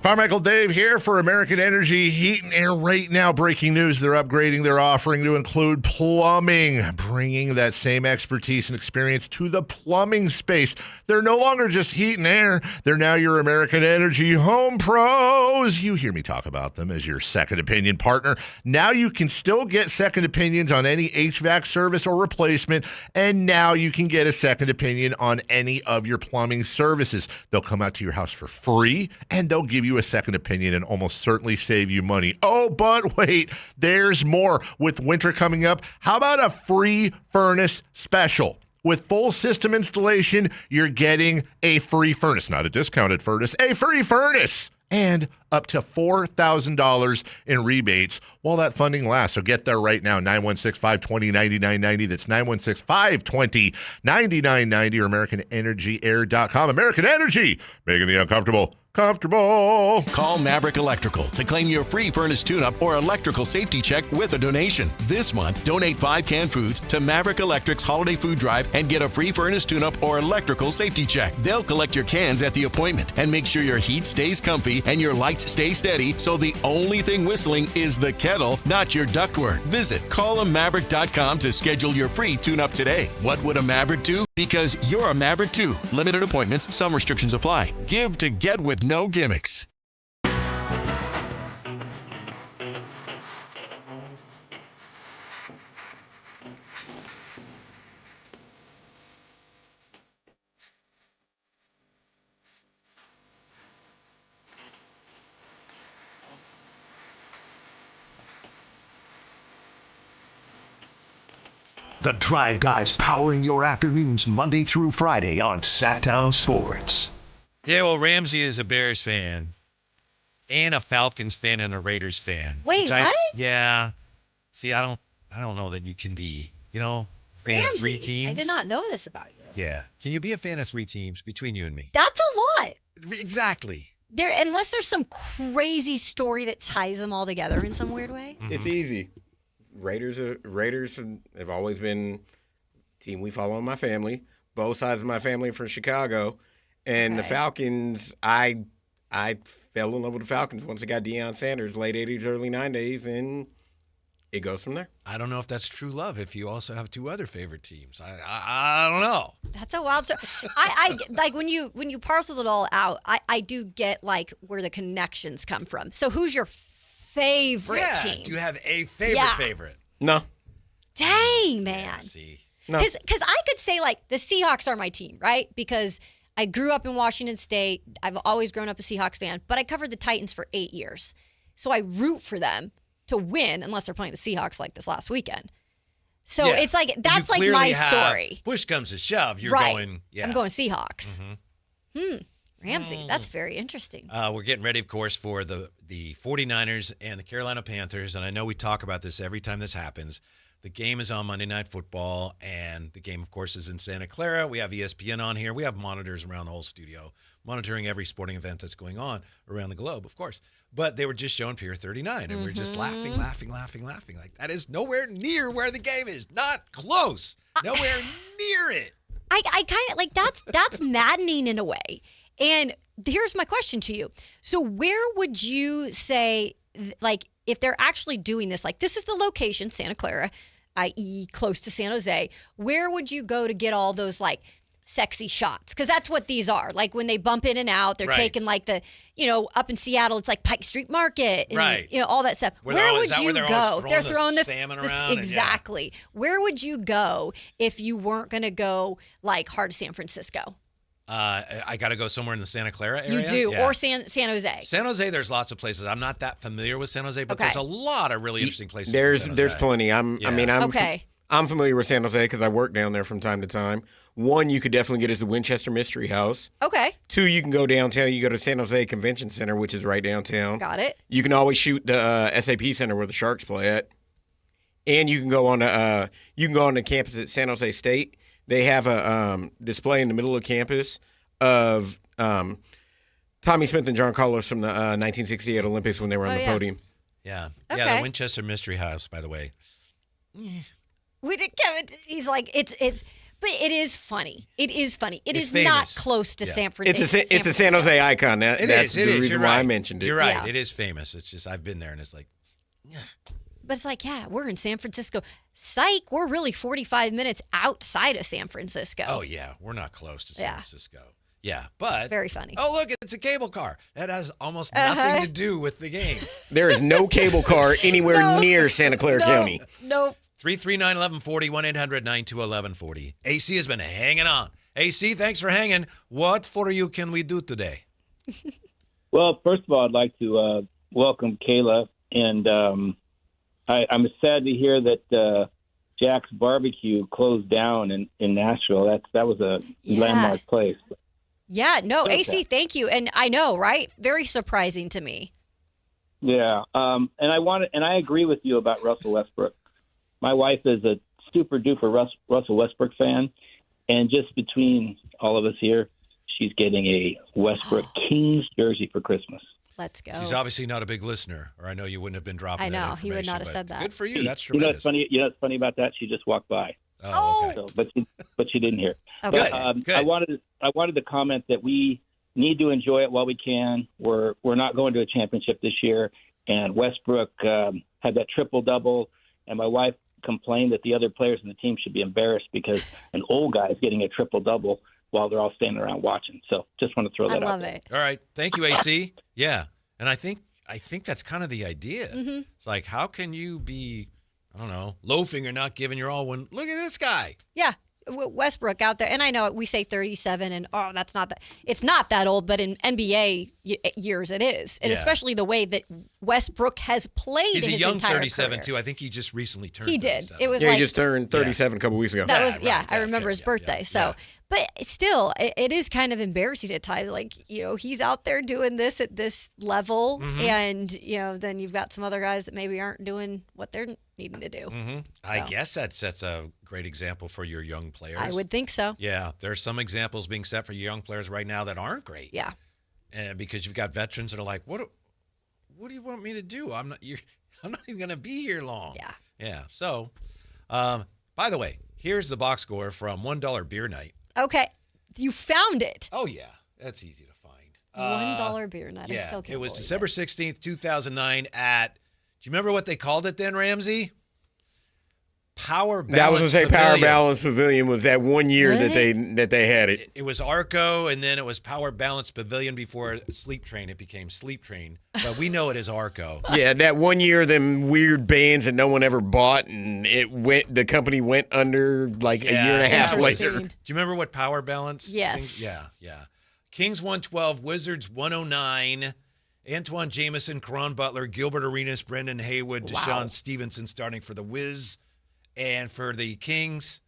Carmichael Dave here for American Energy Heat and Air. Right now, breaking news, they're upgrading their offering to include plumbing, bringing that same expertise and experience to the plumbing space. They're no longer just heat and air. They're now your American Energy home pros. You hear me talk about them as your second opinion partner. Now you can still get second opinions on any HVAC service or replacement, and now you can get a second opinion on any of your plumbing services. They'll come out to your house for free, and they'll give you a second opinion and almost certainly save you money. Oh, but wait, there's more. With winter coming up, how about a free furnace special? With full system installation, you're getting a free furnace, not a discounted furnace, a free furnace, and up to $4,000 in rebates while that funding lasts. So get there right now, 916-520-9990. That's 916-520-9990 or AmericanEnergyAir.com. American Energy, making the uncomfortable comfortable. Call Maverick Electrical to claim your free furnace tune-up or electrical safety check with a donation. This month, donate 5 canned foods to Maverick Electric's Holiday Food Drive and get a free furnace tune-up or electrical safety check. They'll collect your cans at the appointment and make sure your heat stays comfy and your lights stay steady, so the only thing whistling is the kettle, not your ductwork. Visit callaMaverick.com to schedule your free tune-up today. What would a Maverick do? Because you're a Maverick too. Limited appointments, some restrictions apply. Give to get with no gimmicks. The Drive Guys powering your afternoons Monday through Friday on Sactown Sports. Yeah, well, Ramsey is a Bears fan and a Falcons fan and a Raiders fan. Wait, what? Yeah. See, I don't know that you can be, fan of 3 teams. I did not know this about you. Yeah. Can you be a fan of 3 teams between you and me? That's a lot. Exactly. Unless there's some crazy story that ties them all together in some weird way. Mm-hmm. It's easy. Raiders have always been a team we follow in my family. Both sides of my family are from Chicago. And the Falcons, I fell in love with the Falcons once I got Deion Sanders, late 80s, early 90s, and it goes from there. I don't know if that's true love if you also have 2 other favorite teams. I don't know. That's a wild story. I like when you parcel it all out, I do get like where the connections come from. So who's your favorite team? Do you have a favorite? No. Dang, man. Yeah, see. No. Because I could say like the Seahawks are my team, right? Because I grew up in Washington State. I've always grown up a Seahawks fan, but I covered the Titans for 8 years. So I root for them to win unless they're playing the Seahawks like this last weekend. So it's like, that's like my story. Push comes to shove. You're going, I'm going Seahawks. Ramsey, that's very interesting. We're getting ready, of course, for the 49ers and the Carolina Panthers. And I know we talk about this every time this happens. The game is on Monday Night Football, and the game, of course, is in Santa Clara. We have ESPN on here. We have monitors around the whole studio, monitoring every sporting event that's going on around the globe, of course. But they were just showing Pier 39, and we were just laughing. Like, that is nowhere near where the game is. Not close. Nowhere near it. I kind of, like, that's maddening in a way. And here's my question to you. So where would you say, like, if they're actually doing this, like, this is the location, Santa Clara, i.e. close to San Jose, where would you go to get all those, like, sexy shots? Because that's what these are. Like, when they bump in and out, they're taking, like, the, up in Seattle, it's like Pike Street Market and, all that stuff. Where would you go? They're throwing the salmon around. Exactly. Where would you go if you weren't going to go, like, hard to San Francisco? I got to go somewhere in the Santa Clara area. You do, or San Jose. San Jose, there's lots of places. I'm not that familiar with San Jose, but there's a lot of really interesting places. There's plenty. I'm familiar with San Jose because I work down there from time to time. One, you could definitely get is the Winchester Mystery House. Okay. 2, you can go downtown. You go to San Jose Convention Center, which is right downtown. Got it. You can always shoot the SAP Center where the Sharks play at, and you can go on the campus at San Jose State. They have a display in the middle of campus of Tommy Smith and John Carlos from the 1968 Olympics when they were on the podium. Yeah. Okay. Yeah, the Winchester Mystery House, by the way. Kevin, he's like, it's But it is funny. It is funny. It's It's not famous. close to Yeah. San Francisco. It's a San Jose icon. That's the reason You're why right. I mentioned it. You're right. Yeah. It is famous. It's just I've been there, and it's like, But it's like, yeah, we're in San Francisco. Psych, we're really 45 minutes outside of San Francisco. oh yeah, we're not close to San Yeah. Francisco. Yeah, but Very funny. Oh look, it's a cable car. That has almost Uh-huh. nothing to do with the game. There is no cable car anywhere near Santa Clara County. Nope. 339-1140, 1-800-921-1140. AC has been hanging on. AC, thanks for hanging. What for you can we do today? Well, first of all, I'd like to welcome Kayla, and I'm sad to hear that Jack's Barbecue closed down in Nashville. That was a landmark place. Yeah, no, Okay. AC, thank you. And I know, right? Very surprising to me. Yeah, and I agree with you about Russell Westbrook. My wife is a super duper Russell Westbrook fan, and just between all of us here, she's getting a Westbrook Kings jersey for Christmas. Let's go. She's obviously not a big listener, or I know you wouldn't have been dropping I know, that he would not have information, said but that. Good for you. That's You know tremendous. what's funny about that? She just walked by. Oh, okay. So, but she didn't hear. Okay. But, Good. I wanted to comment that we need to enjoy it while we can. We're not going to a championship this year, and Westbrook had that triple double, and my wife complained that the other players in the team should be embarrassed because an old guy is getting a triple double while they're all standing around watching. So just want to throw that out there. All right. Thank you, AC. Yeah. And I think that's kind of the idea. Mhm. It's like, how can you be, I don't know, loafing or not giving your all when, look at this guy. Yeah. Westbrook out there, and I know we say 37, and that's not that. It's not that old, but in NBA years, it is, and Yeah. especially the way that Westbrook has played. He's a his young entire 37, career. too. I think he just recently turned He did. 37. It was Yeah, like he just turned 37 a couple weeks ago. that was I remember his birthday. So, but still, it is kind of embarrassing at times. Like he's out there doing this at this level, Mhm. and then you've got some other guys that maybe aren't doing what they're needing to do. Mm-hmm. I guess that sets a great example for your young players. I would think so. Yeah, there's some examples being set for your young players right now that aren't great. Yeah. Because you've got veterans that are like, what do you want me to do? I'm not even going to be here long. Yeah. Yeah. So, by the way, here's the box score from $1 Beer Night. Okay, you found it. Oh yeah, that's easy to find. $1 beer night. I Yeah, still can't it was believe December 16th, 2009 at, do you remember what they called it then, Ramsey? Power Balance That was to say Power Pavilion. Balance Pavilion was that one year that they had it. It was Arco, and then it was Power Balance Pavilion before Sleep Train. It became Sleep Train, but we know it as Arco. Yeah, that one year, them weird bands that no one ever bought, and the company went under like a year and a half later. Do you remember what Power Balance? Yes. Yeah. Kings 112, Wizards 109. Antoine Jameson, Caron Butler, Gilbert Arenas, Brendan Haywood, Deshaun Stevenson starting for the Wiz. And for the Kings,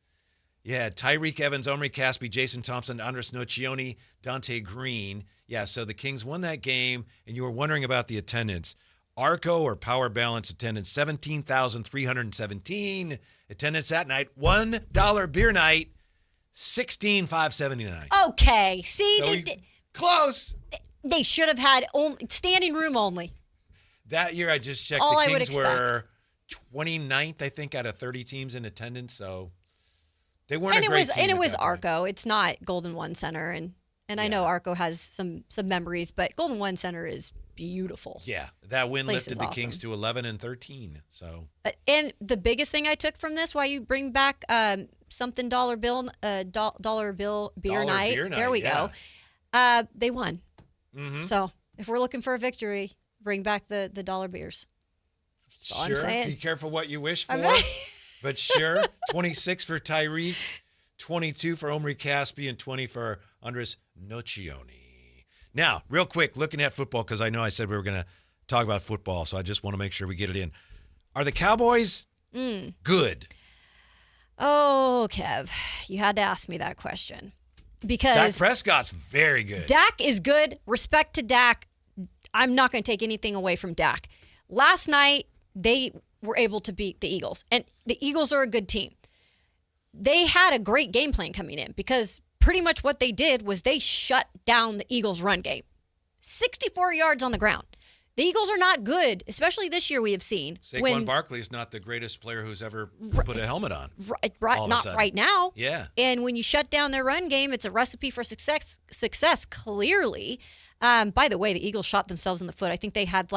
yeah, Tyreek Evans, Omri Caspi, Jason Thompson, Andres Nocioni, Dante Green. Yeah, so the Kings won that game, and you were wondering about the attendance. Arco or Power Balance attendance, 17,317. Attendance that night, $1 beer night, 16,579. Okay, see, So close. They should have had standing room only. That year, I just checked, All the I would Kings expect. were 29th, I think, out of 30 teams in attendance, so they weren't And a it great was team and it at was that point. Arco. It's not Golden One Center, and I know Arco has some memories, but Golden One Center is beautiful. Yeah, that win Place lifted is the awesome. Kings to 11-13. So And the biggest thing I took from this, why you bring back something dollar bill beer Dollar night. beer There we night, go. They won. Mhm. So if we're looking for a victory, bring back the dollar beers. That's all sure, I'm saying. be careful what you wish for. I'm right. But sure, 26 for Tyreek, 22 for Omri Caspi, and 20 for Andres Nocioni. Now, real quick, looking at football, because I know I said we were going to talk about football, so I just want to make sure we get it in. Are the Cowboys good? Oh, Kev, you had to ask me that question because Dak Prescott's very good. Dak is good. Respect to Dak. I'm not going to take anything away from Dak. Last night, they were able to beat the Eagles, and the Eagles are a good team. They had a great game plan coming in because pretty much what they did was they shut down the Eagles' run game. 64 yards on the ground. The Eagles are not good, especially this year we have seen. Saquon Barkley is not the greatest player who's ever put a helmet on. Not right now. Yeah. And when you shut down their run game, it's a recipe for success clearly. By the way, the Eagles shot themselves in the foot. I think they had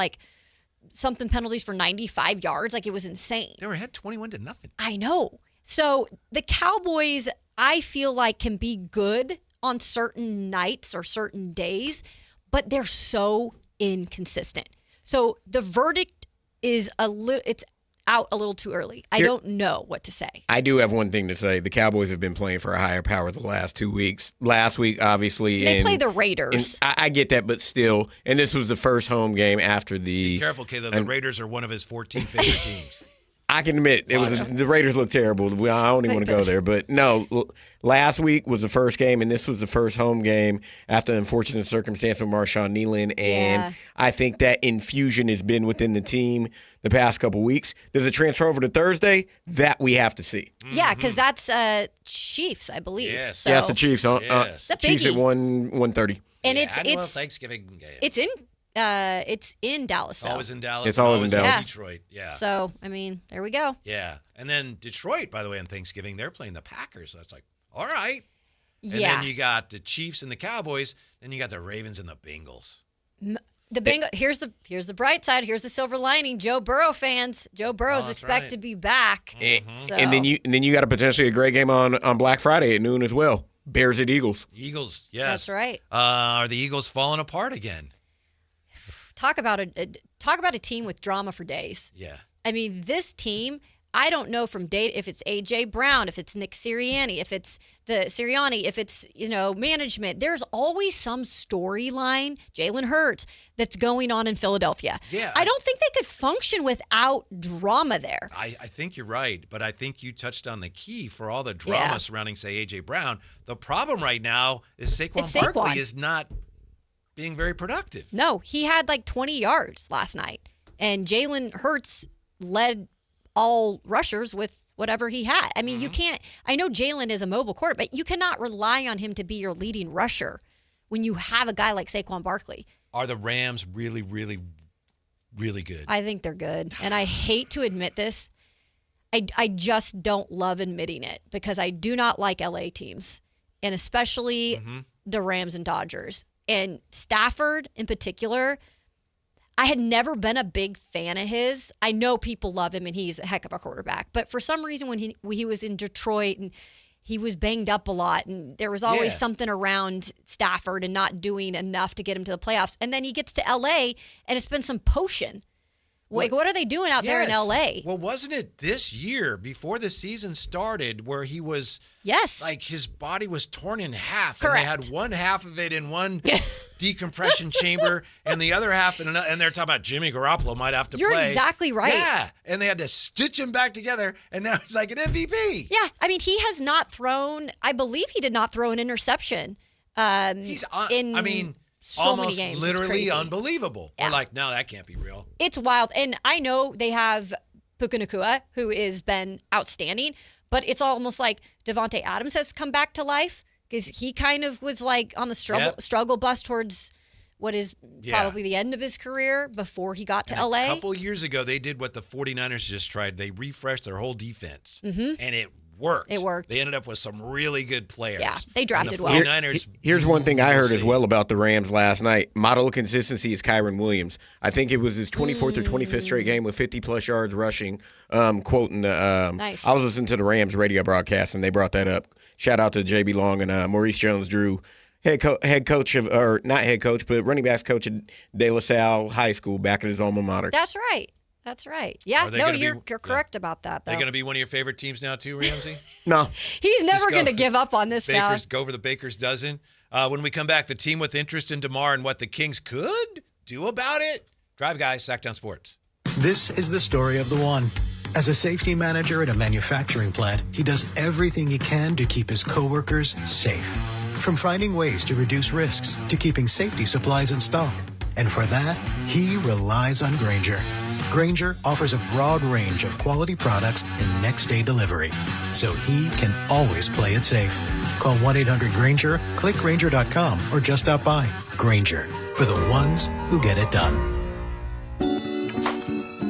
something penalties for 95 yards. It was insane. They were ahead 21-0. I know. So the Cowboys, I feel like, can be good on certain nights or certain days, but they're so inconsistent. So the verdict is it's out a little too early. I don't know what to say. I do have one thing to say. The Cowboys have been playing for a higher power the last 2 weeks. Last week, obviously. They play the Raiders. I get that, but still. And this was the first home game after the... Be careful, Caleb. The Raiders are one of his 14 favorite teams. I can admit the Raiders look terrible. I don't even want to go there. But no, last week was the first game, and this was the first home game after the unfortunate circumstance with Marshawn Nealon. And I think that infusion has been within the team the past couple weeks. Does it transfer over to Thursday? That we have to see. Yeah, because that's Chiefs, I believe. Yes, so. Yes, the Chiefs. The Chiefs at biggie. 1:30. And I it's love Thanksgiving game. It's in Dallas. It's always in Dallas. It's always in Dallas. Detroit. Yeah. So there we go. Yeah, and then Detroit, by the way, on Thanksgiving they're playing the Packers. So it's all right. And Yeah. then you got the Chiefs and the Cowboys. Then you got the Ravens and the Bengals. The Bengals. Here's the bright side. Here's the silver lining. Joe Burrow fans. Joe Burrow's expect to be back. So. And then you got a potentially a great game on Black Friday at noon as well. Bears at Eagles. Eagles, yes. That's right. Are the Eagles falling apart again? Talk about a team with drama for days. Yeah. I mean, this team, I don't know from date if it's A.J. Brown, if it's Nick Sirianni, if it's if it's, management. There's always some storyline, Jalen Hurts, that's going on in Philadelphia. Yeah. I don't think they could function without drama there. I think you're right, but I think you touched on the key for all the drama surrounding, say, A.J. Brown. The problem right now is Saquon Barkley is not being very productive. No, he had 20 yards last night, and Jalen Hurts led all rushers with whatever he had. I mean, you can't – I know Jalen is a mobile quarterback, but you cannot rely on him to be your leading rusher when you have a guy like Saquon Barkley. Are the Rams really, really, really good? I think they're good, and I hate to admit this. I just don't love admitting it because I do not like LA teams, and especially the Rams and Dodgers. And Stafford in particular, I had never been a big fan of his. I know people love him and he's a heck of a quarterback. But for some reason when he was in Detroit and he was banged up a lot and there was always something around Stafford and not doing enough to get him to the playoffs. And then he gets to L.A. and it's been some potion. What are they doing out there in L.A.? Well, wasn't it this year before the season started where he was his body was torn in half. Correct. And they had one half of it in one decompression chamber and the other half in another. And they're talking about Jimmy Garoppolo might have to play. You're exactly right. Yeah. And they had to stitch him back together. And now he's like an MVP. Yeah. I mean, he has not thrown, I believe he did not throw an interception. So almost many games. literally unbelievable. Yeah. We're like, no, that can't be real. It's wild. And I know they have Puka Nacua, who has been outstanding, but it's almost like Devontae Adams has come back to life because he kind of was on the struggle bus towards what is probably the end of his career before he got to L.A. A couple years ago, they did what the 49ers just tried. They refreshed their whole defense, and it worked. It worked. They ended up with some really good players. Yeah, they drafted the well. 49ers, Here's one thing I heard as well about the Rams last night. Model of consistency is Kyron Williams. I think it was his 24th or 25th straight game with 50-plus yards rushing, quoting the nice. I was listening to the Rams radio broadcast, and they brought that up. Shout out to J.B. Long and Maurice Jones-Drew, head coach of – or not head coach, but running backs coach at De La Salle High School back at his alma mater. That's right. That's right. Yeah, no, you're correct about that, though. They're going to be one of your favorite teams now, too, Ramsey? No. He's never going to give up on this now. Go over the Baker's dozen. When we come back, the team with interest in DeMar and what the Kings could do about it. Drive Guys, Sactown Sports. This is the story of the one. As a safety manager at a manufacturing plant, he does everything he can to keep his coworkers safe. From finding ways to reduce risks to keeping safety supplies in stock. And for that, he relies on Grainger. Grainger offers a broad range of quality products and next-day delivery, so he can always play it safe. Call 1-800-GRAINGER, click Grainger.com, or just stop by. Grainger, for the ones who get it done.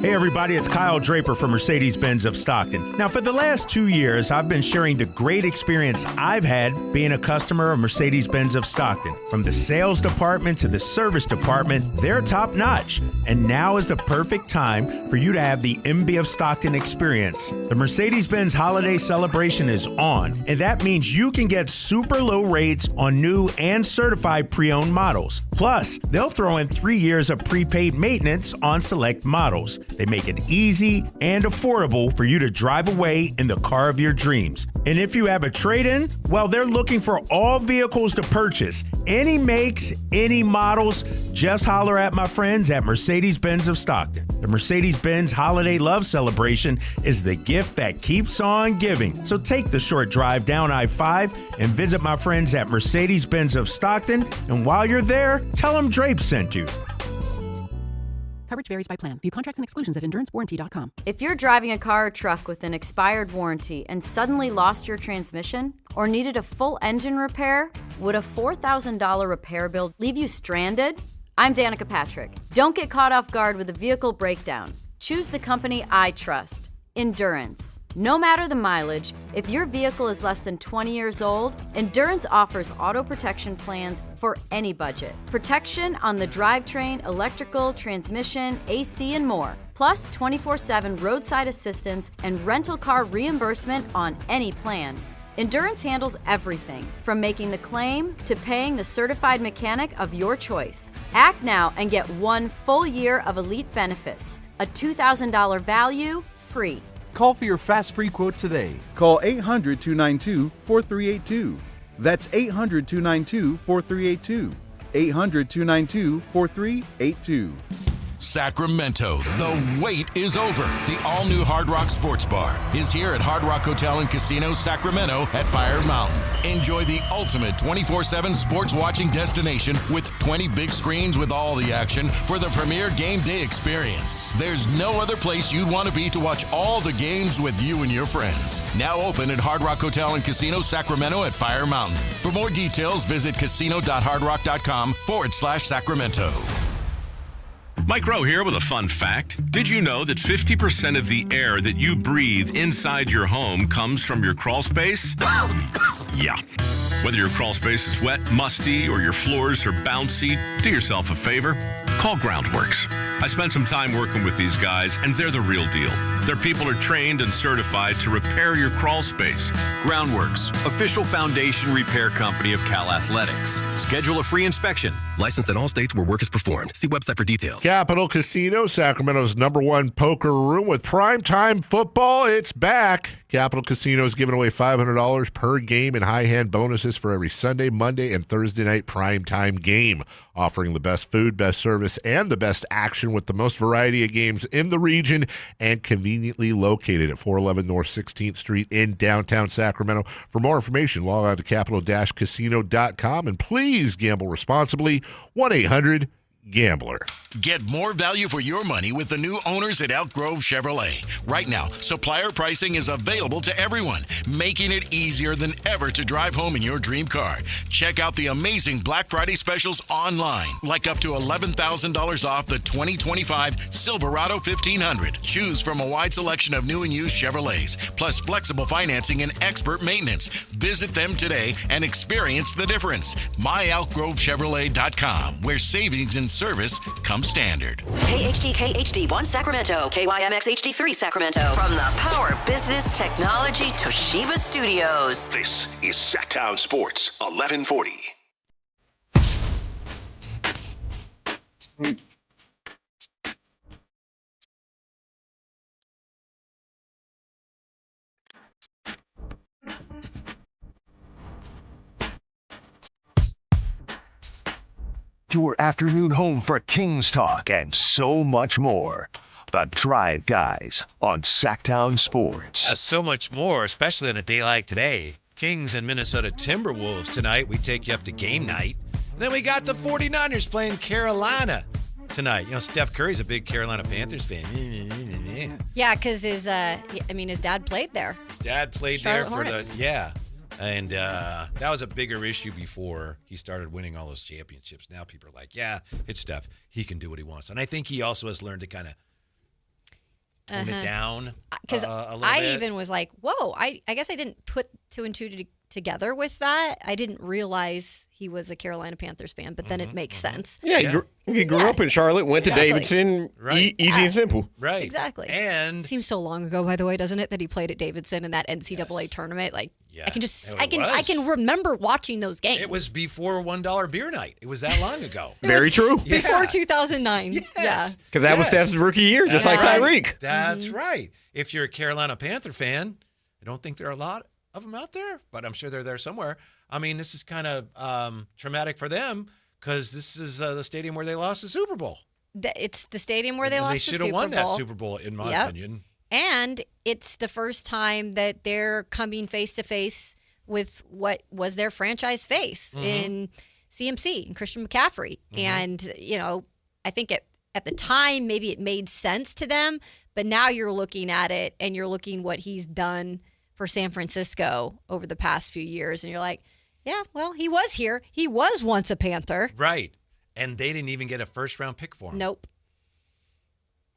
Hey everybody, it's Kyle Draper from Mercedes-Benz of Stockton. Now for the last 2 years, I've been sharing the great experience I've had being a customer of Mercedes-Benz of Stockton. From the sales department to the service department, they're top notch. And now is the perfect time for you to have the MB of Stockton experience. The Mercedes-Benz holiday celebration is on, and that means you can get super low rates on new and certified pre-owned models. Plus, they'll throw in 3 years of prepaid maintenance on select models. They make it easy and affordable for you to drive away in the car of your dreams. And if you have a trade-in, well, they're looking for all vehicles to purchase. Any makes, any models, just holler at my friends at Mercedes-Benz of Stockton. The Mercedes-Benz Holiday Love Celebration is the gift that keeps on giving. So take the short drive down I-5 and visit my friends at Mercedes-Benz of Stockton. And while you're there, tell them Drape sent you. Coverage varies by plan. View contracts and exclusions at endurancewarranty.com. If you're driving a car or truck with an expired warranty and suddenly lost your transmission or needed a full engine repair, would a $4,000 repair bill leave you stranded? I'm Danica Patrick. Don't get caught off guard with a vehicle breakdown. Choose the company I trust. Endurance. No matter the mileage, if your vehicle is less than 20 years old, Endurance offers auto protection plans for any budget. Protection on the drivetrain, electrical, transmission, AC, and more. Plus 24/7 roadside assistance and rental car reimbursement on any plan. Endurance handles everything, from making the claim to paying the certified mechanic of your choice. Act now and get 1 full year of elite benefits, a $2,000 value, free. Call for your fast free quote today. Call 800-292-4382. That's 800-292-4382. 800-292-4382. Sacramento, the wait is over. The all-new Hard Rock Sports Bar is here at Hard Rock Hotel and Casino Sacramento at Fire Mountain. Enjoy the ultimate 24/7 sports watching destination with 20 big screens with all the action for the premier game day experience. There's no other place you'd want to be to watch all the games with you and your friends. Now open at Hard Rock Hotel and Casino Sacramento at Fire Mountain. For more details, visit casino.hardrock.com/Sacramento. Mike Rowe here with a fun fact. Did you know that 50% of the air that you breathe inside your home comes from your crawl space? Yeah. Whether your crawl space is wet, musty, or your floors are bouncy, do yourself a favor. Call Groundworks. I spent some time working with these guys, and they're the real deal. Their people are trained and certified to repair your crawl space. Groundworks, official foundation repair company of Cal Athletics. Schedule a free inspection. Licensed in all states where work is performed. See website for details. Capital Casino, Sacramento's #1 poker room with primetime football. It's back. Capital Casino is giving away $500 per game in high-hand bonuses for every Sunday, Monday, and Thursday night primetime game. Offering the best food, best service, and the best action with the most variety of games in the region and conveniently located at 411 North 16th Street in downtown Sacramento. For more information, log on to capital-casino.com and please gamble responsibly. 1-800-GAMBLER. Get more value for your money with the new owners at Elk Grove Chevrolet. Right now, supplier pricing is available to everyone, making it easier than ever to drive home in your dream car. Check out the amazing Black Friday specials online, like up to $11,000 off the 2025 Silverado 1500. Choose from a wide selection of new and used Chevrolets, plus flexible financing and expert maintenance. Visit them today and experience the difference. MyElkGroveChevrolet.com, where savings and service come standard. KHD HD1 Sacramento, KYMX HD3 Sacramento. From the Power Business Technology Toshiba Studios. This is Sactown Sports 1140. Your afternoon home for Kings talk and so much more. The Drive Guys on Sactown Sports. So much more, especially on a day like today. Kings and Minnesota Timberwolves tonight. We take you up to game night. And then we got the 49ers playing Carolina tonight. You know, Steph Curry's a big Carolina Panthers fan. Yeah, because his dad played there. His dad played Charlotte there for Hornets. And that was a bigger issue before he started winning all those championships. Now people are like, yeah, it's Steph. He can do what he wants. And I think he also has learned to kind of tone it down Because a little I bit. even was like, whoa, I guess I didn't put two and two together with that. I didn't realize he was a Carolina Panthers fan, but then it makes sense. Yeah, he grew up in Charlotte, went to Davidson, easy and simple. Right. Exactly. And seems so long ago, by the way, doesn't it, that he played at Davidson in that NCAA tournament? Like, I can just, I can remember watching those games. it was before $1 beer night. It was that long ago. Very true. Before 2009. Yes. Because that was Steph's rookie year, just like Tyreek. That's right. If you're a Carolina Panther fan, I don't think there are a lot of them out there, but I'm sure they're there somewhere. I mean, this is kind of traumatic for them because this is the stadium where they lost the Super Bowl. It's the stadium where they lost the Super Bowl. They should have won that Super Bowl, in my opinion. And it's the first time that they're coming face to face with what was their franchise face in CMC and Christian McCaffrey. And, you know, I think at the time, maybe it made sense to them, but now you're looking at it and you're looking what he's done for San Francisco over the past few years. And you're like, yeah, well, he was here. He was once a Panther. Right. And they didn't even get a first-round pick for him. Nope.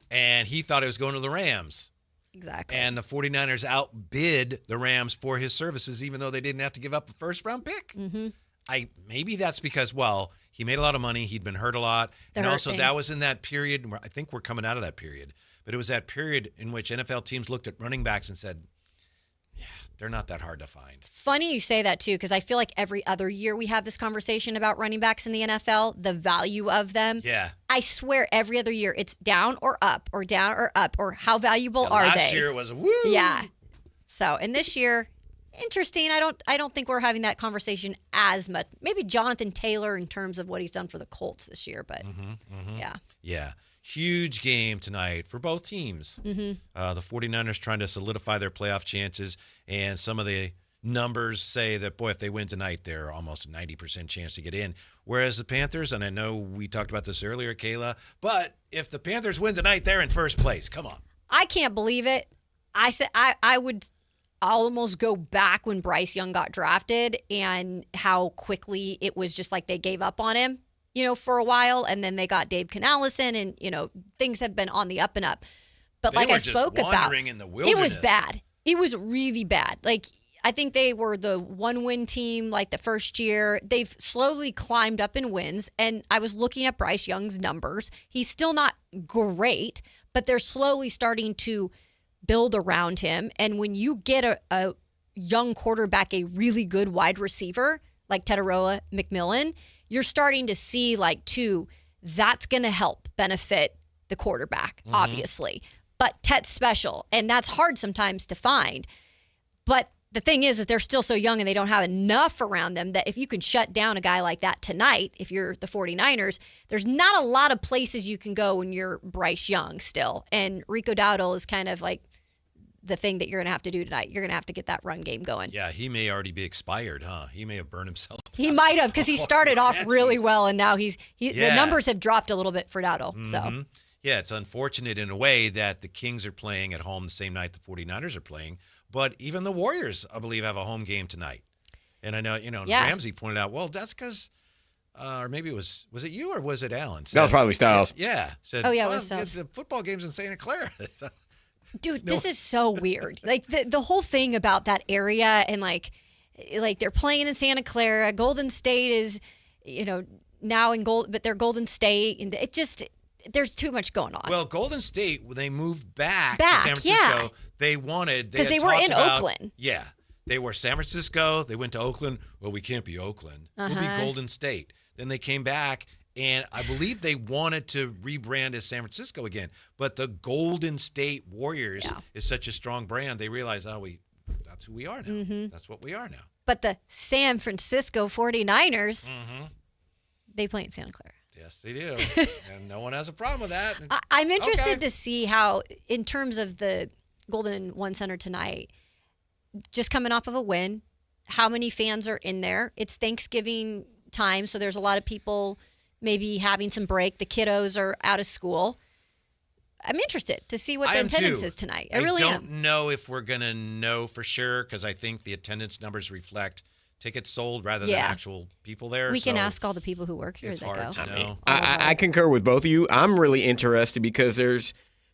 And he thought it was going to the Rams. Exactly. And the 49ers outbid the Rams for his services, even though they didn't have to give up a first-round pick. Maybe that's because, well, he made a lot of money. He'd been hurt a lot. And also that was in that period. I think we're coming out of that period. But it was that period in which NFL teams looked at running backs and said, yeah, they're not that hard to find. Funny you say that, too, because I feel like every other year we have this conversation about running backs in the NFL, the value of them. Yeah. I swear every other year it's down or up or down or up or how valuable are they? Last year it was woo. Yeah. So, and this year, interesting. I don't think we're having that conversation as much. Maybe Jonathan Taylor in terms of what he's done for the Colts this year, but yeah. Yeah. Huge game tonight for both teams. The 49ers trying to solidify their playoff chances, and some of the numbers say that, boy, if they win tonight, they're almost a 90% chance to get in. Whereas the Panthers, and I know we talked about this earlier, Kayla, but if the Panthers win tonight, they're in first place. Come on. I can't believe it. I said I would almost go back when Bryce Young got drafted and how quickly it was just like they gave up on him, you know, for a while. And then they got Dave Canallison and, you know, things have been on the up and up. But They like were I just spoke about, wandering in the it wilderness. was bad. It was really bad. Like, I think they were the one-win team like the first year. They've slowly climbed up in wins. And I was looking at Bryce Young's numbers. He's still not great, but they're slowly starting to build around him. And when you get a young quarterback, a really good wide receiver like Tetaroa McMillan, you're starting to see like, too, that's going to help benefit the quarterback, obviously. But Tet's special, and that's hard sometimes to find. But the thing is they're still so young and they don't have enough around them that if you can shut down a guy like that tonight, if you're the 49ers, there's not a lot of places you can go when you're Bryce Young still. And Rico Dowdle is kind of like the thing that you're going to have to do tonight. You're going to have to get that run game going. Yeah, he may already be expired, huh? He may have burned himself. He might have, because he started off really well, and now the numbers have dropped a little bit for Dowdle. So. Yeah, it's unfortunate in a way that the Kings are playing at home the same night the 49ers are playing, but even the Warriors, I believe, have a home game tonight. And I know, Ramsey pointed out, well, that's because, or maybe it was it you or was it Alan? That was probably Styles. Yeah. Said, it well, was Styles. The football game's in Santa Clara. Dude, this is so weird. Like the whole thing about that area and like they're playing in Santa Clara. Golden State is, now in but they're Golden State, and it just there's too much going on. Well, Golden State, when they moved back to San Francisco, they wanted because they were in Oakland. Yeah, they were San Francisco. They went to Oakland. Well, we can't be Oakland. We'll be Golden State. Then they came back. And I believe they wanted to rebrand as San Francisco again. But the Golden State Warriors is such a strong brand. They realize, that's who we are now. That's what we are now. But the San Francisco 49ers, they play in Santa Clara. Yes, they do. And no one has a problem with that. I'm interested to see how, in terms of the Golden One Center tonight, just coming off of a win, how many fans are in there? It's Thanksgiving time, so there's a lot of people maybe having some break. The kiddos are out of school. I'm interested to see what the attendance is tonight. I really don't know if we're going to know for sure because I think the attendance numbers reflect tickets sold rather than actual people there. We can ask all the people who work here it's that hard go. To know. I concur with both of you. I'm really interested because there's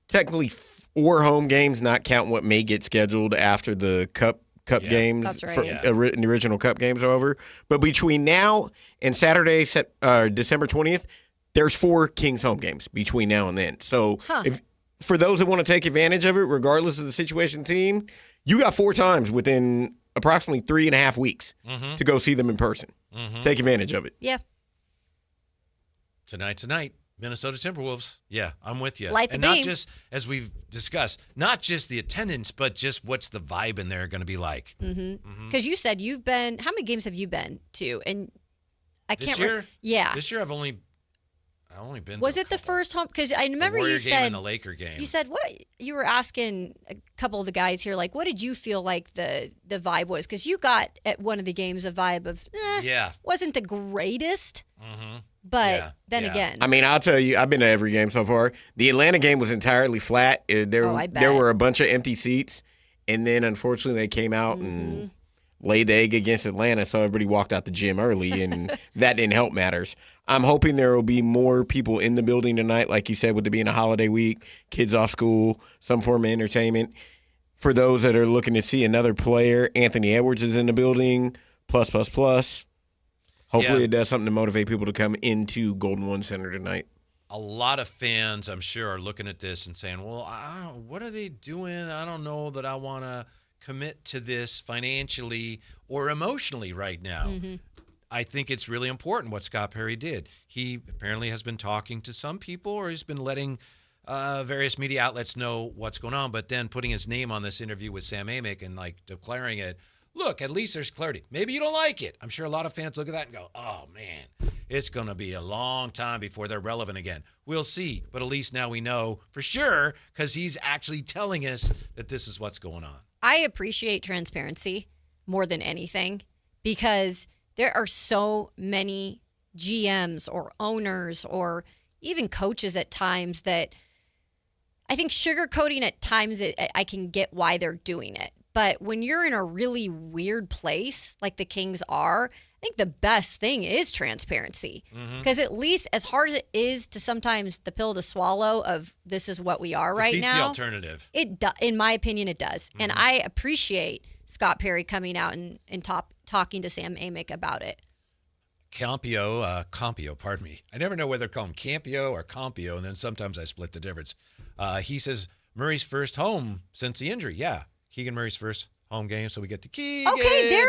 technically or home games, not counting what may get scheduled after the Cup games. That's right. The original Cup games are over. But between now and Saturday, December 20th, there's 4 Kings home games between now and then. So for those that want to take advantage of it, regardless of the situation team, you got 4 times within approximately 3.5 weeks to go see them in person. Take advantage of it. Yeah. Tonight, Minnesota Timberwolves. Yeah, I'm with you. Light the and beam. not just, as we've discussed, not just the attendance, but just what's the vibe in there going to be like. Because you said you've been, how many games have you been to? And I This can't year? Yeah. This year I've only been Was to it the first home? Because I remember Warrior you game said and the Laker game. You said what? You were asking a couple of the guys here, like, what did you feel like the vibe was? Because you got at one of the games a vibe of, wasn't the greatest, but then again, I mean, I'll tell you, I've been to every game so far. The Atlanta game was entirely flat. I bet. There were a bunch of empty seats, and then unfortunately they came out and laid the egg against Atlanta, so everybody walked out the gym early, and that didn't help matters. I'm hoping there will be more people in the building tonight, like you said, with it being a holiday week, kids off school, some form of entertainment. For those that are looking to see another player, Anthony Edwards is in the building, plus. Hopefully it does something to motivate people to come into Golden One Center tonight. A lot of fans, I'm sure, are looking at this and saying, well, what are they doing? I don't know that I want to commit to this financially or emotionally right now. I think it's really important what Scott Perry did. He apparently has been talking to some people, or he's been letting various media outlets know what's going on, but then putting his name on this interview with Sam Amick and declaring it. Look, at least there's clarity. Maybe you don't like it. I'm sure a lot of fans look at that and go, oh, man, it's going to be a long time before they're relevant again. We'll see. But at least now we know for sure because he's actually telling us that this is what's going on. I appreciate transparency more than anything because there are so many GMs or owners or even coaches at times that I think sugarcoating at times I can get why they're doing it. But when you're in a really weird place like the Kings are, I think the best thing is transparency. Because at least as hard as it is to sometimes the pill to swallow of this is what we are right beats now. The alternative. In my opinion, it does. And I appreciate Scott Perry coming out and talking to Sam Amick about it. Compio, pardon me. I never know whether to call him Campio or Compio, and then sometimes I split the difference. He says Murray's first home since the injury. Yeah. Keegan Murray's first home game, so we get to Keegan. Okay, there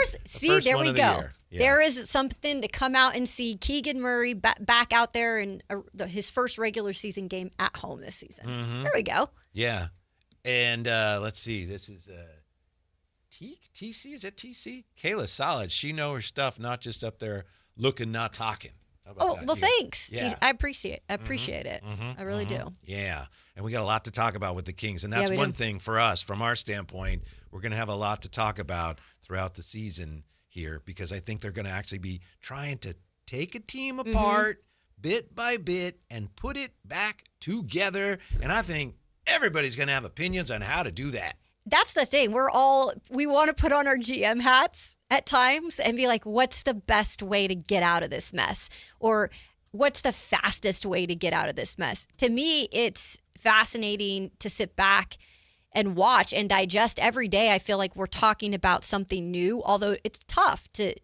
we go. Yeah. There is something to come out and see Keegan Murray back out there in his first regular season game at home this season. There we go. Yeah. And let's see. This is TC. Is it TC? Kayla's solid. She knows her stuff, not just up there looking, not talking. How about that? Well, thanks. Yeah. I appreciate it. I really do. Yeah. And we got a lot to talk about with the Kings. And that's one thing for us, from our standpoint, we're going to have a lot to talk about throughout the season here because I think they're going to actually be trying to take a team apart bit by bit and put it back together. And I think everybody's going to have opinions on how to do that. That's the thing. We want to put on our GM hats at times and be like, what's the best way to get out of this mess? Or what's the fastest way to get out of this mess? To me, it's fascinating to sit back and watch and digest every day. I feel like we're talking about something new, although it's tough to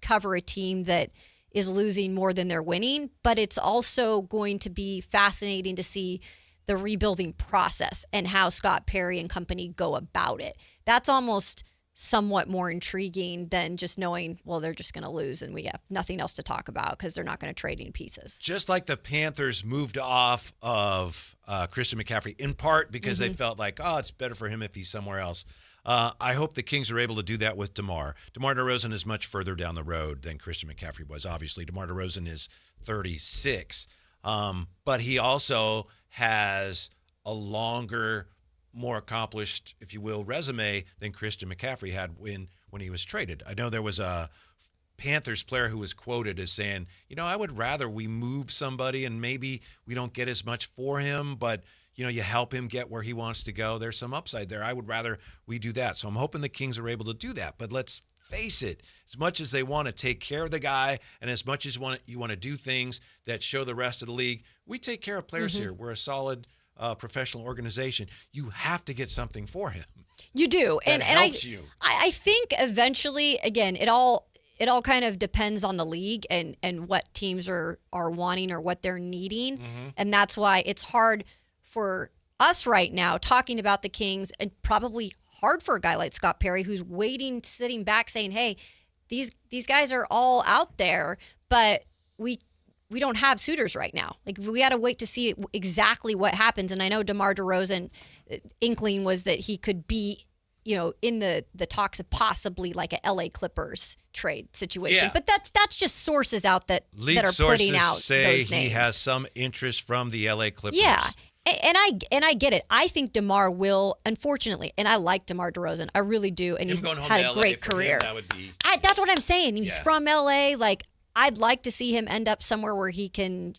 cover a team that is losing more than they're winning, but it's also going to be fascinating to see the rebuilding process and how Scott Perry and company go about it. That's almost somewhat more intriguing than just knowing, well, they're just going to lose and we have nothing else to talk about because they're not going to trade any pieces. Just like the Panthers moved off of Christian McCaffrey, in part because they felt like, it's better for him if he's somewhere else. I hope the Kings are able to do that with DeMar. DeMar DeRozan is much further down the road than Christian McCaffrey was. Obviously, DeMar DeRozan is 36. But he also has a longer, more accomplished, if you will, resume than Christian McCaffrey had when he was traded. I know there was a Panthers player who was quoted as saying, I would rather we move somebody and maybe we don't get as much for him, but, you help him get where he wants to go. There's some upside there. I would rather we do that. So I'm hoping the Kings are able to do that. But let's face it, as much as they want to take care of the guy and as much as you want to do things that show the rest of the league, we take care of players here. We're a solid professional organization, you have to get something for him. You do. That helps you. I think eventually, again, it all kind of depends on the league and what teams are wanting or what they're needing. Mm-hmm. And that's why it's hard for us right now talking about the Kings, and probably hard for a guy like Scott Perry, who's sitting back saying, hey, these guys are all out there, but we don't have suitors right now. Like, we got to wait to see exactly what happens. And I know DeMar DeRozan inkling was that he could be, in the talks of possibly like a LA Clippers trade situation. Yeah. But that's just sources out that are Leaked putting sources out say those names. he has some interest from the LA Clippers. Yeah. And I get it. I think DeMar will, unfortunately, and I like DeMar DeRozan. I really do. And he's going home had to a LA great for him, career. that would be... That's what I'm saying. He's Yeah. from LA. Like, I'd like to see him end up somewhere where he can,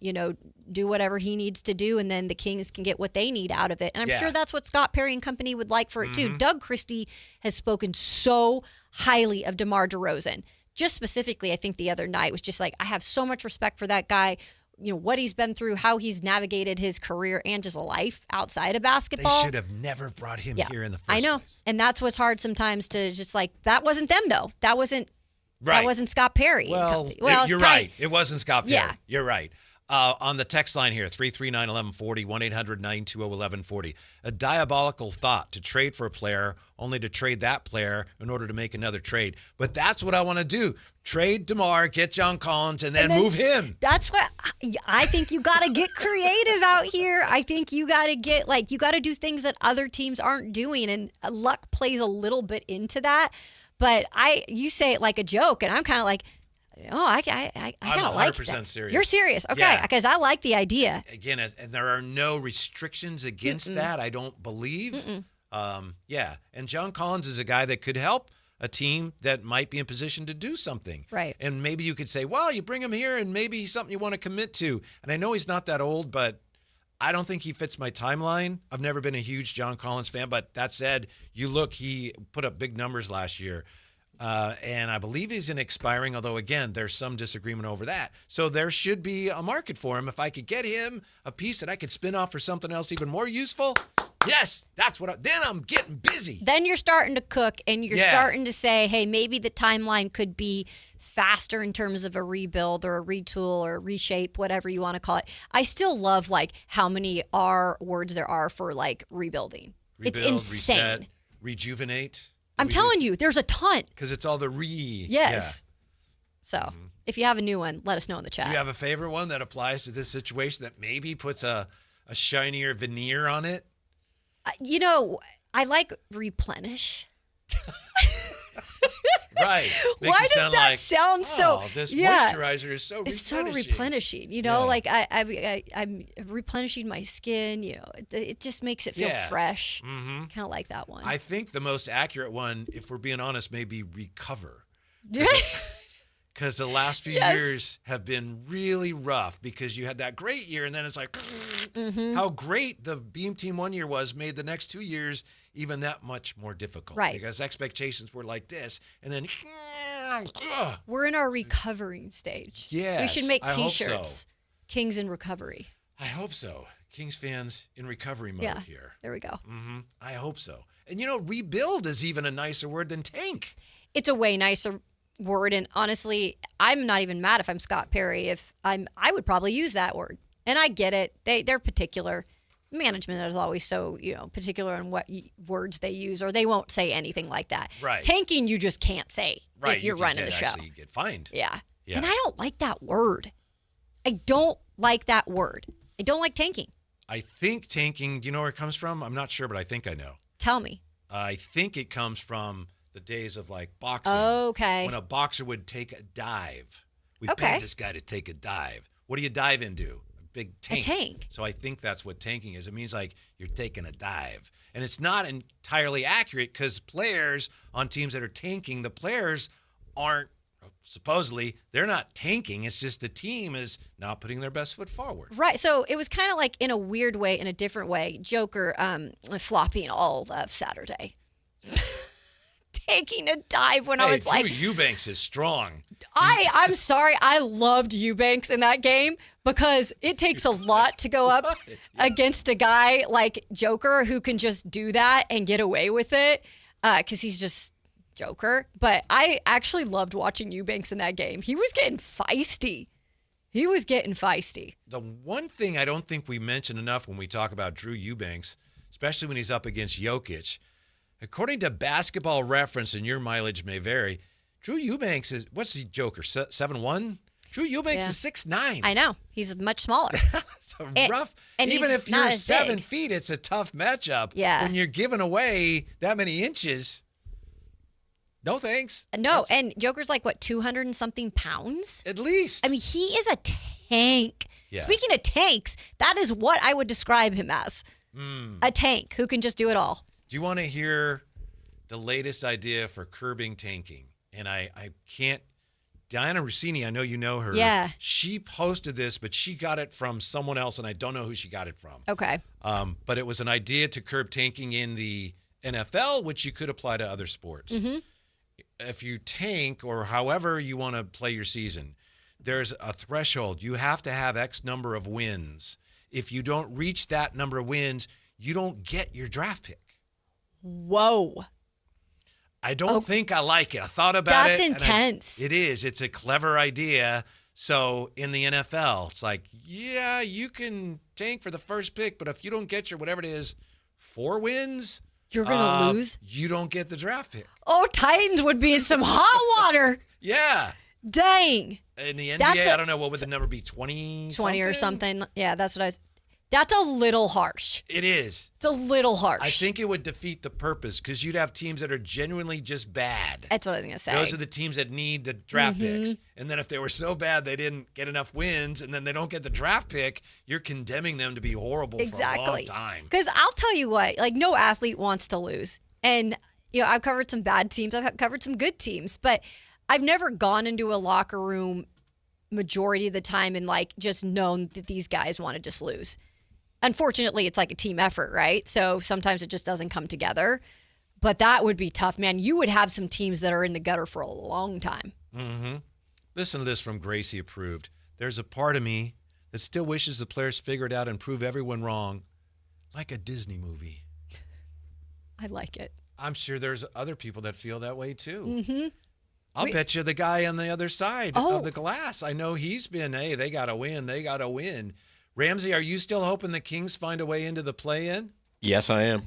do whatever he needs to do, and then the Kings can get what they need out of it. And I'm Yeah. sure that's what Scott Perry and company would like for it too. Doug Christie has spoken so highly of DeMar DeRozan. Just specifically, I think the other night was just like, I have so much respect for that guy. What he's been through, how he's navigated his career and just life outside of basketball. They should have never brought him here in the first I know. place. And that's what's hard sometimes to just like, that wasn't them though. That wasn't Scott Perry. Well, Well, you're right. It wasn't Scott Perry. Yeah. You're right. On the text line here, 339-1140, 1-800-920-1140. A diabolical thought to trade for a player, only to trade that player in order to make another trade. But that's what I want to do. Trade DeMar, get John Collins, and then move him. That's what I think. You got to get creative out here. I think you got to you got to do things that other teams aren't doing. And luck plays a little bit into that. But you say it like a joke, and I'm kind of like, I kind of like that. I'm 100% serious. You're serious. Okay. Because I like the idea. Again, and there are no restrictions against that, I don't believe. Yeah. And John Collins is a guy that could help a team that might be in position to do something. Right. And maybe you could say, well, you bring him here and maybe he's something you want to commit to. And I know he's not that old, but I don't think he fits my timeline. I've never been a huge John Collins fan, but that said, he put up big numbers last year. And I believe he's in expiring, although, again, there's some disagreement over that. So there should be a market for him. If I could get him a piece that I could spin off for something else even more useful, yes, that's then I'm getting busy. Then you're starting to cook, and you're starting to say, hey, maybe the timeline could be faster in terms of a rebuild or a retool or reshape, whatever you want to call it. I still love how many R words there are for rebuilding. Rebuild, it's insane. Reset, rejuvenate. I'm telling you, there's a ton. Because it's all the Yes. Yeah. So if you have a new one, let us know in the chat. Do you have a favorite one that applies to this situation that maybe puts a shinier veneer on it? I like replenish. Right. Why does that sound so? This moisturizer is so replenishing. It's so replenishing. I'm replenishing my skin. It just makes it feel fresh. Mm-hmm. Kind of like that one. I think the most accurate one, if we're being honest, may be recover. Because the last few years have been really rough because you had that great year and then it's like how great the Beam Team 1 year was made the next 2 years even that much more difficult. Right. Because expectations were like this and then we're in our recovering stage. Yes, we should make I hope T-shirts. so. Kings in recovery. I hope so. Kings fans in recovery mode here. There we go. Mm-hmm. I hope so. And rebuild is even a nicer word than tank. It's a way nicer word, and honestly, I'm not even mad if I'm Scott Perry. I would probably use that word, and I get it. They're particular. Management is always so particular on what words they use, or they won't say anything like that. Right. Tanking, you just can't say if you're running the show. You get fined. Yeah. And I don't like that word. I don't like that word. I don't like tanking. I think tanking. Do you know where it comes from? I'm not sure, but I think I know. Tell me. I think it comes from the days of boxing. Okay. When a boxer would take a dive. We paid this guy to take a dive. What do you dive into? A big tank. A tank. So I think that's what tanking is. It means you're taking a dive. And it's not entirely accurate because players on teams that are tanking, the players aren't, supposedly, they're not tanking. It's just the team is not putting their best foot forward. Right. So it was kind of in a weird way, in a different way, Joker flopping all of Saturday. taking a dive when I was Drew like, Eubanks is strong. I'm sorry. I loved Eubanks in that game because it takes a lot to go up against a guy like Joker who can just do that and get away with it because he's just Joker. But I actually loved watching Eubanks in that game. He was getting feisty. The one thing I don't think we mention enough when we talk about Drew Eubanks, especially when he's up against Jokic, according to Basketball Reference, and your mileage may vary, Drew Eubanks is, what's the Joker, 7'1"? Drew Eubanks is 6'9". I know. He's much smaller. It's rough. And even he's if you're not as 7 big. feet, it's a tough matchup. Yeah. When you're giving away that many inches, no thanks. No, and Joker's like, what, 200 and something pounds? At least. I mean, he is a tank. Yeah. Speaking of tanks, that is what I would describe him as. A tank who can just do it all. Do you want to hear the latest idea for curbing tanking? And I can't. Diana Rossini, I know you know her. Yeah. She posted this, but she got it from someone else, and I don't know who she got it from. Okay. But it was an idea to curb tanking in the NFL, which you could apply to other sports. Mm-hmm. If you tank or however you want to play your season, there's a threshold. You have to have X number of wins. If you don't reach that number of wins, you don't get your draft pick. Whoa. I don't think I like it. I thought about it. That's intense. It is. It's a clever idea. So in the NFL, it's like, yeah, you can tank for the first pick, but if you don't get your whatever it is, 4 wins, you're going to lose. You don't get the draft pick. Oh, Titans would be in some hot water. Yeah. Dang. In the NBA, I don't know, what would the number be, 20 or something? Yeah, that's what I was. That's a little harsh. It is. It's a little harsh. I think it would defeat the purpose because you'd have teams that are genuinely just bad. That's what I was going to say. Those are the teams that need the draft picks. And then if they were so bad they didn't get enough wins and then they don't get the draft pick, you're condemning them to be horrible for a long time. Because I'll tell you what, like no athlete wants to lose. And, you know, I've covered some bad teams. I've covered some good teams. But I've never gone into a locker room majority of the time and like just known that these guys want to just lose. Unfortunately, it's like a team effort, right? So sometimes it just doesn't come together. But that would be tough, man. You would have some teams that are in the gutter for a long time. Mm-hmm. Listen to this from Gracie Approved. There's a part of me that still wishes the players figure it out and prove everyone wrong, like a Disney movie. I like it. I'm sure there's other people that feel that way too. Mm-hmm. I'll bet you the guy on the other side of the glass. I know he's been, hey, they got to win. They got to win. Ramsey, are you still hoping the Kings find a way into the play-in? Yes, I am.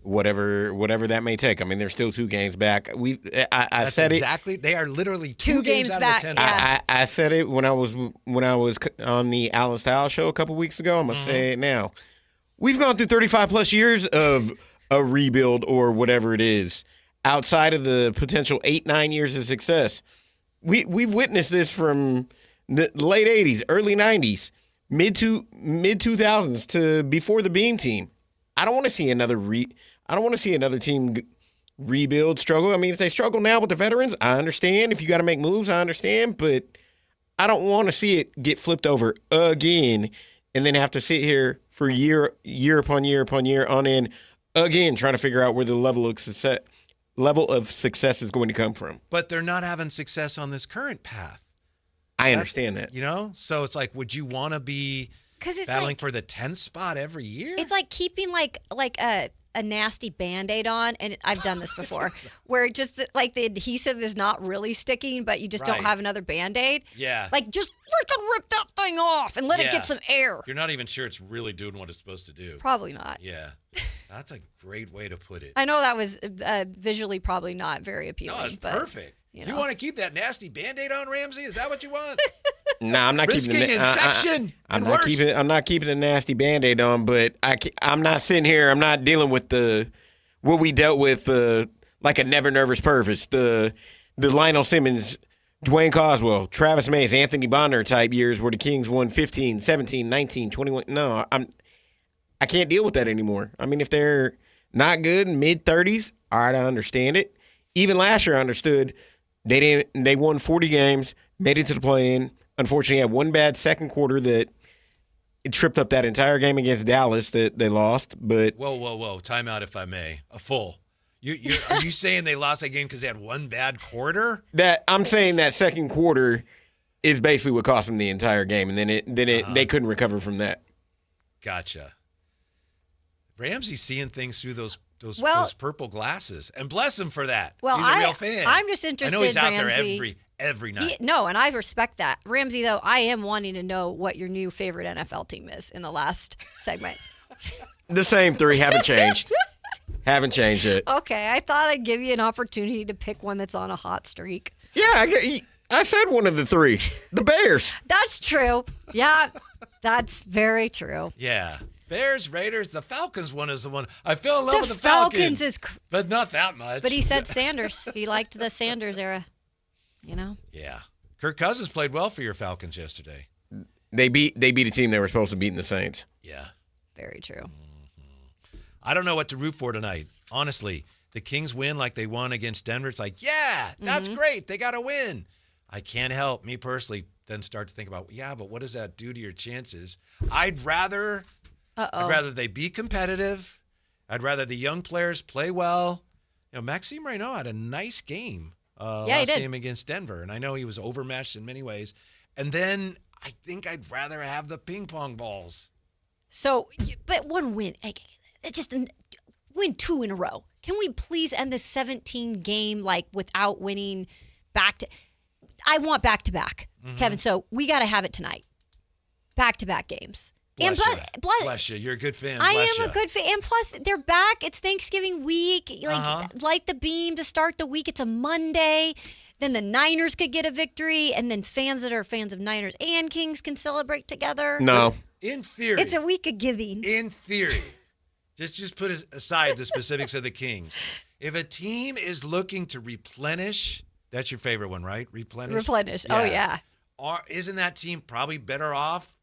Whatever that may take. I mean, they're still 2 games back. I said exactly. They are literally 2 games out back. of the 10. Yeah. I said it when I was on the Alan Stiles show a couple weeks ago. I'm gonna say it now. We've gone through 35 plus years of a rebuild or whatever it is. Outside of the potential 8-9 years of success, we've witnessed this from the late 80s, early 90s. Mid 2000s to before the Beam team. I don't want to see another team rebuild, struggle. I mean, if they struggle now with the veterans, I understand. If you got to make moves, I understand. But I don't want to see it get flipped over again and then have to sit here for year upon year upon year on end again trying to figure out where the level of success is going to come from. But they're not having success on this current path. I understand that. You know? So it's like, would you want to be battling for the 10th spot every year? It's like keeping like a nasty Band-Aid on, and I've done this before, where just the adhesive is not really sticking, but you just don't have another Band-Aid. Yeah. Like, just freaking rip that thing off and let it get some air. You're not even sure it's really doing what it's supposed to do. Probably not. Yeah. That's a great way to put it. I know that was visually probably not very appealing. No, it's but, perfect. You want to keep that nasty Band-Aid on, Ramsey? Is that what you want? Nah, I'm not risking keeping infection. I'm not keeping the nasty Band-Aid on, but I'm not sitting here. I'm not dealing with what we dealt with like a never nervous purpose. The Lionel Simmons, Dwayne Coswell, Travis Mays, Anthony Bonner type years where the Kings won 15, 17, 19, 21. No, I can't deal with that anymore. I mean, if they're not good in mid-30s, all right, I understand it. Even last year I understood they won 40 games, made it to the play-in. Unfortunately, had one bad second quarter that it tripped up that entire game against Dallas that they lost. But Whoa. Time out, if I may. A full. Are you saying they lost that game because they had one bad quarter? I'm saying that second quarter is basically what cost them the entire game, and then they couldn't recover from that. Gotcha. Ramsey's seeing things through those purple glasses, and bless him for that. Well, he's a real fan. I'm just interested. I know he's out Ramsey, there every night. No, and I respect that, Ramsey. Though I am wanting to know what your new favorite NFL team is in the last segment. The same three haven't changed. Haven't changed it. Okay, I thought I'd give you an opportunity to pick one that's on a hot streak. Yeah, I said one of the three. The Bears. That's true. Yeah, that's very true. Yeah. Bears, Raiders, the Falcons one is the one. I fell in love with the Falcons. But not that much. But he said Sanders. He liked the Sanders era. Yeah. Kirk Cousins played well for your Falcons yesterday. They beat a team they were supposed to beat in the Saints. Yeah. Very true. I don't know what to root for tonight. Honestly, the Kings win like they won against Denver. It's like, yeah, that's great. They got to win. I can't help, me personally, then start to think about, but what does that do to your chances? I'd rather they be competitive. I'd rather the young players play well. Maxime Reynaud had a nice game last game against Denver, and I know he was overmatched in many ways. And then I think I'd rather have the ping pong balls. So, but one win, just win 2 in a row. Can we please end this 17 game without winning I want back-to-back, Kevin. So we got to have it tonight. Back-to-back games. Bless you. You're a good fan. I am a good fan. And plus, they're back. It's Thanksgiving week. Like the beam to start the week. It's a Monday. Then the Niners could get a victory. And then fans that are fans of Niners and Kings can celebrate together. No. In theory. It's a week of giving. In theory. Just put aside the specifics of the Kings. If a team is looking to replenish, that's your favorite one, right? Replenish? Yeah. Oh, yeah. Isn't that team probably better off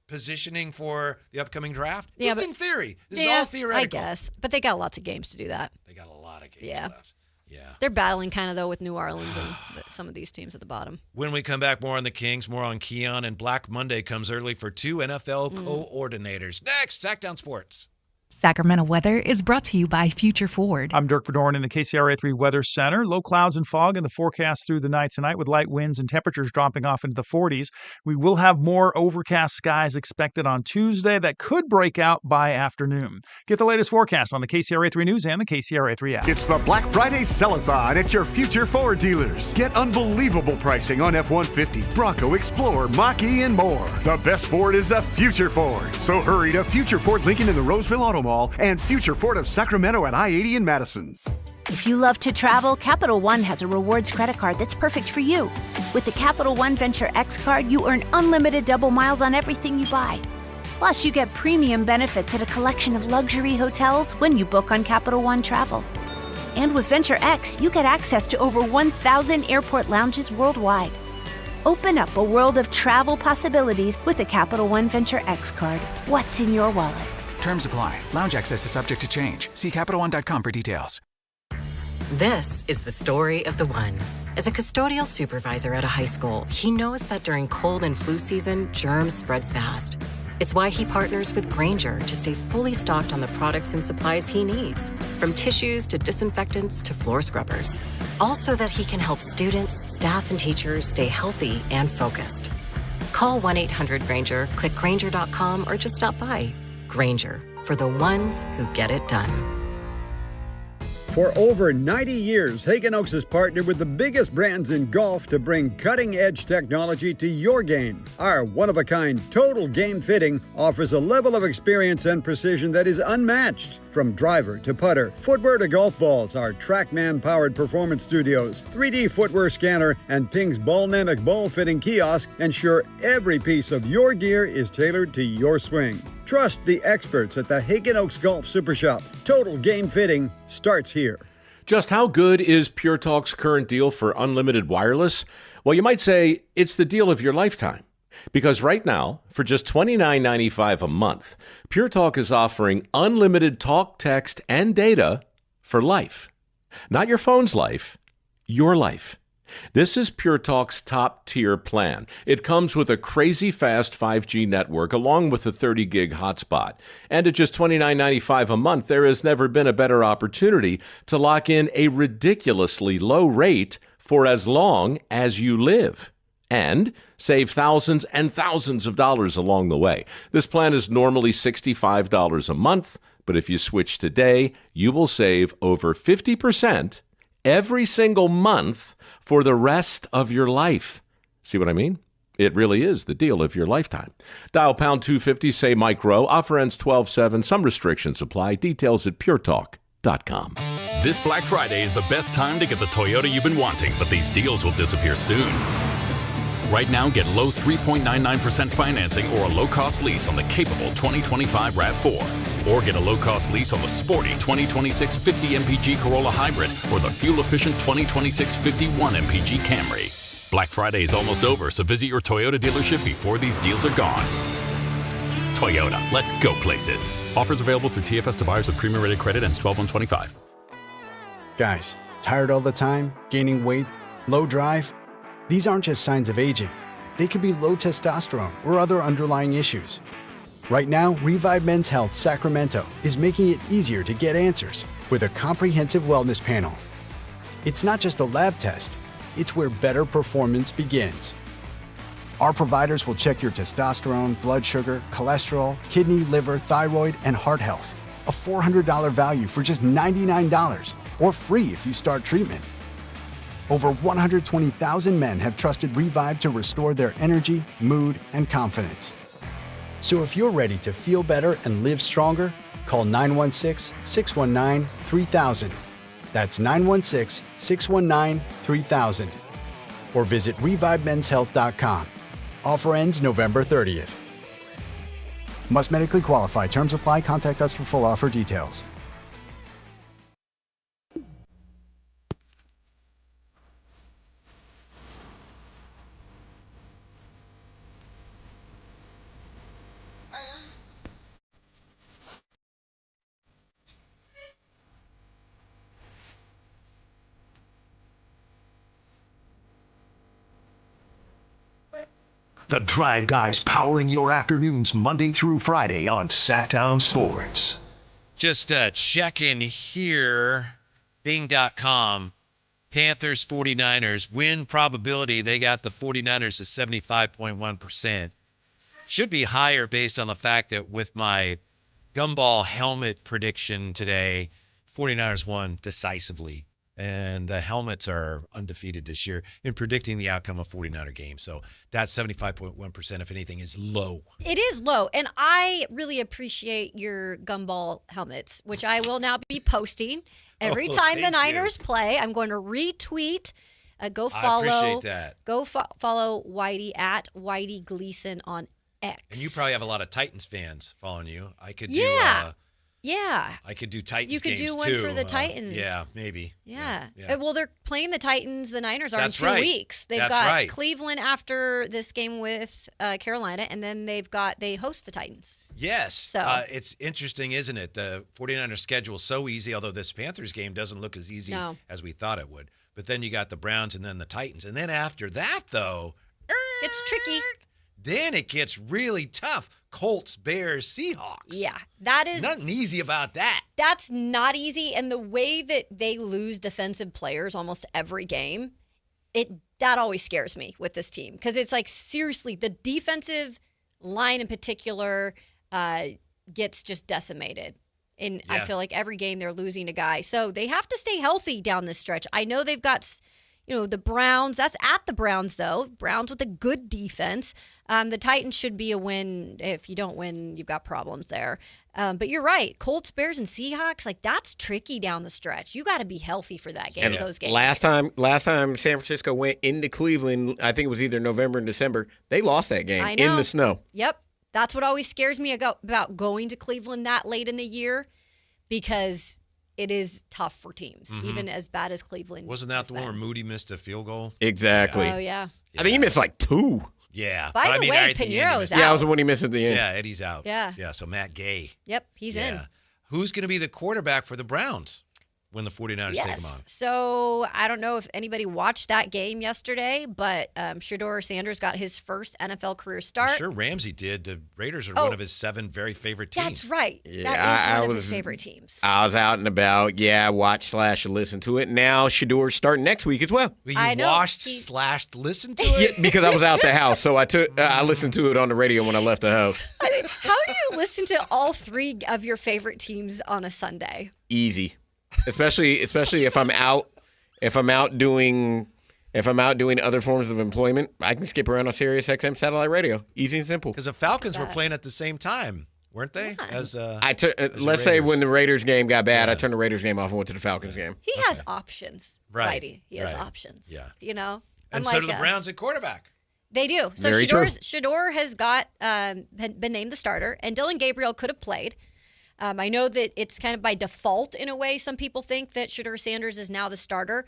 positioning for the upcoming draft? Yeah, in theory. This is all theoretical. I guess. But they got lots of games to do that. They got a lot of games left. Yeah. They're battling kind of, though, with New Orleans and some of these teams at the bottom. When we come back, more on the Kings, more on Keon, and Black Monday comes early for 2 NFL coordinators. Next, Sactown Sports. Sacramento weather is brought to you by Future Ford. I'm Dirk Verdorn in the KCRA3 Weather Center. Low clouds and fog in the forecast through the night tonight with light winds and temperatures dropping off into the 40s. We will have more overcast skies expected on Tuesday that could break out by afternoon. Get the latest forecast on the KCRA3 News and the KCRA3 app. It's the Black Friday Sell-a-thon at your Future Ford dealers. Get unbelievable pricing on F-150, Bronco, Explorer, Mach-E, and more. The best Ford is a Future Ford. So hurry to Future Ford Lincoln in the Roseville Auto Mall and Future Ford of Sacramento at I-80 in Madison. If you love to travel, Capital One has a rewards credit card that's perfect for you. With the Capital One Venture X card, you earn unlimited double miles on everything you buy. Plus, you get premium benefits at a collection of luxury hotels when you book on Capital One Travel. And with Venture X, you get access to over 1,000 airport lounges worldwide. Open up a world of travel possibilities with the Capital One Venture X card. What's in your wallet? Terms apply. Lounge access is subject to change. See CapitalOne.com for details. This is the story of the one. As a custodial supervisor at a high school, he knows that during cold and flu season, germs spread fast. It's why he partners with Grainger to stay fully stocked on the products and supplies he needs, from tissues to disinfectants to floor scrubbers. All so that he can help students, staff, and teachers stay healthy and focused. Call 1-800-GRAINGER, click Grainger.com, or just stop by. Grainger, for the ones who get it done. For over 90 years, Hagen Oaks has partnered with the biggest brands in golf to bring cutting-edge technology to your game. Our one-of-a-kind total game fitting offers a level of experience and precision that is unmatched. From driver to putter, footwear to golf balls, our TrackMan-powered performance studios, 3D footwear scanner, and Ping's Ballnamic ball fitting kiosk ensure every piece of your gear is tailored to your swing. Trust the experts at the Hagen Oaks Golf Super Shop. Total game fitting starts here. Just how good is Pure Talk's current deal for unlimited wireless? Well, you might say it's the deal of your lifetime. Because right now, for just $29.95 a month, Pure Talk is offering unlimited talk, text, and data for life. Not your phone's life, your life. This is Pure Talk's top-tier plan. It comes with a crazy fast 5G network along with a 30-gig hotspot. And at just $29.95 a month, there has never been a better opportunity to lock in a ridiculously low rate for as long as you live. And save thousands and thousands of dollars along the way. This plan is normally $65 a month, but if you switch today, you will save over 50% every single month for the rest of your life. See what I mean? It really is the deal of your lifetime. Dial pound 250, say micro. Offer ends 12/7. Some restrictions apply. Details at puretalk.com. This Black Friday is the best time to get the Toyota you've been wanting, but these deals will disappear soon. Right now, get low 3.99% financing or a low-cost lease on the capable 2025 RAV4. Or get a low-cost lease on the sporty 2026 50 MPG Corolla Hybrid or the fuel-efficient 2026 51 MPG Camry. Black Friday is almost over, so visit your Toyota dealership before these deals are gone. Toyota, let's go places. Offers available through TFS to buyers with premium rated credit ends 12/1/25. Guys, tired all the time? Gaining weight? Low drive? These aren't just signs of aging. They could be low testosterone or other underlying issues. Right now, Revive Men's Health Sacramento is making it easier to get answers with a comprehensive wellness panel. It's not just a lab test, it's where better performance begins. Our providers will check your testosterone, blood sugar, cholesterol, kidney, liver, thyroid, and heart health. A $400 value for just $99, or free if you start treatment. Over 120,000 men have trusted Revive to restore their energy, mood, and confidence. So if you're ready to feel better and live stronger, call 916-619-3000. That's 916-619-3000. Or visit ReviveMen'sHealth.com. Offer ends November 30th. Must medically qualify. Terms apply. Contact us for full offer details. The Drive Guys powering your afternoons Monday through Friday on Sactown Sports. Just check in here, Bing.com. Panthers, 49ers, win probability. They got the 49ers at 75.1%. Should be higher based on the fact that with my gumball helmet prediction today, 49ers won decisively. And the helmets are undefeated this year in predicting the outcome of 49er games. So that 75.1%, if anything, is low. It is low. And I really appreciate your gumball helmets, which I will now be posting every time the Niners play. I'm going to retweet. Go follow. I appreciate that. Go follow Whitey at Whitey Gleason on X. And you probably have a lot of Titans fans following you. I could do I could do Titans You could games do one too. for the Titans. Yeah, maybe. Yeah. Yeah. Well, they're playing the Titans. The Niners are That's in 2 right. weeks. They've That's got right. Cleveland after this game with Carolina, and then they host the Titans. Yes. So it's interesting, isn't it? The 49ers schedule is so easy, although this Panthers game doesn't look as easy as we thought it would. But then you got the Browns and then the Titans. And then after that, though, it's tricky. Then it gets really tough. Colts, Bears, Seahawks. Yeah, that is nothing easy about that. That's not easy, and the way that they lose defensive players almost every game, that always scares me with this team because it's like seriously, the defensive line in particular gets just decimated. And I feel like every game they're losing a guy, so they have to stay healthy down this stretch. I know they've got, the Browns. That's at the Browns, though. Browns with a good defense. The Titans should be a win. If you don't win, you've got problems there. But you're right. Colts, Bears, and Seahawks, that's tricky down the stretch. You got to be healthy for that game. Those games. Last time San Francisco went into Cleveland, I think it was either November and December. They lost that game in the snow. Yep. That's what always scares me about going to Cleveland that late in the year because it is tough for teams, even as bad as Cleveland. Wasn't that the one where Moody missed a field goal? Exactly. Oh, yeah. I think he missed 2. Yeah. By the way, Piñeiro's out. Yeah, that was the one he missed at the end. Yeah, Eddie's out. Yeah. Yeah, so Matt Gay. Yep, he's in. Who's going to be the quarterback for the Browns? when the 49ers take them on. So I don't know if anybody watched that game yesterday, but Shedeur Sanders got his first NFL career start. I'm sure Ramsey did. The Raiders are one of his 7 very favorite teams. That's right. Yeah, that is one of his favorite teams. I was out and about. Yeah, watch/listen to it. Now Shedeur's starting next week as well. You watched/listened to Yeah, it? because I was out the house, so I listened to it on the radio when I left the house. How do you listen to all 3 of your favorite teams on a Sunday? Easy, especially if I'm out doing other forms of employment. I can skip around on Sirius XM satellite radio. Easy and simple. Because the Falcons were playing at the same time, weren't they? Yeah. As let's say when the Raiders game got bad, I turned the Raiders game off and went to the Falcons game. He has options, Right. Whitey. He has options. Yeah. You know? And so do the Browns at quarterback. They do. So Very true. Shedeur has been named the starter, and Dylan Gabriel could have played. I know that it's kind of by default in a way. Some people think that Shedeur Sanders is now the starter,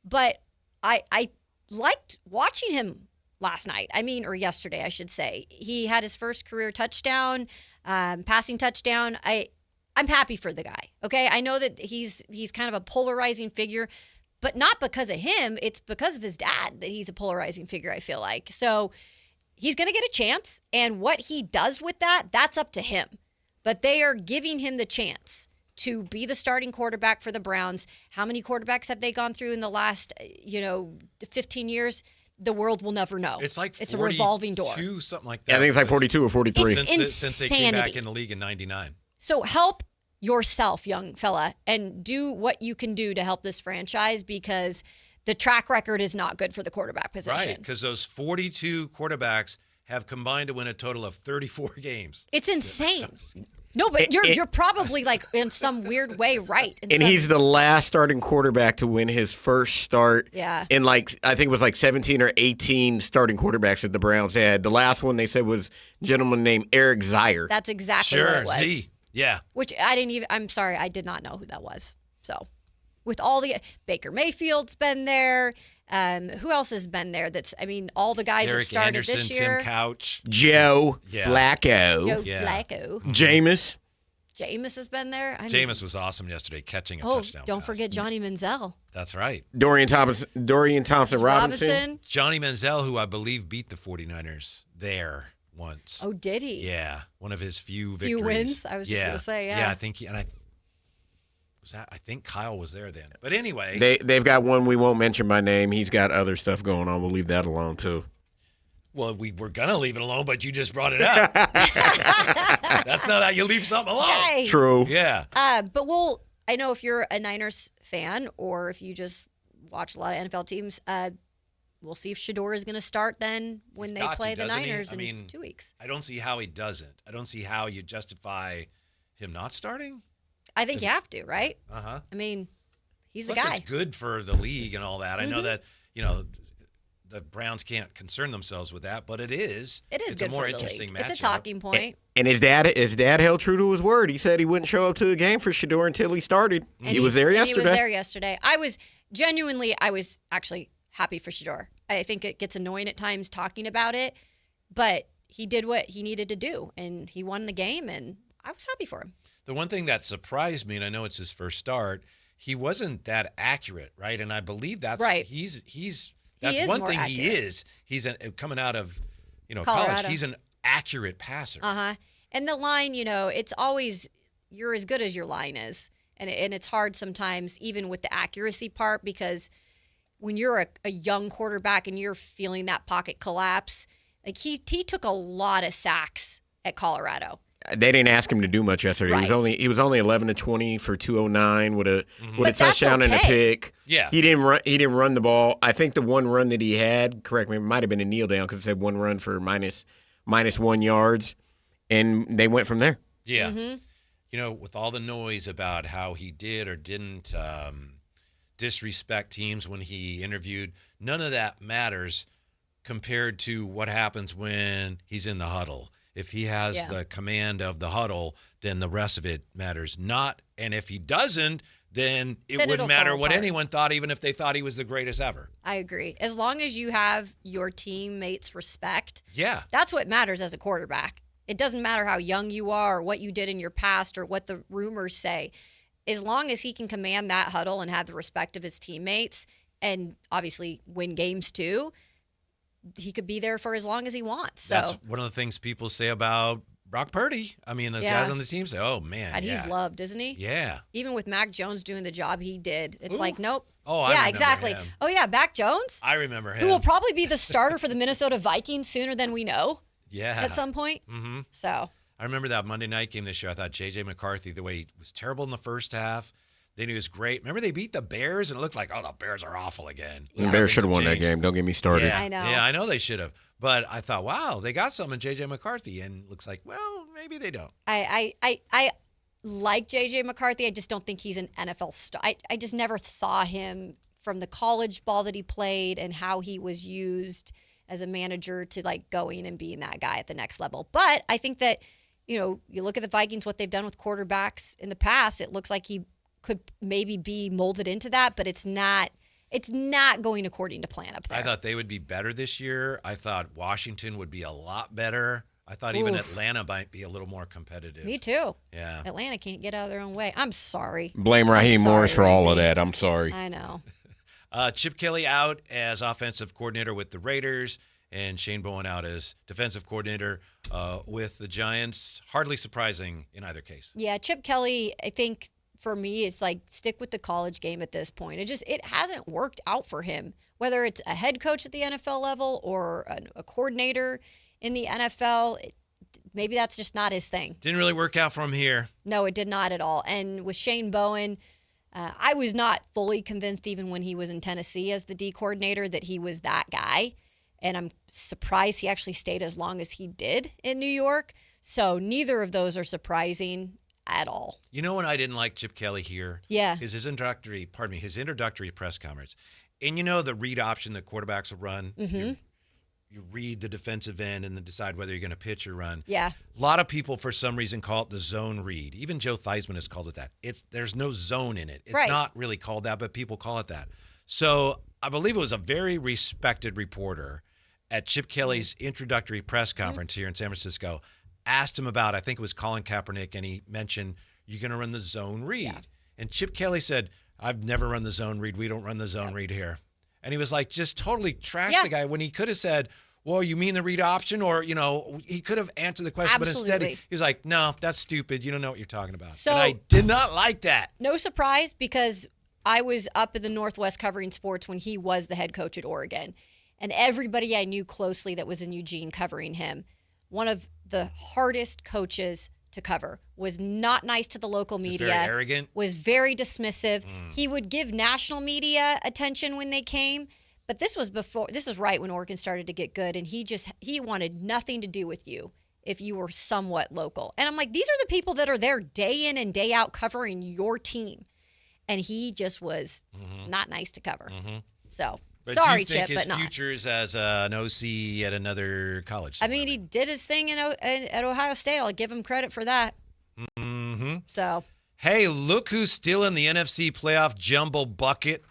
but I liked watching him last night. Or yesterday, I should say. He had his first career touchdown, passing touchdown. I'm happy for the guy. Okay, I know that he's kind of a polarizing figure, but not because of him. It's because of his dad that he's a polarizing figure, I feel like. So he's going to get a chance, and what he does with that, that's up to him. But they are giving him the chance to be the starting quarterback for the Browns. How many quarterbacks have they gone through in the last, 15 years? The world will never know. It's like it's a revolving door. Something like that. I think it's like 42 or 43. It's since they came back insanity. in the league in 99. So help yourself, young fella, and do what you can do to help this franchise, because the track record is not good for the quarterback position. Right, because those 42 quarterbacks have combined to win a total of 34 games. It's insane. No, but you're probably like in some weird way right. And he's the last starting quarterback to win his first start. Yeah. In I think it was 17 or 18 starting quarterbacks that the Browns had. The last one they said was a gentleman named Eric Zier. That's exactly what it was. Z. Yeah. Which I'm sorry, I did not know who that was. So with all the Baker Mayfield's been there. Who else has been there? All the guys Derek that started Anderson, this year. Tim Couch. Joe Flacco. Joe Flacco. Jameis. Jameis has been there. Jameis was awesome yesterday, catching a touchdown. Don't forget Johnny Manziel. That's right. Dorian Thompson Robinson. Johnny Manziel, who I believe beat the 49ers there once. Oh, did he? Yeah, one of his few victories. Few wins. I was just gonna say, yeah. Yeah, I think I think Kyle was there then. But anyway, they've got one we won't mention by name. He's got other stuff going on. We'll leave that alone too. Well, we were gonna leave it alone, but you just brought it up. That's not how you leave something alone. Dang. True. Yeah. But I know if you're a Niners fan or if you just watch a lot of NFL teams, we'll see if Shedeur is going to start then when they play the Niners in 2 weeks. I don't see how he doesn't. I don't see how you justify him not starting. I think you have to, right? Uh-huh. He's the Plus, guy. it's good for the league and all that. I know that, the Browns can't concern themselves with that, but it is. It's good a more for the interesting league. matchup. It's a talking point. And his dad held true to his word. He said he wouldn't show up to a game for Shedeur until he started. He was there yesterday. He was there yesterday. I was actually happy for Shedeur. I think it gets annoying at times talking about it, but he did what he needed to do, and he won the game, and I was happy for him. The one thing that surprised me, and I know it's his first start, he wasn't that accurate, right? And I believe that's right. That's one thing accurate. he is. He's coming out of Colorado. college. He's an accurate passer. And the line, it's always you're as good as your line is, and it's hard sometimes even with the accuracy part, because when you're a young quarterback and you're feeling that pocket collapse, like he took a lot of sacks at Colorado. They didn't ask him to do much yesterday. Right. He was only 11 of 20 for 209 with a touchdown and a pick. Yeah. He didn't run the ball. I think the one run that he had, correct me, it might have been a kneel down because it said one run for minus 1 yards, and they went from there. Yeah. Mm-hmm. With all the noise about how he did or didn't disrespect teams when he interviewed, none of that matters compared to what happens when he's in the huddle. If he has the command of the huddle, then the rest of it matters not. And if he doesn't, then it wouldn't matter what anyone thought, even if they thought he was the greatest ever. I agree. As long as you have your teammates' respect, yeah, that's what matters as a quarterback. It doesn't matter how young you are or what you did in your past or what the rumors say. as long as he can command that huddle and have the respect of his teammates and obviously win games too, he could be there for as long as he wants. So that's one of the things people say about Brock Purdy. I mean, the guys on the team say, oh, man. And he's loved, isn't he? Yeah. Even with Mac Jones doing the job he did, it's like, nope. Oh, I yeah, remember exactly. him. Oh, yeah, Mac Jones. I remember him. Who will probably be the starter for the Minnesota Vikings sooner than we know. Yeah. At some point. Mm-hmm. So I remember that Monday night game this year. I thought J.J. McCarthy, the way he was terrible in the first half, then he was great. Remember they beat the Bears, and it looked like, oh, the Bears are awful again. The Bears should have won that game. Don't get me started. Yeah, I know. Yeah, I know they should have. But I thought, wow, they got some in J.J. McCarthy, and it looks like, well, maybe they don't. I like J.J. McCarthy. I just don't think he's an NFL star. I just never saw him from the college ball that he played and how he was used as a manager to like going and being that guy at the next level. But I think that, you look at the Vikings, what they've done with quarterbacks in the past, it looks like he could maybe be molded into that, but it's not going according to plan up there. I thought they would be better this year. I thought Washington would be a lot better. I thought even Atlanta might be a little more competitive. Me too. Yeah. Atlanta can't get out of their own way. I'm sorry. Blame Raheem Morris for all of that. I'm sorry. I know. Chip Kelly out as offensive coordinator with the Raiders, and Shane Bowen out as defensive coordinator with the Giants. Hardly surprising in either case. Yeah, Chip Kelly, I think for me, is like stick with the college game at this point. It hasn't worked out for him, whether it's a head coach at the NFL level or a coordinator in the NFL. Maybe that's just not his thing. Didn't really work out for him here. No, it did not at all. And with Shane Bowen, I was not fully convinced even when he was in Tennessee as the D coordinator that he was that guy. And I'm surprised he actually stayed as long as he did in New York. So neither of those are surprising at all. You know when I didn't like Chip Kelly here? Yeah. His introductory press conference. And the read option that quarterbacks will run. Mm-hmm. You read the defensive end and then decide whether you're going to pitch or run. Yeah. A lot of people, for some reason, call it the zone read. Even Joe Theismann has called it that. There's no zone in it. It's not really called that, but people call it that. So I believe it was a very respected reporter at Chip Kelly's introductory press conference here in San Francisco, asked him about, I think it was Colin Kaepernick, and he mentioned, you're going to run the zone read. Yeah. And Chip Kelly said, I've never run the zone read. We don't run the zone read here. And he was like, just totally trashed the guy when he could have said, well, you mean the read option? Or, he could have answered the question. Absolutely. But instead he was like, no, that's stupid. You don't know what you're talking about. So, and I did not like that. No surprise, because I was up in the Northwest covering sports when he was the head coach at Oregon. And everybody I knew closely that was in Eugene covering him, one of the hardest coaches to cover, was not nice to the local media. Very arrogant. Was very dismissive. He would give national media attention when they came, but this was right when Oregon started to get good, and he wanted nothing to do with you if you were somewhat local. And I'm like, these are the people that are there day in and day out covering your team. And he just was not nice to cover. So, but sorry, do you think Chip, but not. his future is as an OC at another college somewhere? I mean, he did his thing at Ohio State. I'll give him credit for that. Mm-hmm. So, hey, look who's still in the NFC playoff jumble bucket.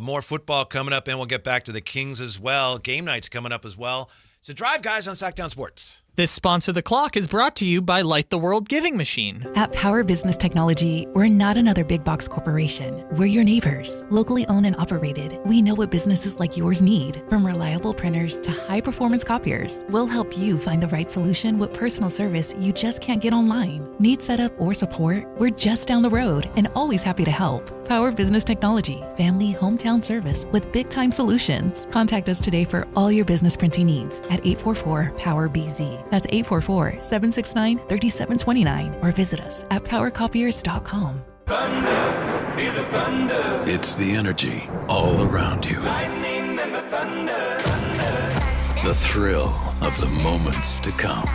More football coming up, and we'll get back to the Kings as well. Game night's coming up as well. So drive, guys, on Sactown Sports. This Sponsor the Clock is brought to you by Light the World Giving Machine. At Power Business Technology, we're not another big box corporation. We're your neighbors, locally owned and operated. We know what businesses like yours need, from reliable printers to high-performance copiers. We'll help you find the right solution with personal service you just can't get online. Need setup or support? We're just down the road and always happy to help. Power Business Technology, family hometown service with big-time solutions. Contact us today for all your business printing needs at 844-POWER-BZ. That's 844-769-3729, or visit us at powercopiers.com. Thunder, feel the thunder. It's the energy all around you. Lightning and the thunder, thunder. The thrill of the moments to come.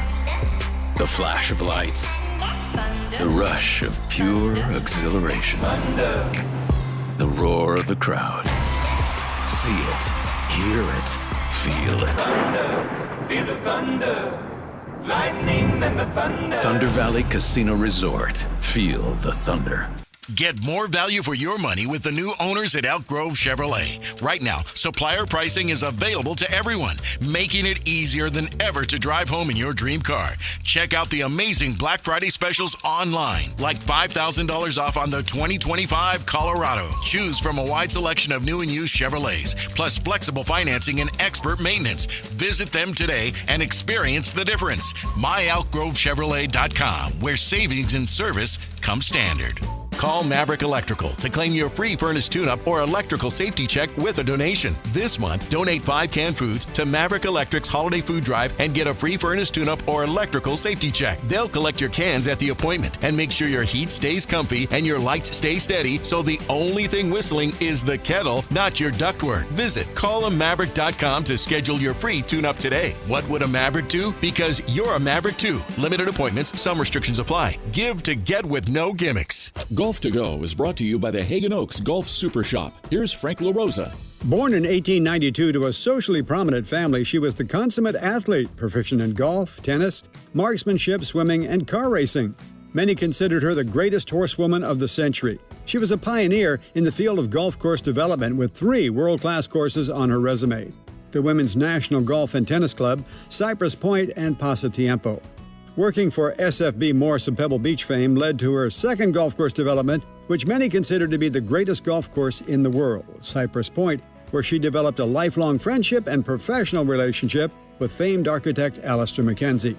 The flash of lights. The rush of pure exhilaration. Thunder. The roar of the crowd. See it, hear it, feel it. Thunder, feel the thunder. Lightning and the thunder. Thunder Valley Casino Resort. Feel the thunder. Get more value for your money with the new owners at Elk Grove Chevrolet. Right now, supplier pricing is available to everyone, making it easier than ever to drive home in your dream car. Check out the amazing Black Friday specials online, like $5,000 off on the 2025 Colorado. Choose from a wide selection of new and used Chevrolets, plus flexible financing and expert maintenance. Visit them today and experience the difference. MyElkGroveChevrolet.com, where savings and service come standard. Call Maverick Electrical to claim your free furnace tune-up or electrical safety check with a donation. This month, donate 5 canned foods to Maverick Electric's holiday food drive and get a free furnace tune-up or electrical safety check. They'll collect your cans at the appointment and make sure your heat stays comfy and your lights stay steady, so the only thing whistling is the kettle, not your ductwork. Visit callamaverick.com to schedule your free tune-up today. What would a Maverick do? Because you're a Maverick too. Limited appointments, some restrictions apply. Give to get with no gimmicks. Golf to Go is brought to you by the Hagen Oaks Golf Super Shop. Here's Frank LaRosa. Born in 1892 to a socially prominent family, she was the consummate athlete, proficient in golf, tennis, marksmanship, swimming, and car racing. Many considered her the greatest horsewoman of the century. She was a pioneer in the field of golf course development with 3 world-class courses on her resume: the Women's National Golf and Tennis Club, Cypress Point, and Pasatiempo. Working for SFB Morse of Pebble Beach fame led to her second golf course development, which many consider to be the greatest golf course in the world, Cypress Point, where she developed a lifelong friendship and professional relationship with famed architect Alistair McKenzie.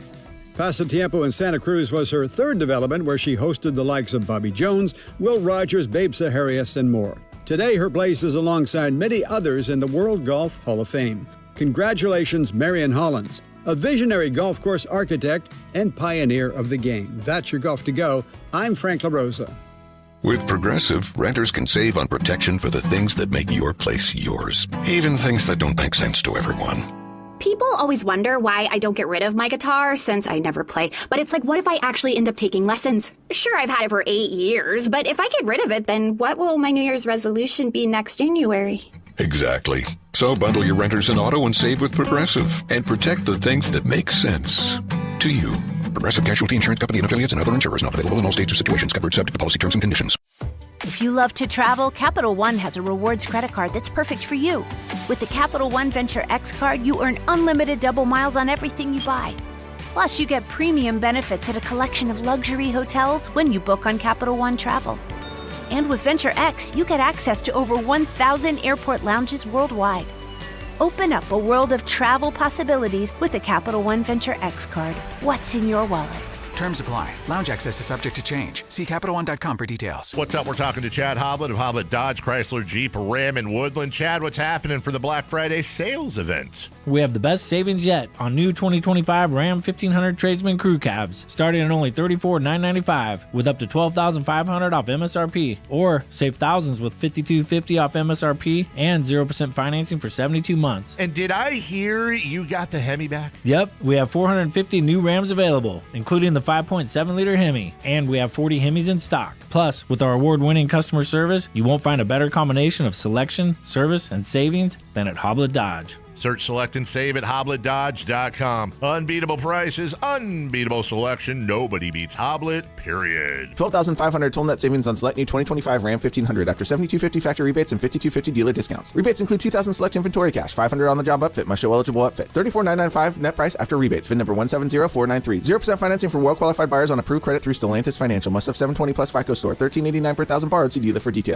Pasatiempo in Santa Cruz was her third development, where she hosted the likes of Bobby Jones, Will Rogers, Babe Saharias, and more. Today, her place is alongside many others in the World Golf Hall of Fame. Congratulations, Marion Hollins, a visionary golf course architect and pioneer of the game. That's your Golf to Go. I'm Frank LaRosa. With Progressive, renters can save on protection for the things that make your place yours, even things that don't make sense to everyone. People always wonder why I don't get rid of my guitar since I never play. But it's like, what if I actually end up taking lessons? Sure, I've had it for 8 years, but if I get rid of it, then what will my New Year's resolution be next January? Exactly. So bundle your renters and auto and save with Progressive and protect the things that make sense to you. Progressive Casualty Insurance Company and affiliates and other insurers not available in all states or situations. Covered subject to policy terms and conditions. If you love to travel, Capital One has a rewards credit card that's perfect for you. With the Capital One Venture X card, you earn unlimited double miles on everything you buy. Plus, you get premium benefits at a collection of luxury hotels when you book on Capital One Travel. And with Venture X, you get access to over 1,000 airport lounges worldwide. Open up a world of travel possibilities with the Capital One Venture X card. What's in your wallet? Terms apply. Lounge access is subject to change. See CapitalOne.com for details. What's up? We're talking to Chad Hoblet of Hoblet Dodge, Chrysler, Jeep, Ram, and Woodland. Chad, what's happening for the Black Friday sales event? We have the best savings yet on new 2025 Ram 1500 Tradesman Crew Cabs, starting at only $34,995 with up to $12,500 off MSRP. Or save thousands with $52.50 off MSRP and 0% financing for 72 months. And did I hear you got the Hemi back? Yep, we have 450 new Rams available, including the 5.7-liter Hemi, and we have 40 Hemis in stock. Plus, with our award-winning customer service, you won't find a better combination of selection, service, and savings than at Hoblet Dodge. Search, select, and save at HobletDodge.com. Unbeatable prices, unbeatable selection. Nobody beats Hoblet, period. $12,500 total net savings on select new 2025 Ram 1500 after $7,250 factory rebates and $5,250 dealer discounts. Rebates include $2,000 select inventory cash, $500 on the job upfit, must show eligible upfit. $34,995 net price after rebates. VIN number 170493. 0% financing for well-qualified buyers on approved credit through Stellantis Financial. Must have 720 plus FICO score. $13.89 per thousand borrowed. See dealer for details.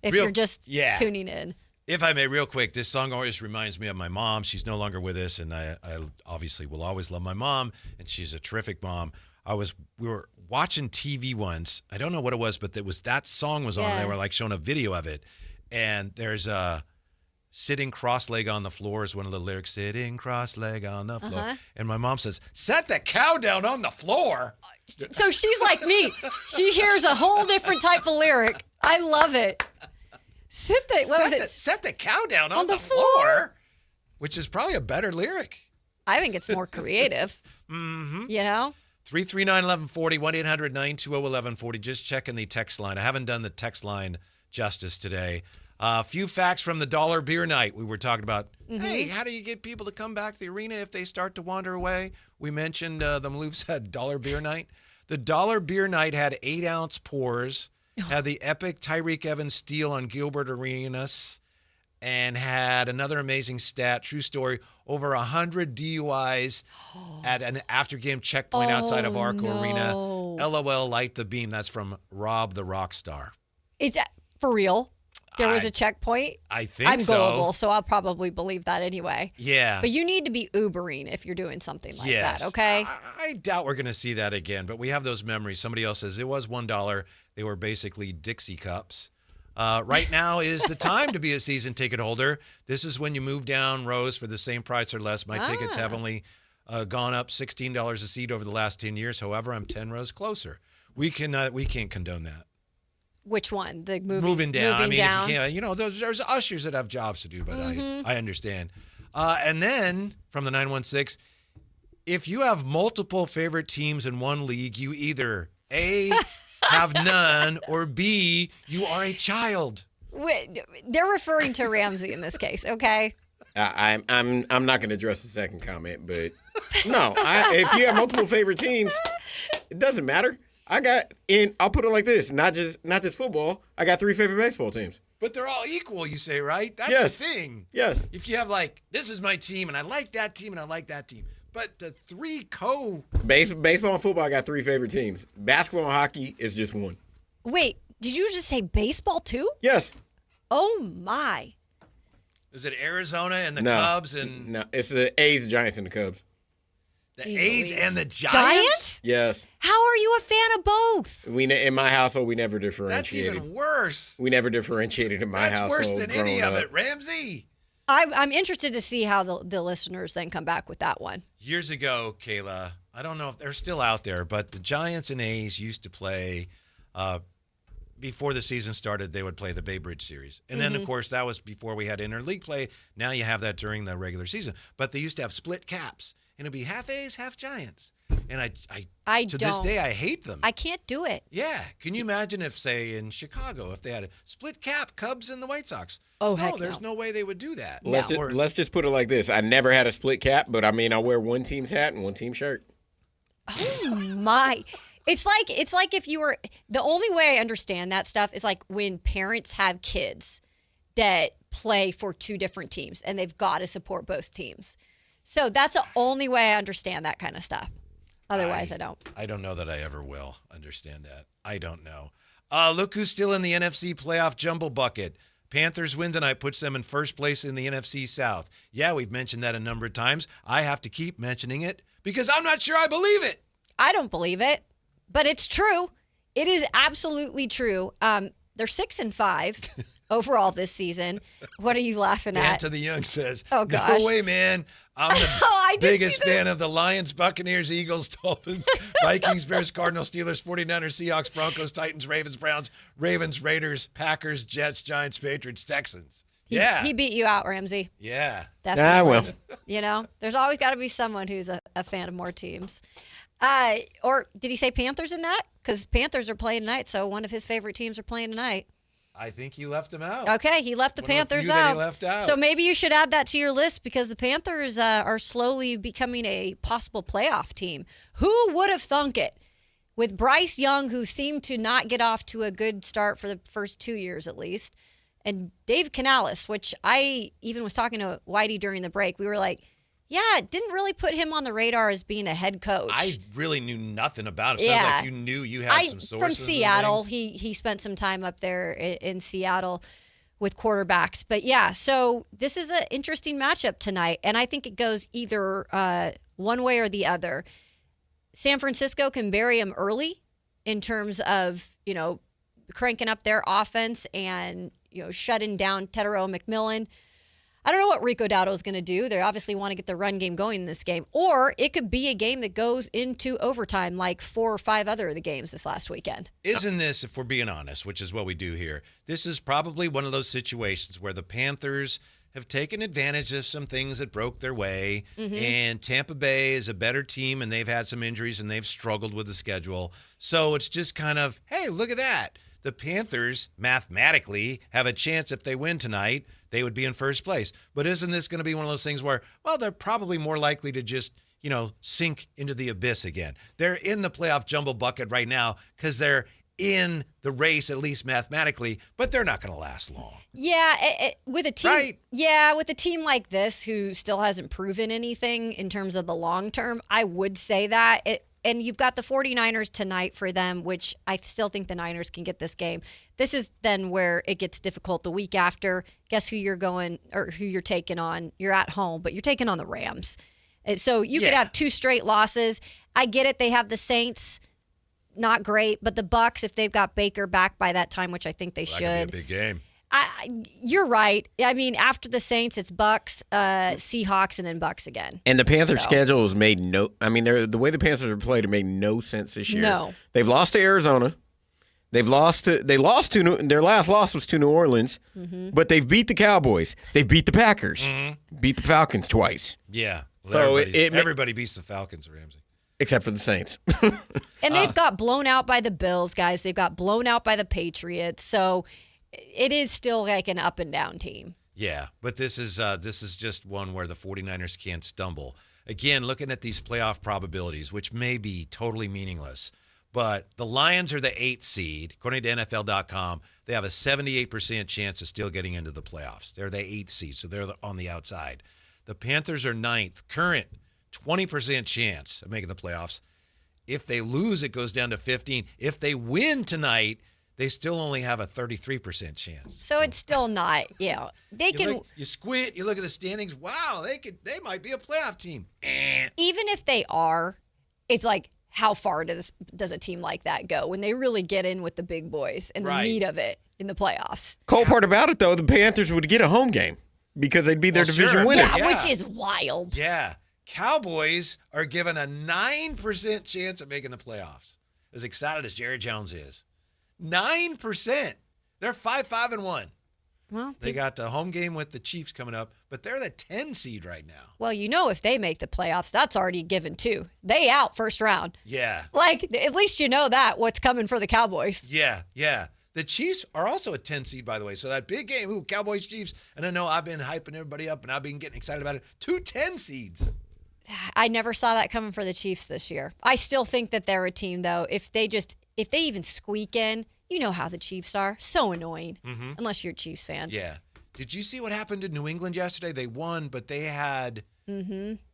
If you're just tuning in. If I may, real quick, this song always reminds me of my mom. She's no longer with us, and I obviously will always love my mom, and she's a terrific mom. We were watching TV once. I don't know what it was, but that song was on. They were like showing a video of it, and there's a sitting cross-leg on the floor is one of the lyrics, sitting cross-leg on the floor. Uh-huh. And my mom says, set the cow down on the floor. So she's like me. She hears a whole different type of lyric. I love it. Set the cow down on the floor, which is probably a better lyric. I think it's more creative. Mm-hmm. You know? 339-1140, 1-800-920-1140. Just checking the text line. I haven't done the text line justice today. A few facts from the Dollar Beer Night. We were talking about, hey, how do you get people to come back to the arena if they start to wander away? We mentioned the Maloofs had Dollar Beer Night. The Dollar Beer Night had 8-ounce pours, had the epic Tyreek Evans steal on Gilbert Arenas, and had another amazing stat, true story, over 100 DUIs at an after-game checkpoint outside of Arco Arena. LOL, light the beam. That's from Rob the Rockstar. Is that for real? There was a checkpoint? I think I'm so. gullible, so I'll probably believe that anyway. Yeah. But you need to be Ubering if you're doing something like Yes. that, okay? I doubt we're going to see that again, but we have those memories. Somebody else says it was $1. They were basically Dixie cups. Right now is the time to be a season ticket holder. This is when you move down rows for the same price or less. My tickets have only gone up $16 a seat over the last 10 years. However, I'm 10 rows closer. We can't condone that. Which one? The Moving down. Moving down. If you can't, there's ushers that have jobs to do, but I understand. And then from the 916, if you have multiple favorite teams in one league, you either A, have none, or B, you are a child. Wait, they're referring to Ramsey in this case, okay? I'm not going to address the second comment, but no, if you have multiple favorite teams, it doesn't matter. I'll put it like this, not just football. I got 3 favorite baseball teams. But they're all equal, you say, right? That's Yes. the thing. Yes. If you have this is my team, and I like that team, and I like that team. But the 3 baseball and football, I got 3 favorite teams. Basketball and hockey is just one. Wait, did you just say baseball too? Yes. Oh my. Is it Arizona and the No. Cubs and No, it's the A's, the Giants, and the Cubs. the Jeez A's Louise. and the Giants? Giants? Yes. How are you a fan of both? In my household, we never That's differentiated. even worse. We never differentiated in my That's household. worse than any of growing it, Ramsey. I'm interested to see how the listeners then come back with that one. Years ago, Kayla, I don't know if they're still out there, but the Giants and A's used to play before the season started. They would play the Bay Bridge series, and then of course that was before we had interleague play. Now you have that during the regular season, but they used to have split caps, and it'd be half A's, half Giants. And I to this day I hate them. I can't do it. Yeah, can you imagine if, say, in Chicago, if they had a split cap, Cubs and the White Sox? Oh, no, heck there's no way they would do that. Let's just put it like this. I never had a split cap, but I wear one team's hat and one team's shirt. Oh my. It's like if you were, the only way I understand that stuff is like when parents have kids that play for 2 different teams and they've got to support both teams. So that's the only way I understand that kind of stuff. Otherwise, I don't. I don't know that I ever will understand that. I don't know. Look who's still in the NFC playoff jumble bucket. Panthers win tonight, puts them in first place in the NFC South. Yeah, we've mentioned that a number of times. I have to keep mentioning it because I'm not sure I believe it. I don't believe it, but it's true. It is absolutely true. They're 6-5 overall this season. What are you laughing at? To the Young says, "Oh gosh, no way, man! I'm the biggest fan of the Lions, Buccaneers, Eagles, Dolphins, Vikings, Bears, Cardinals, Steelers, 49ers, Seahawks, Broncos, Titans, Ravens, Browns, Ravens, Raiders, Packers, Jets, Giants, Patriots, Texans." He beat you out, Ramsey. Yeah. Definitely. There's always got to be someone who's a fan of more teams. Or did he say Panthers in that? Because Panthers are playing tonight, so one of his favorite teams are playing tonight. I think he left them out. Okay, he left the Panthers that out. he left out. So maybe you should add that to your list because the Panthers are slowly becoming a possible playoff team. Who would have thunk it? With Bryce Young, who seemed to not get off to a good start for the first 2 years at least, and Dave Canales, which I even was talking to Whitey during the break. We were like, yeah, didn't really put him on the radar as being a head coach. I really knew nothing about it. Sounds like you knew you had some sources. From Seattle. He spent some time up there in Seattle with quarterbacks. But yeah, so this is an interesting matchup tonight, and I think it goes either one way or the other. San Francisco can bury him early in terms of, cranking up their offense and, shutting down Tetero McMillan. I don't know what Rico Dowdle is going to do. They obviously want to get the run game going in this game. Or it could be a game that goes into overtime like 4 or 5 other of the games this last weekend. Isn't this, if we're being honest, which is what we do here, this is probably one of those situations where the Panthers have taken advantage of some things that broke their way, and Tampa Bay is a better team, and they've had some injuries, and they've struggled with the schedule. So it's just kind of, hey, look at that. The Panthers, mathematically, have a chance if they win tonight, they would be in first place. But isn't this going to be one of those things where, well, they're probably more likely to just, sink into the abyss again. They're in the playoff jumble bucket right now because they're in the race, at least mathematically, but they're not going to last long. Yeah, with a team, Right. Yeah, with a team like this who still hasn't proven anything in terms of the long term, I would say that. And you've got the 49ers tonight for them, which I still think the Niners can get this game. This is then where it gets difficult the week after. Guess who you're going or who you're taking on? You're at home, but you're taking on the Rams. And so you could have 2 straight losses. I get it. They have the Saints. Not great, but the Bucs, if they've got Baker back by that time, which I think they should. That could be a big game. You're right. I mean, after the Saints, it's Bucs, Seahawks, and then Bucs again. And the Panthers' schedule is made the way the Panthers are played, it made no sense this year. No. They've lost to Arizona. They lost to their last loss was to New Orleans, but they've beat the Cowboys. They've beat the Packers, beat the Falcons twice. Yeah. Well, So everybody beats the Falcons, Ramsey. Except for the Saints. And they've got blown out by the Bills, guys. They've got blown out by the Patriots. So it is still like an up and down team. Yeah, but this is just one where the 49ers can't stumble. Again, looking at these playoff probabilities, which may be totally meaningless, but the Lions are the 8th seed. According to NFL.com, they have a 78% chance of still getting into the playoffs. They're the 8th seed, so they're on the outside. The Panthers are 9th, current 20% chance of making the playoffs. If they lose, it goes down to 15. If they win tonight, they still only have a 33% chance. So it's still not, they can. You squint, you look at the standings. Wow, they might be a playoff team. Even if they are, it's like, how far does a team like that go when they really get in with the big boys and the meat of it in the playoffs? Cool part about it, though, the Panthers would get a home game because they'd be their division winner. Yeah, which is wild. Yeah. Cowboys are given a 9% chance of making the playoffs. As excited as Jerry Jones is. 9%. They're 5-1. Well, they got the home game with the Chiefs coming up, but they're the 10 seed right now. Well, if they make the playoffs, that's already given too. They out first round. Yeah. Like, at least you know that, what's coming for the Cowboys. Yeah. The Chiefs are also a 10 seed, by the way. So that big game, Cowboys, Chiefs. And I know I've been hyping everybody up, and I've been getting excited about it. 2 10 seeds. I never saw that coming for the Chiefs this year. I still think that they're a team, though. If they even squeak in, you know how the Chiefs are. So annoying, unless you're a Chiefs fan. Yeah. Did you see what happened to New England yesterday? They won, but they had,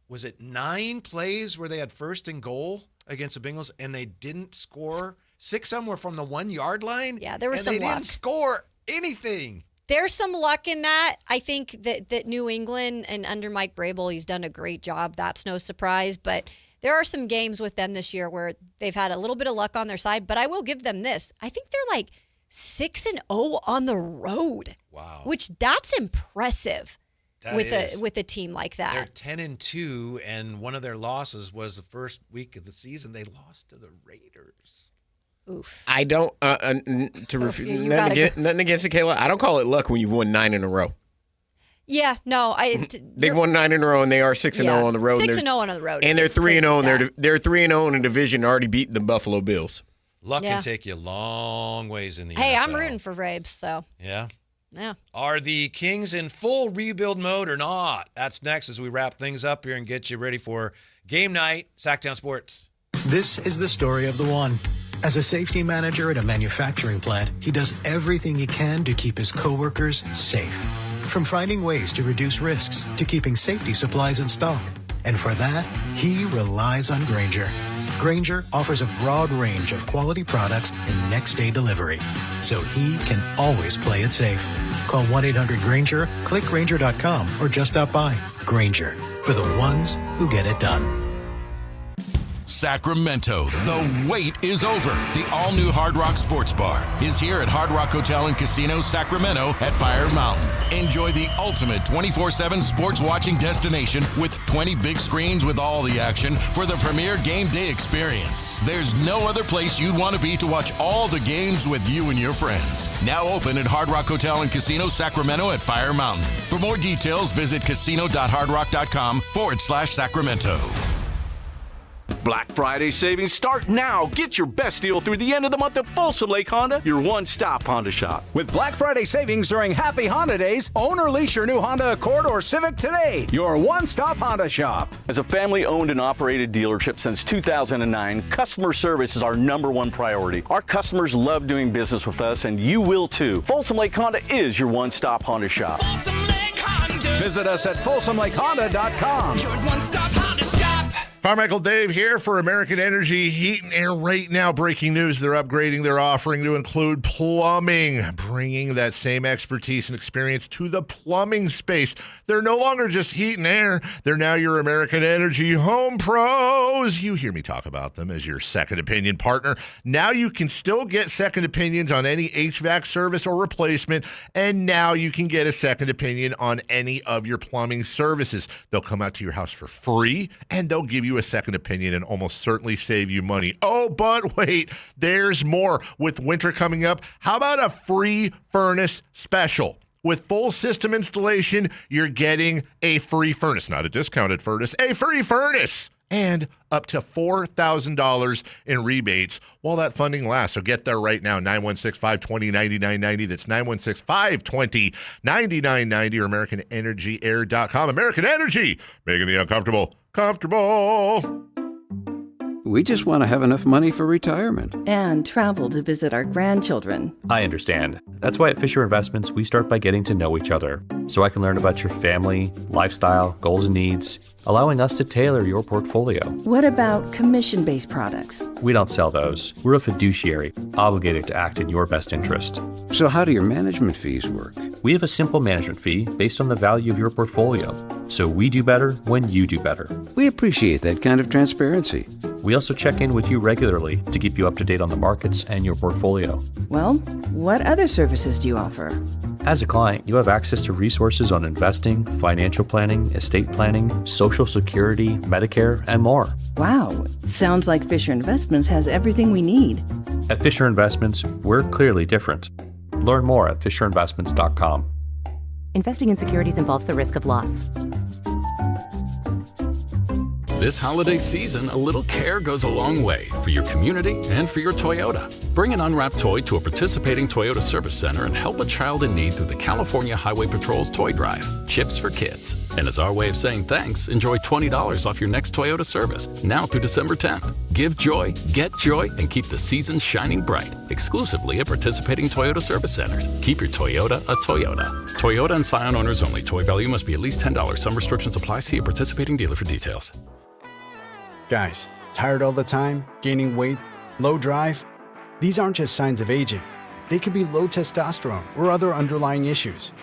was it 9 plays where they had first and goal against the Bengals, and they didn't score? 6 of them were from the 1-yard line. Yeah, there was some luck. And they didn't score anything. There's some luck in that. I think that New England, and under Mike Vrabel, he's done a great job. That's no surprise. But there are some games with them this year where they've had a little bit of luck on their side. But I will give them this. I think they're like 6-0 on the road. Wow. Which that's impressive with a team like that. They're 10-2, and one of their losses was the first week of the season. They lost to the Raiders. Oof. I don't nothing against it, Kayla. I don't call it luck when you've won 9 in a row. Yeah, no, They've won 9 in a row, and they are 6-0 on the road. 6-0 on the road, and they're 3-0. They're 3-0 in a division, already beating the Buffalo Bills. Luck can take you long ways in the NFL. Hey, I'm rooting for Vrabes, so yeah. Yeah. Are the Kings in full rebuild mode or not? That's next as we wrap things up here and get you ready for game night. Sactown Sports. This is the story of the one. As a safety manager at a manufacturing plant, he does everything he can to keep his coworkers safe. From finding ways to reduce risks to keeping safety supplies in stock. And for that, he relies on Grainger. Grainger offers a broad range of quality products and next-day delivery, so he can always play it safe. Call 1-800-GRAINGER, click Grainger.com, or just stop by. Grainger, for the ones who get it done. Sacramento, the wait is over. The all-new Hard Rock Sports Bar is here at Hard Rock Hotel and Casino Sacramento at Fire Mountain. Enjoy the ultimate 24/7 sports watching destination with 20 big screens with all the action for the premier game day experience. There's no other place you'd want to be to watch all the games with you and your friends. Now open at Hard Rock Hotel and Casino Sacramento at Fire Mountain. For more details, visit casino.hardrock.com/Sacramento. Black Friday savings start now. Get your best deal through the end of the month at Folsom Lake Honda, your one-stop Honda shop. With Black Friday savings during Happy Honda Days, own or lease your new Honda Accord or Civic today. Your one-stop Honda shop. As a family-owned and operated dealership since 2009, customer service is our #1 priority. Our customers love doing business with us, and you will too. Folsom Lake Honda is your one-stop Honda shop. Folsom Lake Honda. Visit us at FolsomLakeHonda.com. Your one-stop Honda shop. Carmichael Dave here for American Energy Heat and Air. Right now, breaking news, they're upgrading their offering to include plumbing, bringing that same expertise and experience to the plumbing space. They're no longer just heat and air. They're now your American Energy home pros. You hear me talk about them as your second opinion partner. Now you can still get second opinions on any HVAC service or replacement, and now you can get a second opinion on any of your plumbing services. They'll come out to your house for free, and they'll give you a second opinion and almost certainly save you money. Oh, but wait, there's more. With winter coming up, how about a free furnace special? With full system installation, you're getting a free furnace, not a discounted furnace, a free furnace, and up to $4,000 in rebates while that funding lasts. So get there right now, 916-520-9990. That's 916-520-9990 or AmericanEnergyAir.com. American Energy, making the uncomfortable comfortable. We just want to have enough money for retirement. And travel to visit our grandchildren. I understand. That's why at Fisher Investments, we start by getting to know each other, so I can learn about your family, lifestyle, goals and needs, allowing us to tailor your portfolio. What about commission-based products? We don't sell those. We're a fiduciary, obligated to act in your best interest. So how do your management fees work? We have a simple management fee based on the value of your portfolio, so we do better when you do better. We appreciate that kind of transparency. We also check in with you regularly to keep you up to date on the markets and your portfolio. Well, what other services do you offer? As a client, you have access to resources on investing, financial planning, estate planning, Social Security, Medicare, and more. Wow, sounds like Fisher Investments has everything we need. At Fisher Investments, we're clearly different. Learn more at FisherInvestments.com. Investing in securities involves the risk of loss. This holiday season, a little care goes a long way for your community and for your Toyota. Bring an unwrapped toy to a participating Toyota service center and help a child in need through the California Highway Patrol's Toy Drive. Chips for kids. And as our way of saying thanks, enjoy $20 off your next Toyota service, now through December 10th. Give joy, get joy, and keep the season shining bright. Exclusively at participating Toyota service centers. Keep your Toyota a Toyota. Toyota and Scion owners only. Toy value must be at least $10. Some restrictions apply. See a participating dealer for details. Guys, tired all the time, gaining weight, low drive? These aren't just signs of aging. They could be low testosterone or other underlying issues.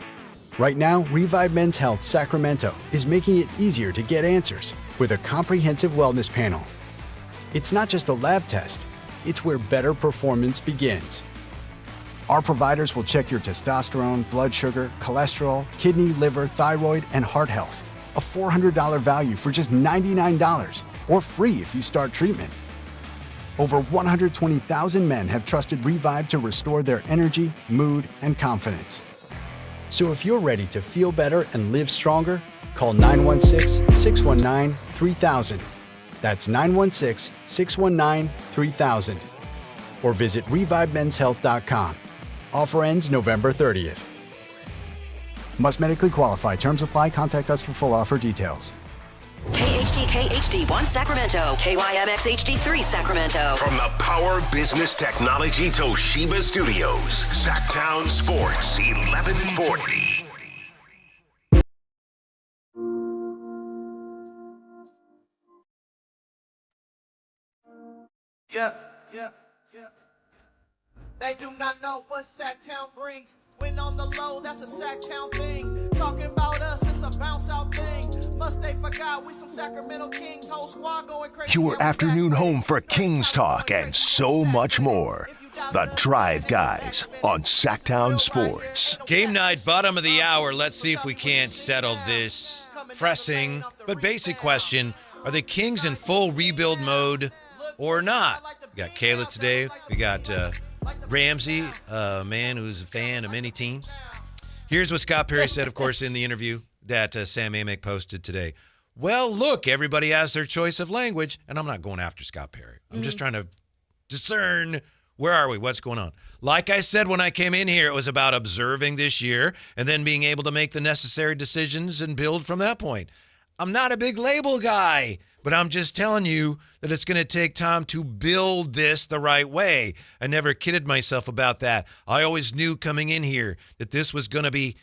Right now, Revive Men's Health Sacramento is making it easier to get answers with a comprehensive wellness panel. It's not just a lab test, it's where better performance begins. Our providers will check your testosterone, blood sugar, cholesterol, kidney, liver, thyroid, and heart health. A $400 value for just $99. Or free if you start treatment. Over 120,000 men have trusted Revive to restore their energy, mood, and confidence. So if you're ready to feel better and live stronger, call 916-619-3000. That's 916-619-3000. Or visit ReviveMen'sHealth.com. Offer ends November 30th. Must medically qualify. Terms apply. Contact us for full offer details. KHD HD1 Sacramento, KYMX HD3 Sacramento. From the Power Business Technology Toshiba Studios, Sactown Sports 1140. Yeah. They do not know what Sactown brings. When on the low, that's a Sactown thing. Talking about us, it's a bounce out thing. Must they forgot we some Sacramento Kings whole squad going crazy. Your afternoon home for Kings talk and so much more. The Drive Guys on Sactown Sports. Game night, bottom of the hour. Let's see if we can't settle this pressing but basic question. Are the Kings in full rebuild mode or not? We got Kayla today. We got Ramsey, a man who's a fan of many teams. Here's what Scott Perry said, of course, in the interview that Sam Amick posted today. Well, look, everybody has their choice of language, and I'm not going after Scott Perry. I'm just trying to discern, where are we? What's going on? Like I said when I came in here, it was about observing this year and then being able to make the necessary decisions and build from that point. I'm not a big label guy, but I'm just telling you that it's going to take time to build this the right way. I never kidded myself about that. I always knew coming in here that this was going to be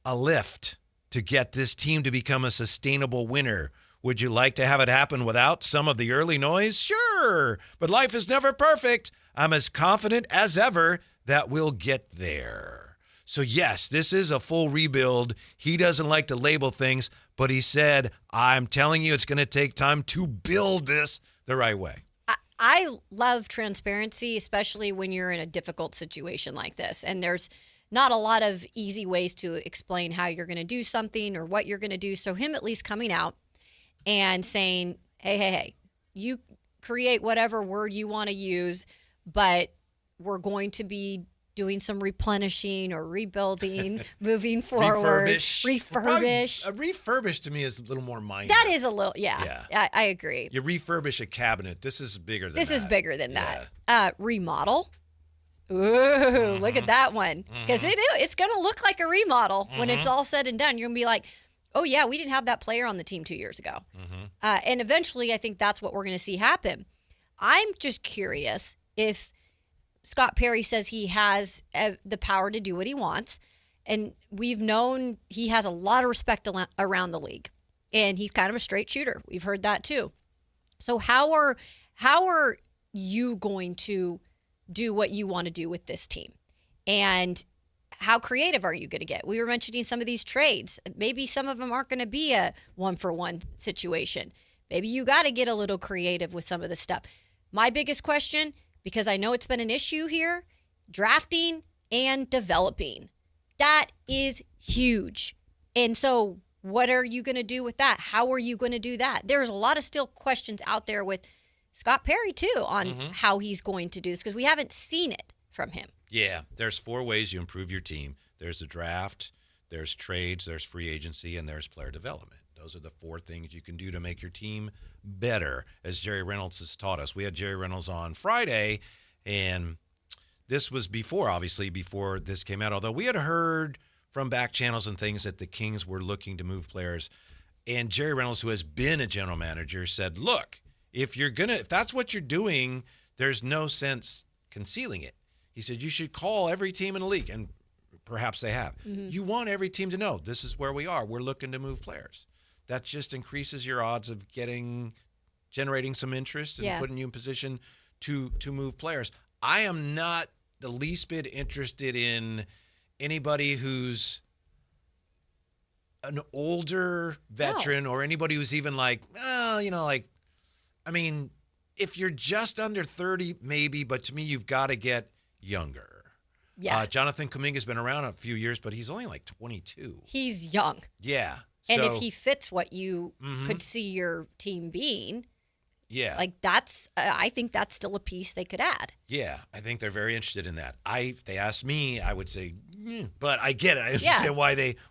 a lift to get this team to become a sustainable winner. Would you like to have it happen without some of the early noise? Sure, but life is never perfect. I'm as confident as ever that we'll get there. So yes, this is a full rebuild. He doesn't like to label things, but he said, I'm telling you, it's going to take time to build this the right way. I love transparency, especially when you're in a difficult situation like this. And there's not a lot of easy ways to explain how you're going to do something or what you're going to do. So him at least coming out and saying, hey, you create whatever word you want to use, but we're going to be doing some replenishing or rebuilding moving forward. Refurbish. Refurbish to me is a little more minor. That is a little, yeah. I agree. You refurbish a cabinet. This is bigger than that. This is bigger than that. Remodel. Ooh, look at that one. Because it's going to look like a remodel when it's all said and done. You're going to be like, oh, yeah, we didn't have that player on the team 2 years ago. And eventually, I think that's what we're going to see happen. I'm just curious if Scott Perry says he has the power to do what he wants. And we've known he has a lot of respect around the league. And he's kind of a straight shooter. We've heard that too. So how are you going to do what you want to do with this team? And how creative are you going to get? We were mentioning some of these trades. Maybe some of them aren't going to be a one-for-one situation. Maybe you got to get a little creative with some of the stuff. My biggest question, because I know it's been an issue here, drafting and developing. That is huge. And so what are you going to do with that? How are you going to do that? There's a lot of still questions out there with Scott Perry, too, on how he's going to do this, because we haven't seen it from him. Yeah, there's 4 ways you improve your team. There's the draft, there's trades, there's free agency, and there's player development. Those are the 4 things you can do to make your team better, as Jerry Reynolds has taught us. We had Jerry Reynolds on Friday, and this was before this came out, although we had heard from back channels and things that the Kings were looking to move players. And Jerry Reynolds, who has been a general manager, said, look, if that's what you're doing, there's no sense concealing it. He said, you should call every team in the league, and perhaps they have. You want every team to know this is where we are. We're looking to move players. That just increases your odds of generating some interest and putting you in position to move players. I am not the least bit interested in anybody who's an older veteran or anybody who's even if you're just under 30, maybe, but to me, you've got to get younger. Yeah. Jonathan Kuminga's been around a few years, but he's only like 22. He's young. Yeah. And if he fits what you could see your team being, I think that's still a piece they could add. Yeah, I think they're very interested in that. If they asked me, I would say, but I get it. I understand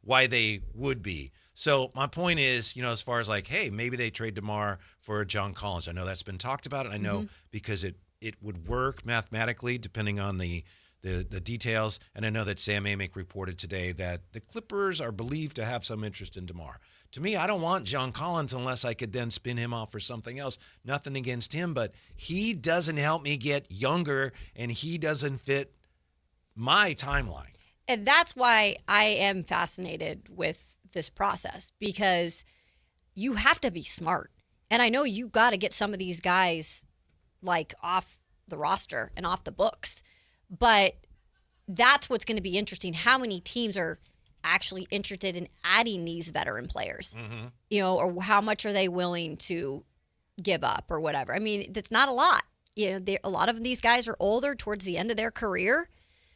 why they would be. So my point is, as far as hey, maybe they trade DeMar for John Collins. I know that's been talked about, and I know because it would work mathematically depending on the details. And I know that Sam Amick reported today that the Clippers are believed to have some interest in DeMar. To me, I don't want John Collins unless I could then spin him off for something else. Nothing against him, but he doesn't help me get younger, and he doesn't fit my timeline. And that's why I am fascinated with this process, because you have to be smart. And I know you got to get some of these guys off the roster and off the books. But that's what's going to be interesting. How many teams are actually interested in adding these veteran players? Mm-hmm. You know, or how much are they willing to give up or whatever? I mean, that's not a lot. You know, a lot of these guys are older towards the end of their career,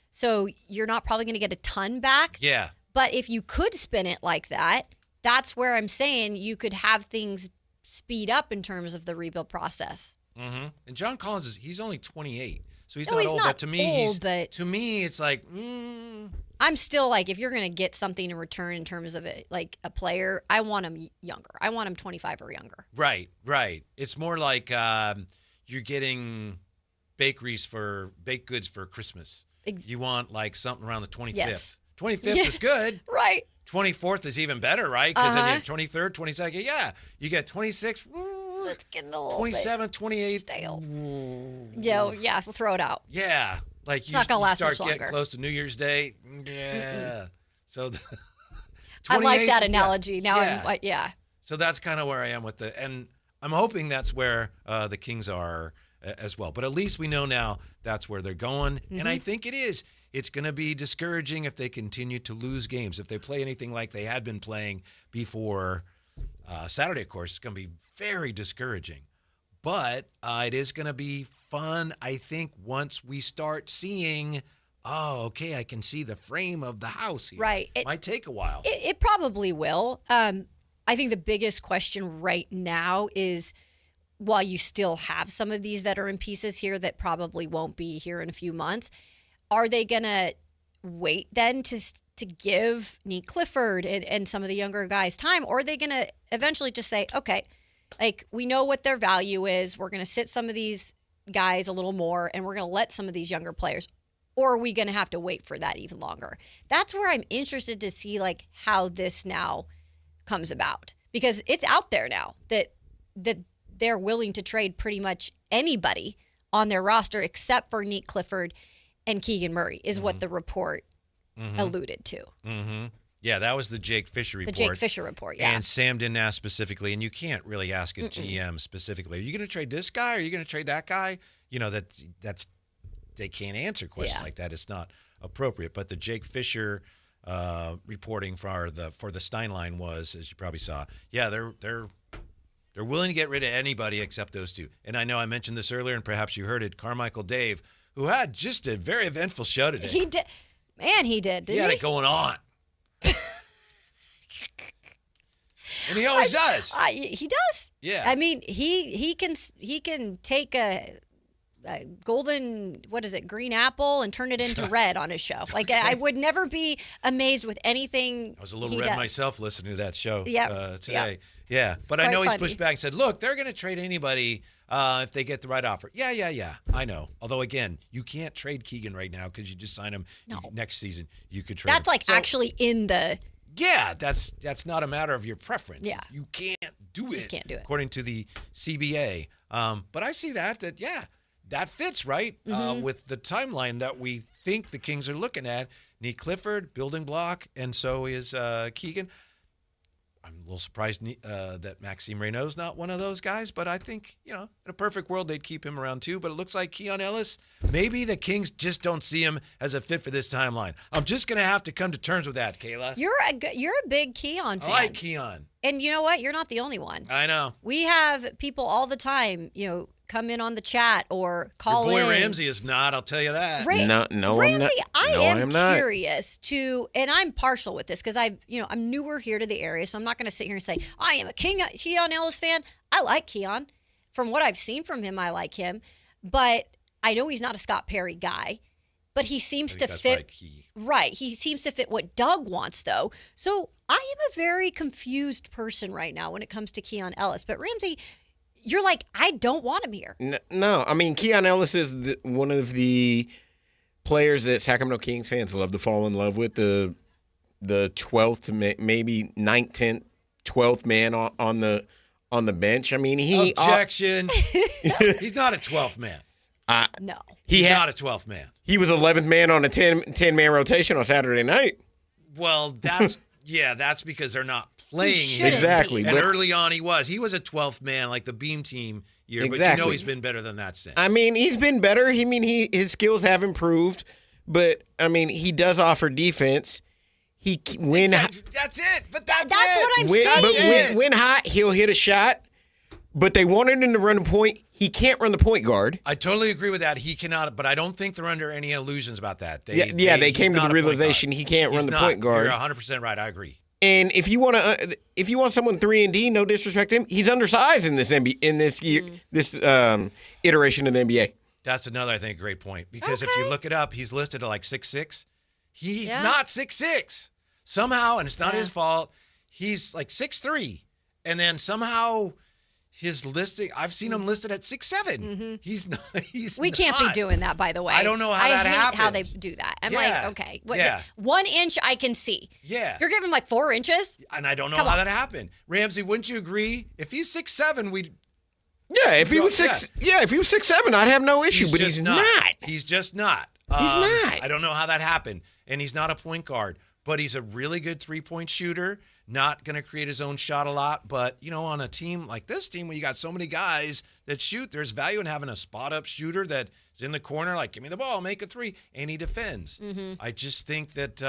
so you're not probably going to get a ton back. Yeah. But if you could spin it like that, that's where I'm saying you could have things speed up in terms of the rebuild process. Mm-hmm. And John Collins he's only 28, so he's No, not he's old. not But to me, old, but- to me, it's like, I'm still like, if you're going to get something in return in terms of it, like a player, I want him younger. I want him 25 or younger. right. It's more like you're getting baked goods for Christmas. You want like something around the 25th. Yes. 25th Yeah. is good. Right. 24th is even better, right? Because then Uh-huh. you 23rd, 22nd, yeah. You get 26th, Let's get a little 27th, 28th. stale. Yeah, we'll throw it out. Yeah. Like It's not gonna last start much getting longer. close to New Year's Day. Yeah. So I like 28th, that analogy. Now yeah. I'm like, yeah. So that's kind of where I am with it. And I'm hoping that's where the Kings are as well. But at least we know now that's where they're going. And I think it is. It's going to be discouraging if they continue to lose games. If they play anything like they had been playing before Saturday, of course, it's going to be very discouraging. But it is going to be fun, I think, once we start seeing, okay, I can see the frame of the house here. Right. It might take a while. It probably will. I think the biggest question right now is, while you still have some of these veteran pieces here that probably won't be here in a few months, are they going to wait then to give Nick Clifford and some of the younger guys time? Or are they going to eventually just say, okay, like we know what their value is. We're going to sit some of these guys a little more and we're going to let some of these younger players. Or are we going to have to wait for that even longer? That's where I'm interested to see like how this now comes about. Because it's out there now that they're willing to trade pretty much anybody on their roster except for Nick Clifford and Keegan Murray is what the report alluded to. Mm-hmm. Yeah, that was the Jake Fisher report. The Jake Fisher report, yeah. And Sam didn't ask specifically, and you can't really ask a GM specifically. Are you going to trade this guy? Are you going to trade that guy? You know, that's they can't answer questions like that. It's not appropriate. But the Jake Fisher reporting for the Steinline was, as you probably saw, yeah, they're willing to get rid of anybody except those two. And I know I mentioned this earlier, and perhaps you heard it. Carmichael Dave, who had just a very eventful show today. He did. Man, he did. Didn't He had it going on. And he always does. He does. Yeah. I mean, he can take a golden, green apple and turn it into red on his show. Like I would never be amazed with anything. I was a little red does. myself listening to that show today. Yep. Yeah. But I quite know he's funny. pushed back and said, look, they're going to trade anybody if they get the right offer. Yeah. I know. Although, again, you can't trade Keegan right now because you just signed him. Next season. You could trade That's him. like actually in the. Yeah, that's not a matter of your preference. Yeah. You can't do it. Just can't do it. According to the CBA. But I see that fits, right? With the timeline that we think the Kings are looking at. Nick Clifford, building block, and so is Keegan. I'm a little surprised that Maxime Reynaud's not one of those guys, but I think, in a perfect world, they'd keep him around too. But it looks like Keon Ellis, maybe the Kings just don't see him as a fit for this timeline. I'm just going to have to come to terms with that, Kayla. You're a big Keon fan. I like Keon. And you know what? You're not the only one. I know. We have people all the time, come in on the chat or call in. Your boy Ramsey is not, I'll tell you that. No, Ramsey, I'm not. Curious to, and I'm partial with this because I'm newer here to the area, so I'm not going to sit here and say I am a Keon Ellis fan. I like Keon. From what I've seen from him, I like him, but I know he's not a Scott Perry guy. But he seems to fit. Right, he seems to fit what Doug wants, though. So I am a very confused person right now when it comes to Keon Ellis. But Ramsey, you're like, I don't want him here. No, I mean, Keon Ellis is one of the players that Sacramento Kings fans love to fall in love with, the 12th, maybe 9th, 10th, 12th man on the bench. I mean, Objection. He's not a 12th man. No. He's not a 12th man. He was 11th man on a 10-man rotation on Saturday night. Well, that's because they're not playing him. Exactly. And early on he was a 12th man, like the Beam Team year. Exactly. But he's been better than that since. I mean, he's been better. His skills have improved, but I mean, he does offer defense. That's it. But that's it. what I'm saying. But when hot, he'll hit a shot. But they wanted him to run the point. He can't run the point guard. I totally agree with that. He cannot, but I don't think they're under any illusions about that. They came to the realization he can't run the point guard. You're 100% right. I agree. And if you want someone 3-and-D, no disrespect to him, he's undersized in this iteration of the NBA. That's another, I think, great point. Because if you look it up, he's listed at like 6'6". He's not 6'6". Somehow, and it's not his fault, he's like 6'3". And then somehow his listing, I've seen him listed at 6'7". Mm-hmm. He's not. We can't be doing that, by the way. I don't know how that hate happens. how they do that. I'm like, okay, 1 inch I can see. Yeah. You're giving him like 4 inches? And I don't know how that happened. Ramsey, wouldn't you agree? If he's 6'7", we'd. Yeah, if he was 6'7", I'd have no issue. But he's not. He's just not. He's not. I don't know how that happened. And he's not a point guard, but he's a really good 3-point shooter. Not going to create his own shot a lot, but, on a team like this team where you got so many guys that shoot, there's value in having a spot-up shooter that's in the corner, like, give me the ball, make a three, and he defends. Mm-hmm. I just think that,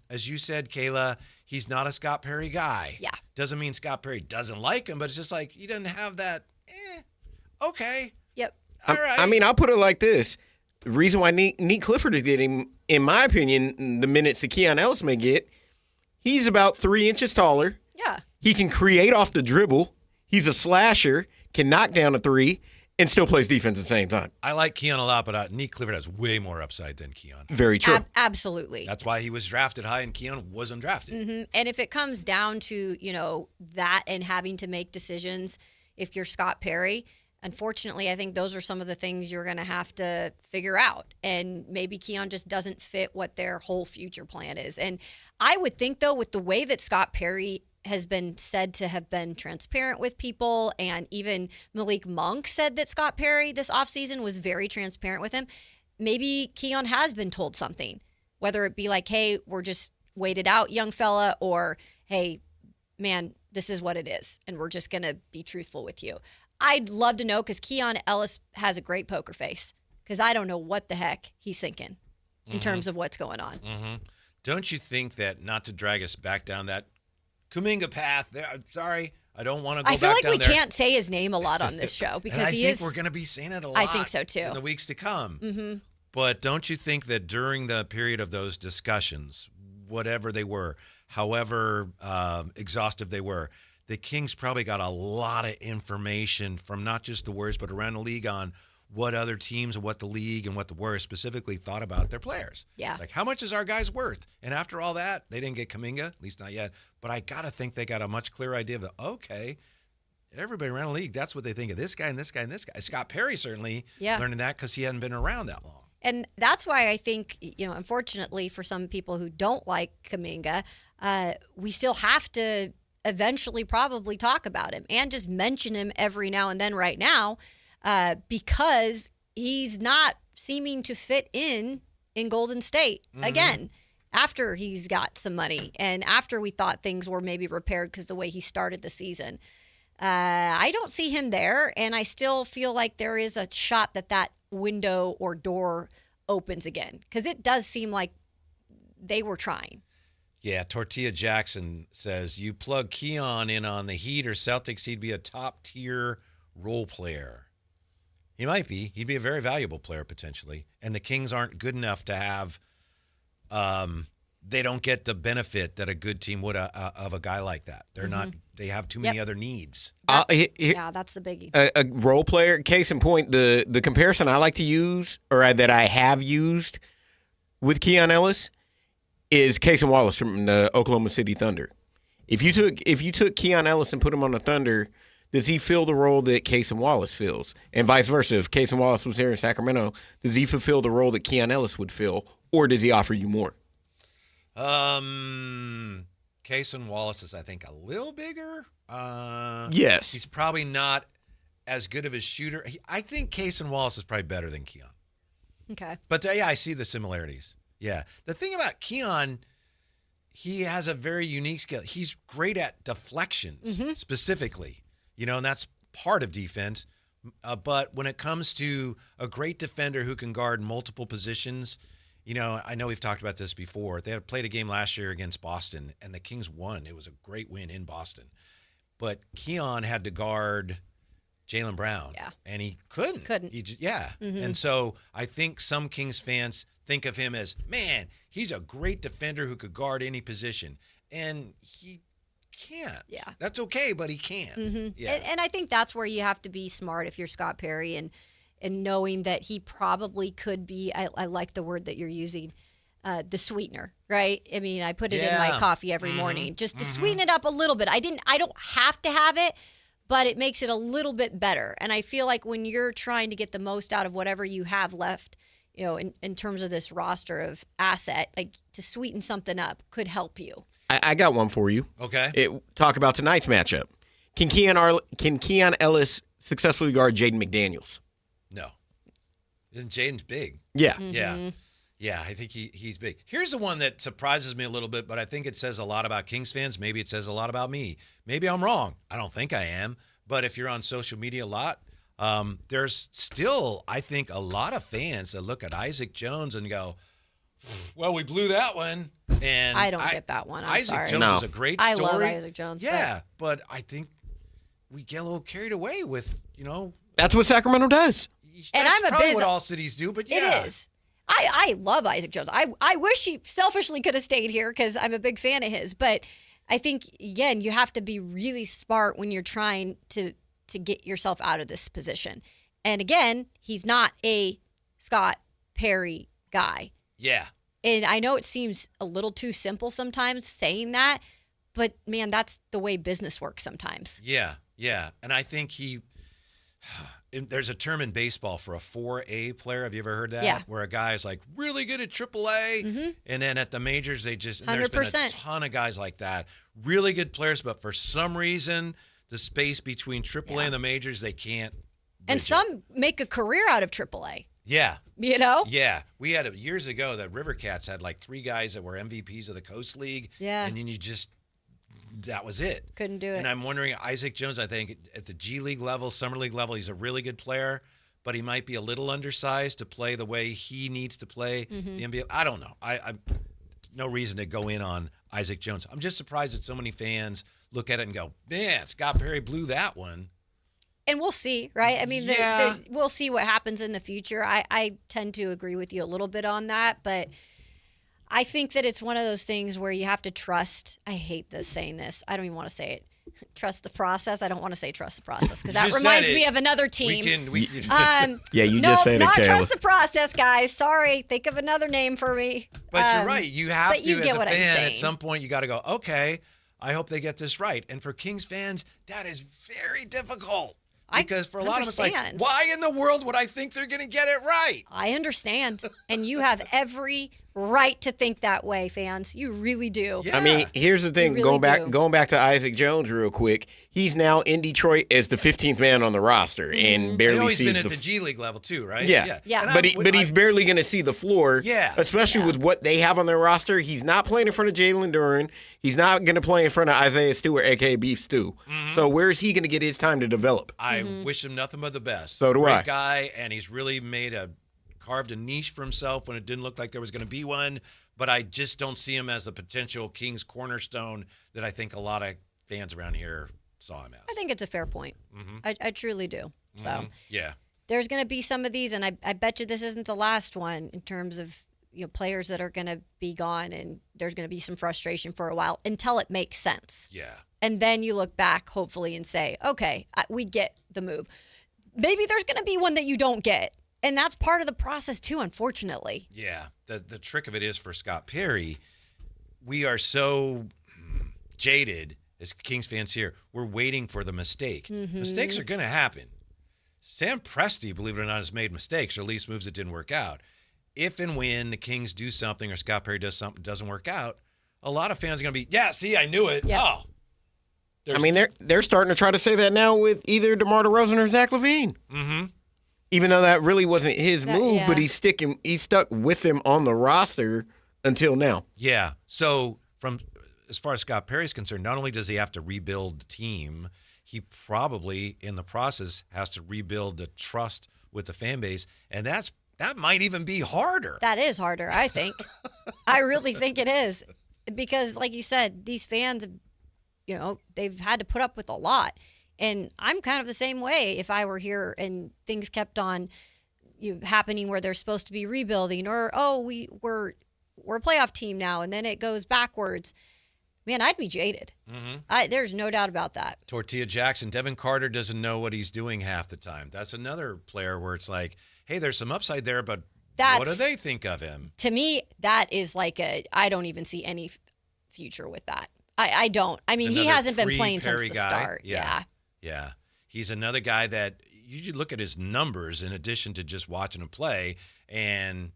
as you said, Kayla, he's not a Scott Perry guy. Yeah. Doesn't mean Scott Perry doesn't like him, but it's just like he doesn't have that, okay. Yep. All right. I mean, I'll put it like this. The reason why Nick Clifford is getting, in my opinion, the minutes that Keon Ellis may get, he's about 3 inches taller. Yeah. He can create off the dribble. He's a slasher, can knock down a three, and still plays defense at the same time. I like Keon a lot, but Nick Clifford has way more upside than Keon. Very true. Absolutely. That's why he was drafted high and Keon wasn't drafted. Mm-hmm. And if it comes down to, that and having to make decisions, if you're Scott Perry, unfortunately, I think those are some of the things you're going to have to figure out. And maybe Keon just doesn't fit what their whole future plan is. And I would think, though, with the way that Scott Perry has been said to have been transparent with people, and even Malik Monk said that Scott Perry this offseason was very transparent with him, maybe Keon has been told something, whether it be like, hey, we're just wait it out, young fella, or, hey, man, this is what it is, and we're just going to be truthful with you. I'd love to know, because Keon Ellis has a great poker face, because I don't know what the heck he's thinking in terms of what's going on. Mm-hmm. Don't you think that, not to drag us back down that Kuminga path, there, I'm sorry, I don't want to go back down there. I feel like we can't say his name a lot on this show, because I think we're going to be saying it a lot. I think so, too. In the weeks to come. Mm-hmm. But don't you think that during the period of those discussions, whatever they were, however exhaustive they were, the Kings probably got a lot of information from not just the Warriors, but around the league on what other teams and what the league and what the Warriors specifically thought about their players. Yeah. It's like, how much is our guys worth? And after all that, they didn't get Kuminga, at least not yet. But I got to think they got a much clearer idea of, okay, everybody around the league, that's what they think of this guy and this guy and this guy. Scott Perry certainly learning that because he hadn't been around that long. And that's why I think, unfortunately for some people who don't like Kuminga, we still have to eventually probably talk about him and just mention him every now and then right now, because he's not seeming to fit in Golden State again after he's got some money and after we thought things were maybe repaired because the way he started the season. I don't see him there, and I still feel like there is a shot that window or door opens again, because it does seem like they were trying. Yeah, Tortilla Jackson says, you plug Keon in on the Heat or Celtics, he'd be a top-tier role player. He might be. He'd be a very valuable player, potentially. And the Kings aren't good enough to have they don't get the benefit that a good team would of a guy like that. They're not. They have too many other needs. That's the biggie. A role player, case in point, the comparison I like to use, or that I have used with Keon Ellis, is Casey Wallace from the Oklahoma City Thunder. If you took Keon Ellis and put him on the Thunder, does he fill the role that Casey Wallace fills? And vice versa, if Casey Wallace was here in Sacramento, does he fulfill the role that Keon Ellis would fill, or does he offer you more? Cason Wallace is, I think, a little bigger. Yes. He's probably not as good of a shooter. I think Cason Wallace is probably better than Keon. Okay. But, yeah, I see the similarities. Yeah. The thing about Keon, he has a very unique skill. He's great at deflections, specifically. And that's part of defense. But when it comes to a great defender who can guard multiple positions You know, I know we've talked about this before. They had played a game last year against Boston, and the Kings won. It was a great win in Boston. But Keon had to guard Jaylen Brown, and he couldn't. He just, And so I think some Kings fans think of him as, man, he's a great defender who could guard any position. And he can't. Yeah. That's okay, but he can't. Yeah. And I think that's where you have to be smart if you're Scott Perry and knowing that he probably could be, I like the word that you're using, the sweetener, right? I mean, I put it in my coffee every morning just to sweeten it up a little bit. I don't have to have it, but it makes it a little bit better. And I feel like when you're trying to get the most out of whatever you have left, you know, in terms of this roster of asset, like to sweeten something up could help you. I got one for you. Okay. Talk about tonight's matchup. Can Keon Ellis successfully guard Jaden McDaniels? No. Isn't Jaden's big? Yeah. Yeah, I think he's big. Here's the one that surprises me a little bit, but I think it says a lot about Kings fans. Maybe it says a lot about me. Maybe I'm wrong. I don't think I am. But if you're on social media a lot, there's still, I think, a lot of fans that look at Isaac Jones and go, well, we blew that one. And I don't get that one. I'm Isaac sorry. Jones is a great story. I love Isaac Jones. Yeah, but I think we get a little carried away with, That's what Sacramento does. And That's I'm a probably what all cities do, but yeah. It is. I love Isaac Jones. I wish he selfishly could have stayed here because I'm a big fan of his. But I think, again, you have to be really smart when you're trying to get yourself out of this position. And again, he's not a Scott Perry guy. Yeah. And I know it seems a little too simple sometimes saying that, but man, that's the way business works sometimes. Yeah. And I think there's a term in baseball for a 4A player. Have you ever heard that? Yeah. Where a guy is like really good at AAA, and then at the majors, they just, and there's been a ton of guys like that. Really good players, but for some reason, the space between AAA and the majors, they can't. And some make a career out of AAA. Yeah. You know? Yeah. We had years ago that River Cats had like 3 guys that were MVPs of the Coast League. Yeah. And then that was it. Couldn't do it. And I'm wondering, Isaac Jones, I think at the G League level, Summer League level, he's a really good player, but he might be a little undersized to play the way he needs to play the NBA. I don't know. I'm no reason to go in on Isaac Jones. I'm just surprised that so many fans look at it and go, man, Scott Perry blew that one. And we'll see, right? I mean, we'll see what happens in the future. I tend to agree with you a little bit on that, but I think that it's one of those things where you have to trust. I hate saying this. I don't even want to say it. Trust the process. I don't want to say trust the process because that reminds me of another team. We can. You just said it, not Kayla. Trust the process, guys. Sorry. Think of another name for me. But you're right. You have to, as a fan, at some point. point, you got to go, okay, I hope they get this right. And for Kings fans, that is very difficult. Because for a lot of us, like, why in the world would I think they're going to get it right? I understand. And you have every right to think that way, fans. You really do. Yeah. I mean, here's the thing. Really going back to Isaac Jones real quick. He's now in Detroit as the 15th man on the roster and barely I know he's sees been at the G League level too, right? Yeah. And But he's barely going to see the floor. Yeah. Especially with what they have on their roster. He's not playing in front of Jalen Duren. He's not going to play in front of Isaiah Stewart, a.k.a. Beef Stew. So where is he going to get his time to develop? I wish him nothing but the best. So do Great I. Guy, and he's really carved a niche for himself when it didn't look like there was going to be one. But I just don't see him as a potential Kings cornerstone that I think a lot of fans around here saw him as. I think it's a fair point. I truly do. So yeah, there's going to be some of these, and I bet you this isn't the last one in terms of players that are going to be gone, and there's going to be some frustration for a while until it makes sense. Yeah. And then you look back, hopefully, and say, okay, we get the move. Maybe there's going to be one that you don't get. And that's part of the process, too, unfortunately. Yeah. The trick of it is for Scott Perry, we are so jaded as Kings fans here. We're waiting for the mistake. Mistakes are going to happen. Sam Presti, believe it or not, has made mistakes, or at least moves that didn't work out. If and when the Kings do something or Scott Perry does something that doesn't work out, a lot of fans are going to be, yeah, see, I knew it. Yeah. Oh. I mean, they're starting to try to say that now with either DeMar DeRozan or Zach LaVine. Even though that really wasn't his move, but he's stuck with him on the roster until now. Yeah. So as far as Scott Perry's concerned, not only does he have to rebuild the team, he probably in the process has to rebuild the trust with the fan base, and that's that might even be harder. That is harder, I think. I really think it is. Because, like you said, these fans, they've had to put up with a lot. And I'm kind of the same way if I were here and things kept on happening where they're supposed to be rebuilding or, we're a playoff team now, and then it goes backwards. Man, I'd be jaded. Mm-hmm. There's no doubt about that. Tortilla Jackson, Devin Carter doesn't know what he's doing half the time. That's another player where it's like, hey, there's some upside there, but what do they think of him? To me, that is like I don't even see any future with that. I don't. I mean, he hasn't been playing since the start. Yeah. He's another guy that you look at his numbers in addition to just watching him play, and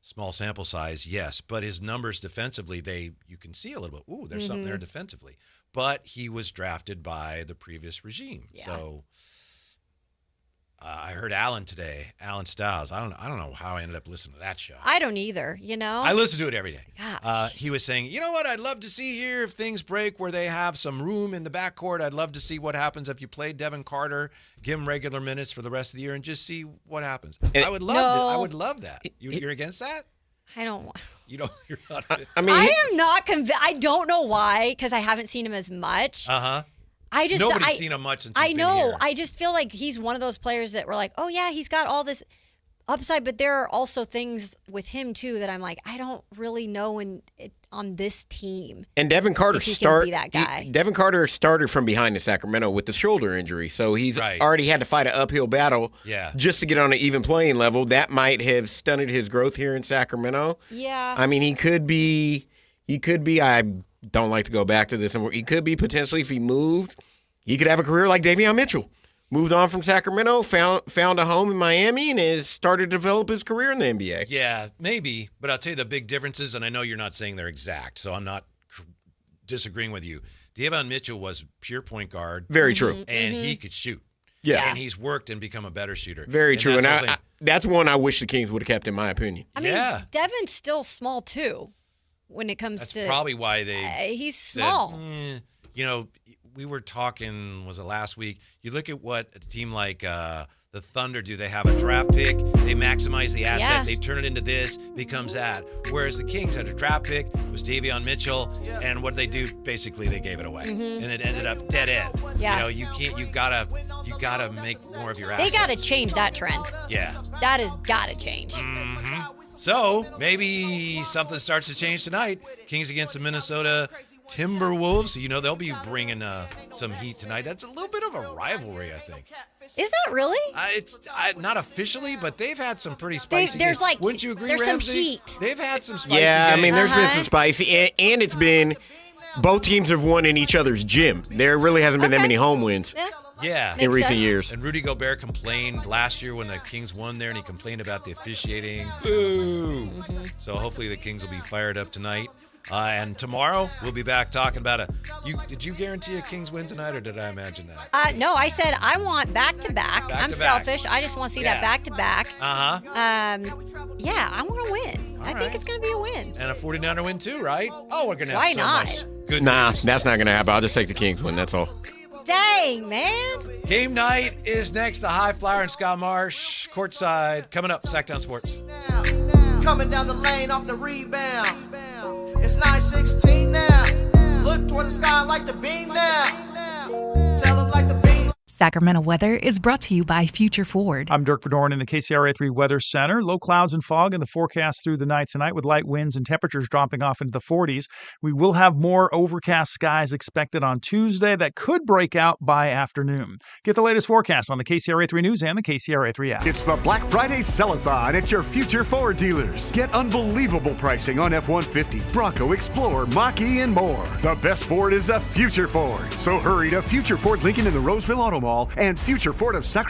small sample size, yes, but his numbers defensively, you can see a little bit, there's something there defensively. But he was drafted by the previous regime. Yeah. So I heard Alan Stiles. I don't know how I ended up listening to that show. I don't either, I listen to it every day. Gosh. He was saying, you know what I'd love to see here if things break where they have some room in the backcourt. I'd love to see what happens if you play Devin Carter, give him regular minutes for the rest of the year, and just see what happens. I would love that. You're against that? I don't want. You're not. I am not convinced. I don't know why, because I haven't seen him as much. Nobody's seen him much since he's been here. I just feel like he's one of those players that we're like, oh yeah, he's got all this upside, but there are also things with him too that I'm like, I don't really know on this team. And Devin Carter Devin Carter started from behind in Sacramento with the shoulder injury, so he's already had to fight an uphill battle just to get on an even playing level. That might have stunted his growth here in Sacramento. Yeah. I mean, he could be. I don't like to go back to this. He could be potentially, if he moved, he could have a career like Davion Mitchell. Moved on from Sacramento, found a home in Miami, and has started to develop his career in the NBA. Yeah, maybe. But I'll tell you the big differences, and I know you're not saying they're exact, so I'm not disagreeing with you. Davion Mitchell was pure point guard. Very true. And he could shoot. Yeah. And he's worked and become a better shooter. Very true. And that's one I wish the Kings would have kept, in my opinion. I mean, Devin's still small, too, when it comes to... That's probably why he's small. We were talking, was it last week? You look at what a team like the Thunder do. They have a draft pick. They maximize the asset. Yeah. They turn it into this, becomes that. Whereas the Kings had a draft pick. It was Davion Mitchell. And what they do, basically, they gave it away. And it ended up dead end. Yeah. You gotta make more of your assets. They got to change that trend. Yeah. That has got to change. Mm-hmm. So maybe something starts to change tonight. Kings against the Minnesota Timberwolves. They'll be bringing some heat tonight. That's a little bit of a rivalry, I think. Is that really? It's not officially, but they've had some pretty spicy games. Wouldn't you agree, there's Ramsey? some heat. They've had some spicy games. games. I mean, there's been some spicy, and it's been both teams have won in each other's gym. There really hasn't been that many home wins. Yeah. In recent years. And Rudy Gobert complained last year when the Kings won there, and he complained about the officiating. Boo! So hopefully the Kings will be fired up tonight. And tomorrow we'll be back talking about did you guarantee a Kings win tonight, or did I imagine that? No, I said I want back-to-back. I'm selfish. I just want to see that back-to-back. Yeah, I want to win. I think it's going to be a win. And a 49er win too, right? Oh, we're going to have Why so not? much good news. That's not going to happen. I'll just take the Kings win. That's all. Dang, man. Game night is next. The High Flyer and Scott Marsh courtside. Coming up, Sactown Sports. Coming down the lane off the rebound. It's 9:16 now. Look toward the sky like the beam now. Tell them like the beam. Sacramento weather is brought to you by Future Ford. I'm Dirk Verdorn in the KCRA 3 Weather Center. Low clouds and fog in the forecast through the night tonight with light winds and temperatures dropping off into the 40s. We will have more overcast skies expected on Tuesday that could break out by afternoon. Get the latest forecast on the KCRA 3 News and the KCRA 3 app. It's the Black Friday Sell-a-thon at your Future Ford dealers. Get unbelievable pricing on F-150, Bronco, Explorer, Mach-E, and more. The best Ford is a Future Ford. So hurry to Future Ford Lincoln in the Roseville Auto Mall and Future Ford of Sacramento